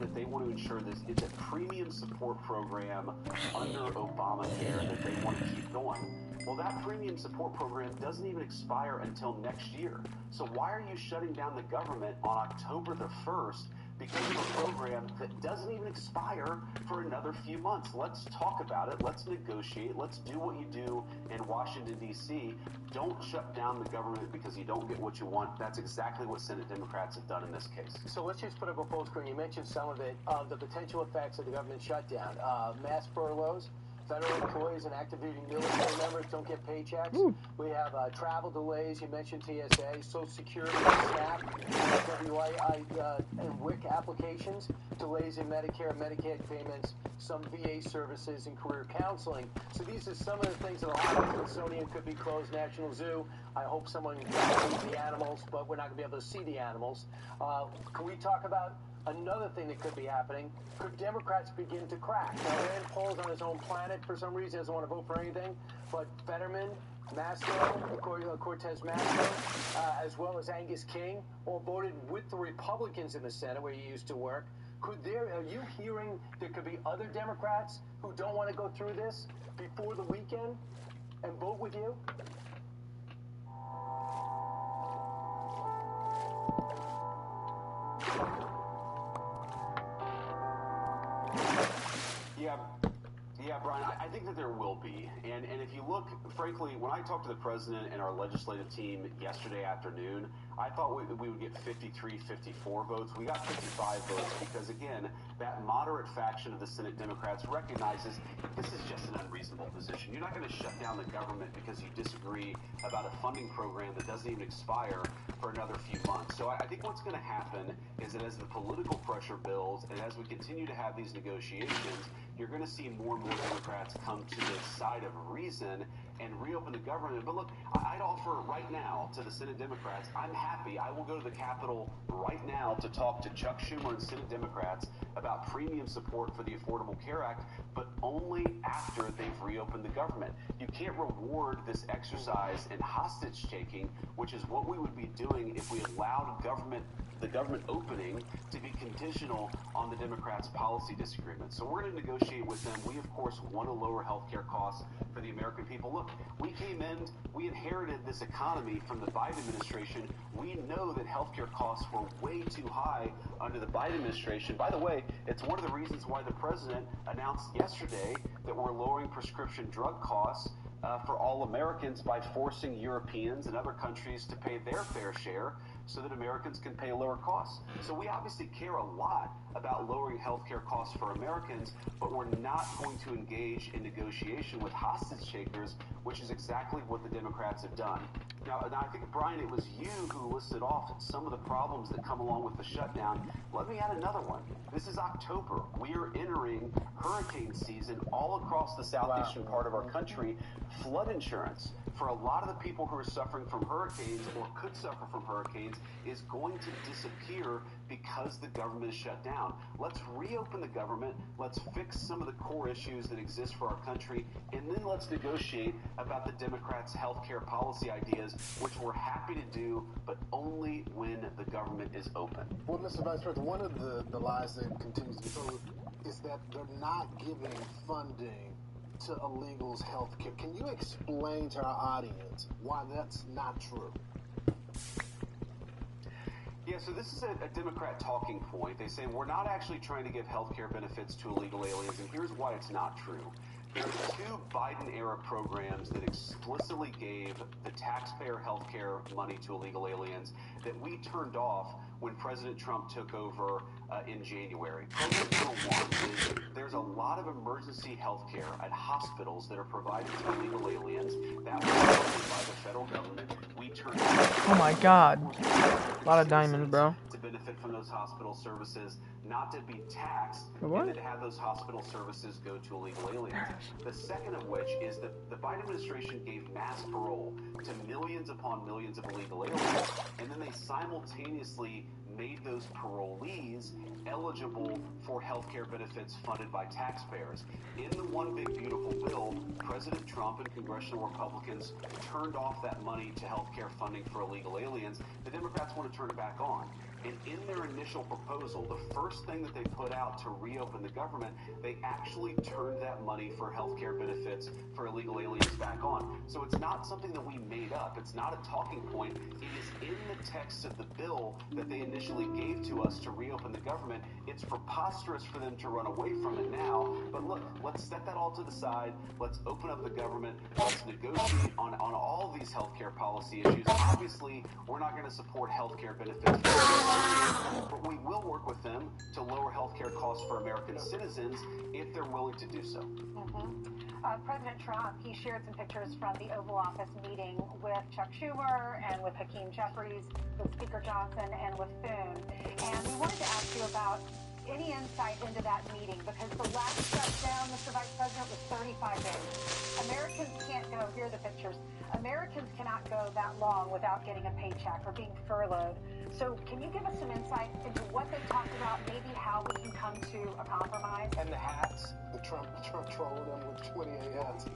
that they want to ensure this it's a premium support program under Obamacare that they want to keep going. Well, that premium support program doesn't even expire until next year. So why are you shutting down the government on October the 1st because of a program that doesn't even expire for another few months? Let's talk about it. Let's negotiate. Let's do what you do in Washington, D.C. Don't shut down the government because you don't get what you want. That's exactly what Senate Democrats have done in this case. So let's just put up a full screen. You mentioned some of it, the potential effects of the government shutdown, mass furloughs. Federal employees and active duty military members don't get paychecks. Ooh. We have travel delays. You mentioned TSA, Social Security, SNAP, WI, and WIC applications, delays in Medicare and Medicaid payments, some VA services, and career counseling. So these are some of the things that will happen. Smithsonian could be closed, National Zoo. I hope someone can see the animals, but we're not going to be able to see the animals. Can we talk about another thing that could be happening? Could Democrats begin to crack? Now, Rand Paul's on his own planet for some reason, doesn't want to vote for anything, but Fetterman, Mastro, Cortez Mastro, as well as Angus King, all voted with the Republicans in the Senate where he used to work. Are you hearing there could be other Democrats who don't want to go through this before the weekend and vote with you? Yeah, Brian, I think that there will be. And if you look, frankly, when I talked to the president and our legislative team yesterday afternoon, I thought we would get 53, 54 votes. We got 55 votes because, again, that moderate faction of the Senate Democrats recognizes this is just an unreasonable position. You're not going to shut down the government because you disagree about a funding program that doesn't even expire for another few months. So I think what's going to happen is that as the political pressure builds and as we continue to have these negotiations, you're going to see more and more Democrats come to the side of reason and reopen the government. But look, I'd offer right now to the Senate Democrats, I'm happy. I will go to the Capitol right now to talk to Chuck Schumer and Senate Democrats about premium support for the Affordable Care Act, but only after they've reopened the government. You can't reward this exercise in hostage taking, which is what we would be doing if we allowed the government opening to be conditional on the Democrats' policy disagreements. So we're going to negotiate with them. We, of course, want to lower healthcare costs for the American people. Look, we came in, we inherited this economy from the Biden administration. We know that healthcare costs were way too high under the Biden administration. By the way, it's one of the reasons why the president announced yesterday that we're lowering prescription drug costs for all Americans by forcing Europeans and other countries to pay their fair share so that Americans can pay lower costs. So we obviously care a lot about lowering healthcare costs for Americans, but we're not going to engage in negotiation with hostage takers, which is exactly what the Democrats have done. Now, I think, Brian, it was you who listed off some of the problems that come along with the shutdown. Let me add another one. This is October. We are entering hurricane season all across the southeastern part of our country. Flood insurance for a lot of the people who are suffering from hurricanes or could suffer from hurricanes is going to disappear because the government is shut down. Let's reopen the government. Let's fix some of the core issues that exist for our country, and then let's negotiate about the Democrats' healthcare policy ideas, which we're happy to do, but only when the government is open. Well, Mr. Vice President, one of the lies that continues to be told is that they're not giving funding to illegals' health care. Can you explain to our audience why that's not true? Yeah, so this is a Democrat talking point. They say we're not actually trying to give health care benefits to illegal aliens, and here's why it's not true. There are two Biden-era programs that explicitly gave the taxpayer health care money to illegal aliens that we turned off when President Trump took over in January. Program number one is there's a lot of emergency health care at hospitals that are provided to illegal aliens that was funded by the federal government. We turned off. Oh my God. A lot of diamonds, bro. To benefit from those hospital services, not to be taxed, what? and to have those hospital services go to illegal aliens. The second of which is that the Biden administration gave mass parole to millions upon millions of illegal aliens, and then they simultaneously made those parolees eligible for health care benefits funded by taxpayers. In the One Big Beautiful Bill, President Trump and congressional Republicans turned off that money to health care funding for illegal aliens. The Democrats want to turn it back on. And in their initial proposal, the first thing that they put out to reopen the government, they actually turned that money for health care benefits for illegal aliens back on. So it's not something that we made up. It's not a talking point. It is in the text of the bill that they initially gave to us to reopen the government. It's preposterous for them to run away from it now. But look, let's set that all to the side. Let's open up the government. Let's negotiate on all these health care policy issues. Obviously, we're not going to support health care benefits for but we will work with them to lower healthcare costs for American citizens if they're willing to do so. President Trump, he shared some pictures from the Oval Office meeting with Chuck Schumer and with Hakeem Jeffries, with Speaker Johnson, and with Thune. And we wanted to ask you about any insight into that meeting, because the last shutdown, Mr. Vice President, was 35 days. Americans can't go, here are the pictures, Americans cannot go that long without getting a paycheck or being furloughed. So can you give us some insight into what they talked about, maybe how we can come to a compromise? And the hats, the Trump trolling them with 28 hats.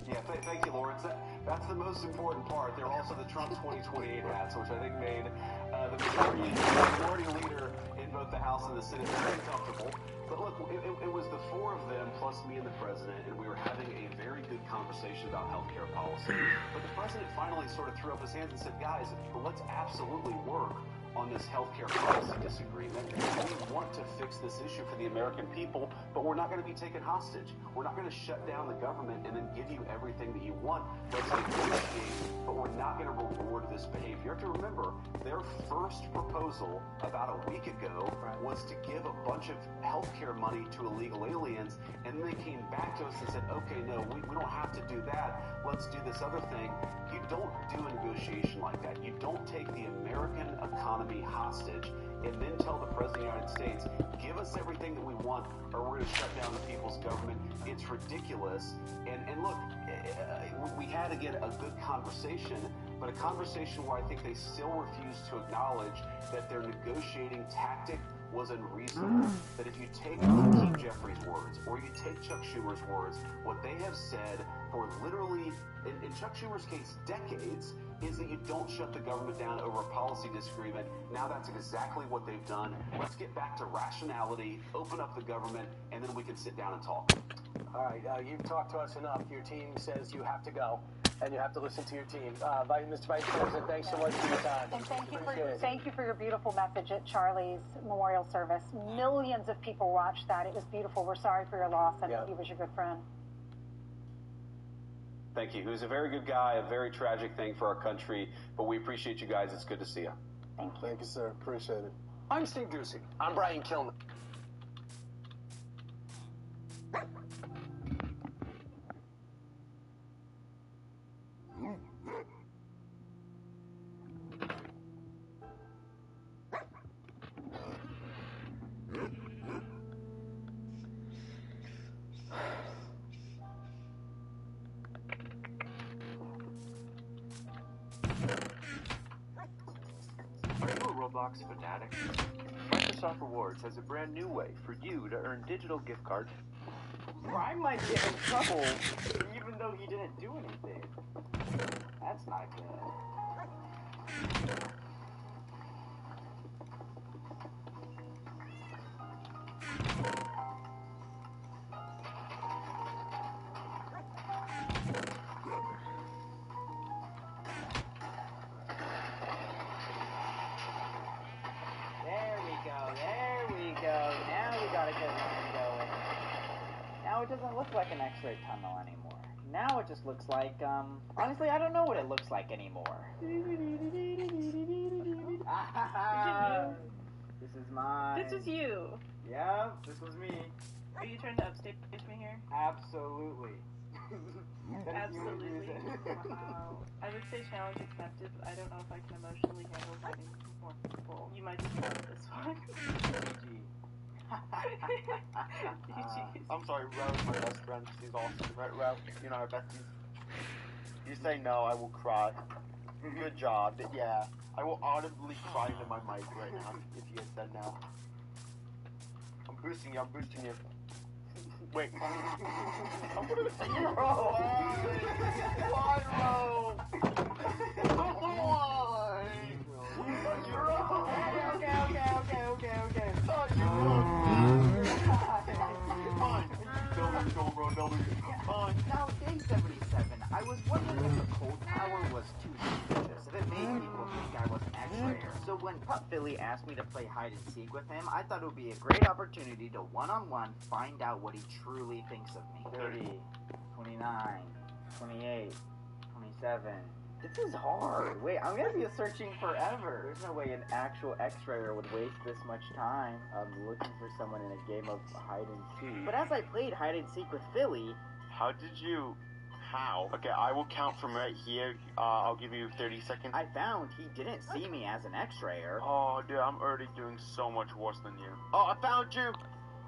Yeah, thank you, Lawrence. That's the most important part. They're also the Trump 2028 hats, which I think made the majority leader in both the House and the Senate very comfortable. But look, it was the four of them plus me and the president, and we were having a very good conversation about healthcare policy. But the president finally sort of threw up his hands and said, guys, let's absolutely work on this healthcare policy disagreement. We want to fix this issue for the American people, but we're not going to be taken hostage. We're not going to shut down the government and then give you everything that you want. Let's negotiate, but we're not going to reward this behavior. You have to remember, their first proposal about a week ago was to give a bunch of healthcare money to illegal aliens, and then they came back to us and said, okay, no, we don't have to do that. Let's do this other thing. You don't do a negotiation like that. You don't take the American economy hostage and then tell the President of the United States, give us everything that we want or we're going to shut down the people's government. It's ridiculous. And look, we had, again, a good conversation, but a conversation where I think they still refuse to acknowledge that their negotiating tactic was unreasonable. That if you take Hakeem Jeffries' words or you take Chuck Schumer's words, what they have said for literally, in Chuck Schumer's case, decades, is that you don't shut the government down over a policy disagreement. Now that's exactly what they've done. Let's get back to rationality, open up the government, and then we can sit down and talk. All right, you've talked to us enough. Your team says you have to go, and you have to listen to your team. Mr. Vice President, thanks so much for your time. And thank you for your beautiful message at Charlie's memorial service. Millions of people watched that. It was beautiful. We're sorry for your loss, and he was your good friend. Thank you. He was a very good guy, a very tragic thing for our country, but we appreciate you guys. It's good to see you. Thank you. Thank you, sir. Appreciate it. I'm Steve Doocy. I'm Brian Kilmer. Roblox fanatic? Microsoft Rewards has a brand new way for you to earn digital gift cards. Brian might get in trouble even though he didn't do anything. That's not good. Now it doesn't look like an X-ray tunnel anymore. Now it just looks like, honestly, I don't know what it looks like anymore. This is mine. This is you. Yeah, this was me. Are you trying to upstage me here? Absolutely. Absolutely. Wow. I would say challenge accepted, but I don't know if I can emotionally handle getting more people. You might just want this one. I'm sorry, Row's my best friend. She's awesome. Right, Row? You know our besties. You say no, I will cry. Good job. But yeah, I will audibly cry into my mic right now if you had said no. I'm boosting you. Wait. I'm gonna say Row. Why, Row? Why? Okay. Now, day 77, I was wondering if the cold tower was too suspicious, if it made people think I was an X-rayer. So when Pup Billy asked me to play hide and seek with him, I thought it would be a great opportunity to one-on-one find out what he truly thinks of me. 30, 29, 28, 27, This is hard. Wait, I'm gonna be searching forever. There's no way an actual X-rayer would waste this much time looking for someone in a game of hide and seek. But as I played hide and seek with Philly... How did you... How? Okay, I will count from right here. I'll give you 30 seconds. I found he didn't see me as an X-rayer. Oh, dude, I'm already doing so much worse than you. Oh, I found you!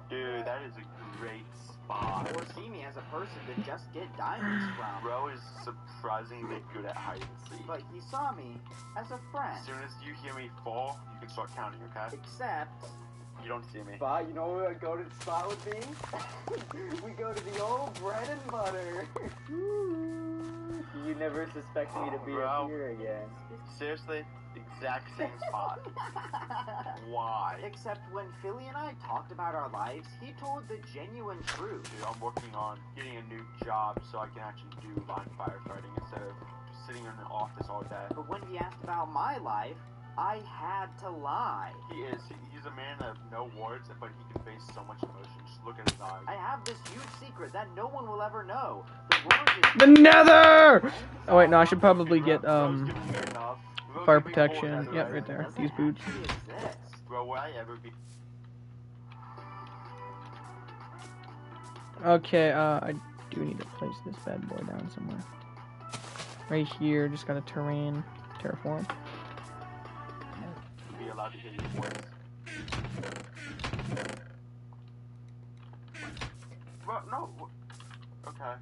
Dude, that is a great spot. Or see me as a person to just get diamonds from. Bro is surprisingly good at hide and seek. But he saw me as a friend. As soon as you hear me fall, you can start counting, okay? Except... You don't see me. But you know where a go-to spot would be? We go to the old bread and butter. You never suspect me to be up here again. Seriously? Exact same spot. Why? Except when Philly and I talked about our lives, he told the genuine truth. Dude, I'm working on getting a new job so I can actually do line firefighting instead of sitting in an office all day. But when he asked about my life, I had to lie. He's a man of no words, but he conveys so much emotion. Just look at his eyes. I have this huge secret that no one will ever know. The Nether! Oh wait, no, I should probably get fire protection. Yep, right there. These boots. Bro, will I ever be? Okay, I do need to place this bad boy down somewhere. Right here, just got a terraform. Be allowed to hear your voice. Bro, no. Okay.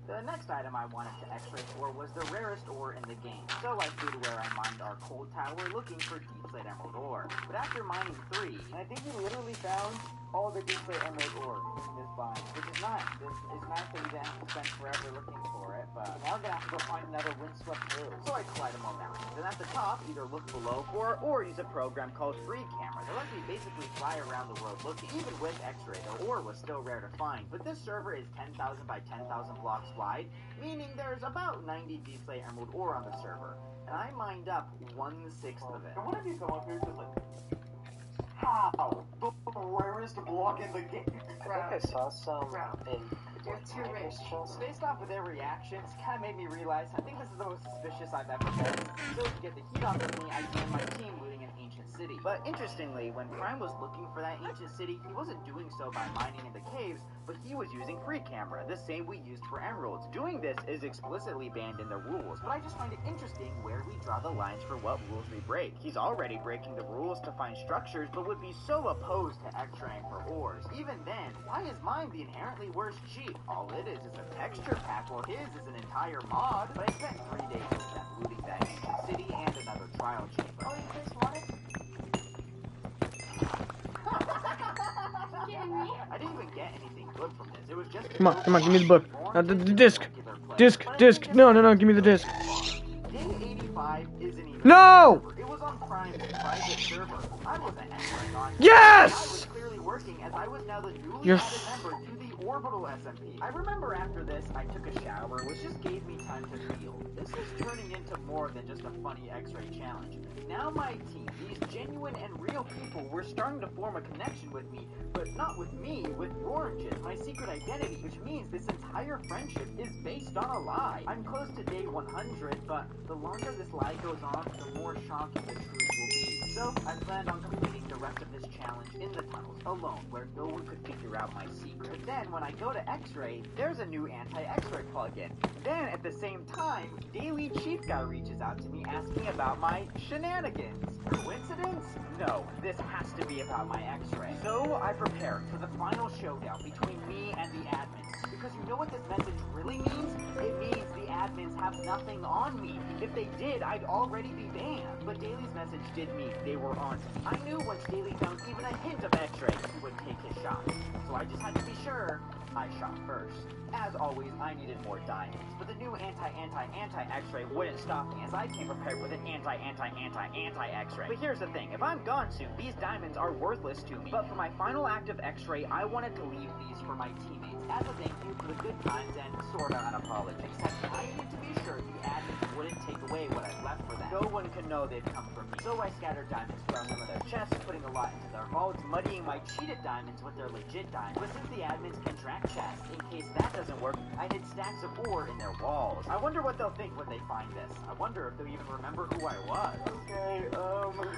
The next item I wanted to X-ray for was the rarest ore in the game. So I flew to where I mined our cold tower looking for deep slate emerald ore. But after mining 3, and I think we literally found all the deep slate emerald ore in this biome, which is nice. It's nice that we didn't have to spend forever looking for it, but now we're gonna have to go find another windswept hill. So I collide them all mountains, and at the top, either look below for or use a program called Free Camera that lets me basically fly around the world looking. Even with X-ray, the ore was still rare to find, but this server is 10,000 by 10,000 blocks wide, meaning there's about 90 deep slate emerald ore on the server, and I mined up 1/6 of it. And what if you come up here just like, how? The rarest block in the game. I think I saw some in You're too rich. Based off of their reactions, kind of made me realize I think this is the most suspicious I've ever been. So to get the heat off of me, I joined my team looting an ancient city. But interestingly, when Prime was looking for that ancient city, he wasn't doing so by mining in the caves, but he was using Free Camera, the same we used for emeralds. Doing this is explicitly banned in the rules, but I just find it interesting where we draw the lines for what rules we break. He's already breaking the rules to find structures, but would be so opposed to X-raying for ores. Even then, why is mine the inherently worst cheat? All it is a texture pack, while his is an entire mod. But I spent 3 days with them looting that ancient city and another trial chamber. Oh, you just wanted? I didn't even get anything good from this. It was just Come on, give me the book. The disc. Disc. No, give me the disc. Day 85 isn't even No! It was on Prime's private server. I wasn't entering on. Yes! I was clearly working as I was now the newly You're added member to the Orbital SMP. I remember after this, I took a shower, which just gave me time to heal. This is turning into more than just a funny X-ray challenge. Now my team, these genuine and real people, were starting to form a connection with me, but not with me, with Oranges, my secret identity, which means this entire friendship is based on a lie. I'm close to day 100, but the longer this lie goes on, the more shocking the truth will be. So, I planned on completing the rest of this challenge in the tunnels, alone, where no one could figure out my secret. But then, when I go to X-ray, there's a new anti-X-ray plugin. Then, at the same time, Daily Chief Guy reaches out to me asking about my shenanigans. Coincidence? No, this has to be about my X-ray. So, I prepared for the final showdown between me and the admins. Because you know what this message really means? It means the admins have nothing on me. If they did, I'd already be banned. But Daly's message did mean they were on to me. I knew once Daly found even a hint of X-ray, he would take his shot. So I just had to be sure I shot first. As always, I needed more diamonds, but the new anti-X-ray wouldn't stop me as I came prepared with an anti-X-ray. But here's the thing, if I'm gone soon, these diamonds are worthless to me. But for my final act of X-ray, I wanted to leave these for my teammates as a thank you for the good times and sorta an apology. Except I needed to be sure the admins wouldn't take away what I left for them. No one could know they'd come from me. So I scattered diamonds throughout some of their chests, putting a lot into their vaults, muddying my cheated diamonds with their legit diamonds. But since the admins can track chests, in case that doesn't work, I hid stacks of ore in their walls. I wonder what they'll think when they find this. I wonder if they'll even remember who I was. Okay,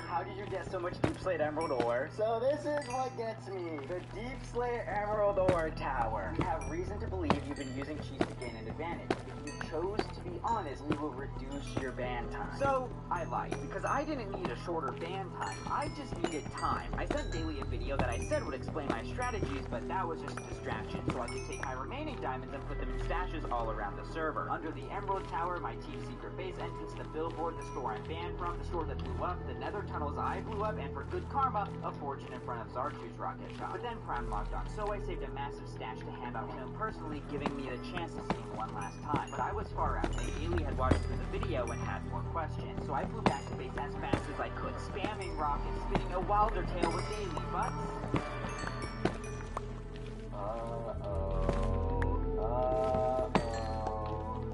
how did you get so much Deep Slate Emerald ore? So this is what gets me. The Deep Slate Emerald Ore Tower. You have reason to believe you've been using cheats to gain an advantage. If you chose to be honest, we will reduce your ban time. So, I lied, because I didn't need a shorter ban time. I just needed time. I sent Daily a video that I said would explain my strategies, but that was just a distraction, so I could take my remaining diamonds and put them in stashes all around the server. Under the Emerald Tower, my team's secret base entrance, the billboard, the store I'm banned from, the store that blew up, the nether tunnels I blew up, and for good karma, a fortune in front of Zartu's rocket shop. But then Prime logged on, so I saved a massive stash to hand out to him personally, giving me the chance to see him one last time. But I was far out, and Daily had watched through the video and had more questions, so I flew back to base as fast as I could, spamming rockets, spinning a wilder tale with Daily, but...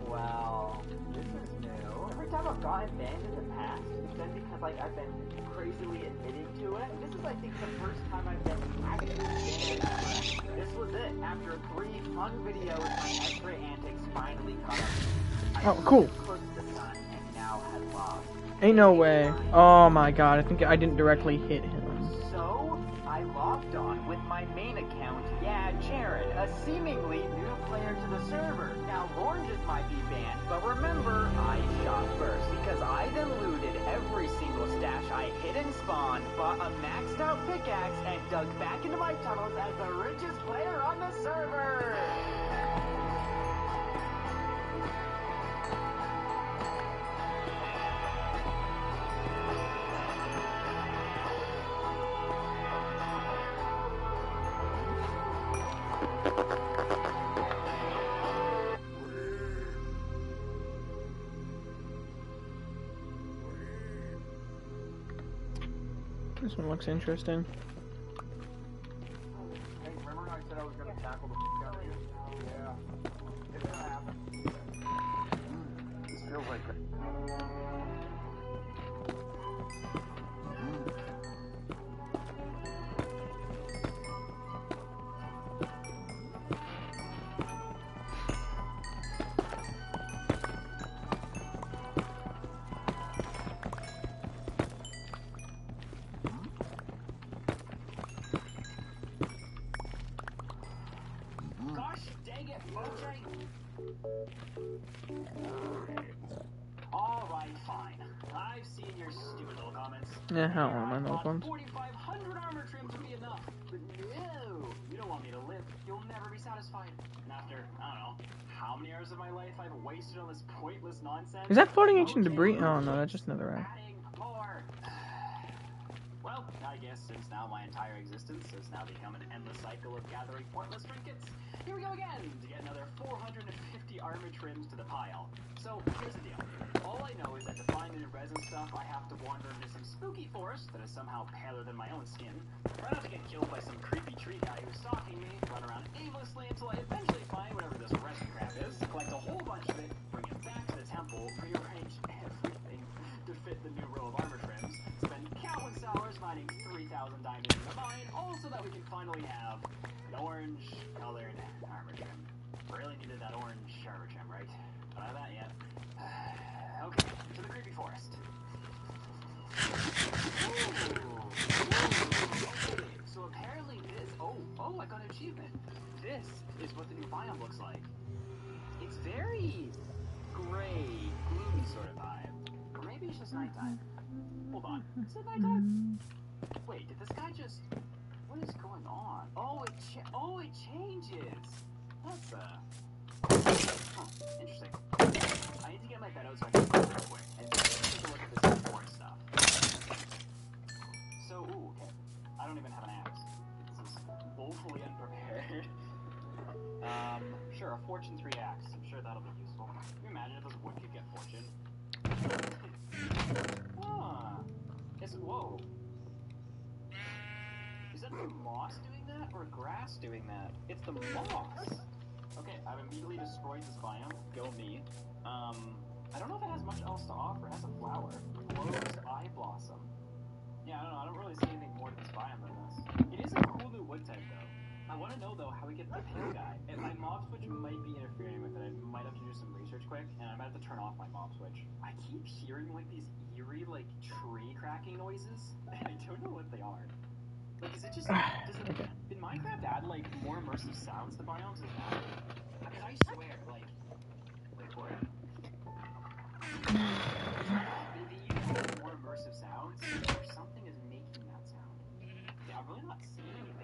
Well, this is new. Every time I've gotten banned in the past, it's been because, like, I've been crazily admitting to it. This is, I think, the first time I've been actively banned. This was it. After 3 fun videos, my X-ray antics finally caught up. Oh, cool. Close to the sun and now had lost. Ain't no way. Oh my god, I think I didn't directly hit him. So, I logged on with my main account, Jared, a seemingly new player to the server. Now, oranges might be banned, but remember, I shot first, because I then looted every single stash I hid and spawned, bought a maxed out pickaxe, and dug back into my tunnels as the richest player on the server! This one looks interesting. Hey, remember when I said I was gonna tackle the f*** out of you? Yeah. It's gonna happen. This feels like Gosh dang it, Mojang! Alright, fine. I've seen your stupid little comments. Yeah, I don't mind those ones. 4,500 armor trims would be enough. But no! You don't want me to live. You'll never be satisfied. And after, I don't know, how many hours of my life I've wasted on this pointless nonsense? Is that floating ancient debris? Oh no, that's just another eye. More. Well, I guess since now my entire existence has now become an endless cycle of gathering pointless trinkets, here we go again to get another 450 armor trims to the pile. So, here's the deal. All I know is that to find any resin stuff, I have to wander into some spooky forest that is somehow paler than my own skin, try not to get killed by some creepy tree guy who's stalking me, run around aimlessly until I eventually find whatever this resin crap is, collect a whole bunch of it, bring it back to the temple, rearrange everything to fit the new row of armor trims, spend countless hours mining 3,000 diamonds in the mine, all so that we can finally have an orange-colored armor trim. Really needed that orange armor trim, right? Don't have that yet. Okay, to the creepy forest. Ooh. Okay, so apparently this... Oh, I got an achievement. This is what the new biome looks like. It's very gray, gloomy sort of vibe. Or maybe it's just nighttime. Hold on. Is it nighttime? Wait, did this guy just... What is going on? Oh, it changes! That's, Huh, interesting. I need to get my bed out so I can play real quick, and take a look at this important stuff. So, ooh, okay. I don't even have an axe. This is woefully unprepared. Sure, a Fortune 3 axe. I'm sure that'll be useful. Can you imagine if this wood could get Fortune? Whoa. Is that the moss doing that, or grass doing that? It's the moss! Okay, I've immediately destroyed this biome. Go me. I don't know if it has much else to offer. It has a flower. Closed eye blossom. Yeah, I don't know. I don't really see anything more to we get the pink guy. And my mob switch might be interfering with it. I might have to do some research quick, and I might have to turn off my mob switch. I keep hearing like these eerie like tree cracking noises, and I don't know what they are. Like, is it just did Minecraft add like more immersive sounds to biomes? Is that? Because I swear, like what? If you have more immersive sounds, or something is making that sound. Yeah, I'm really not seeing anything.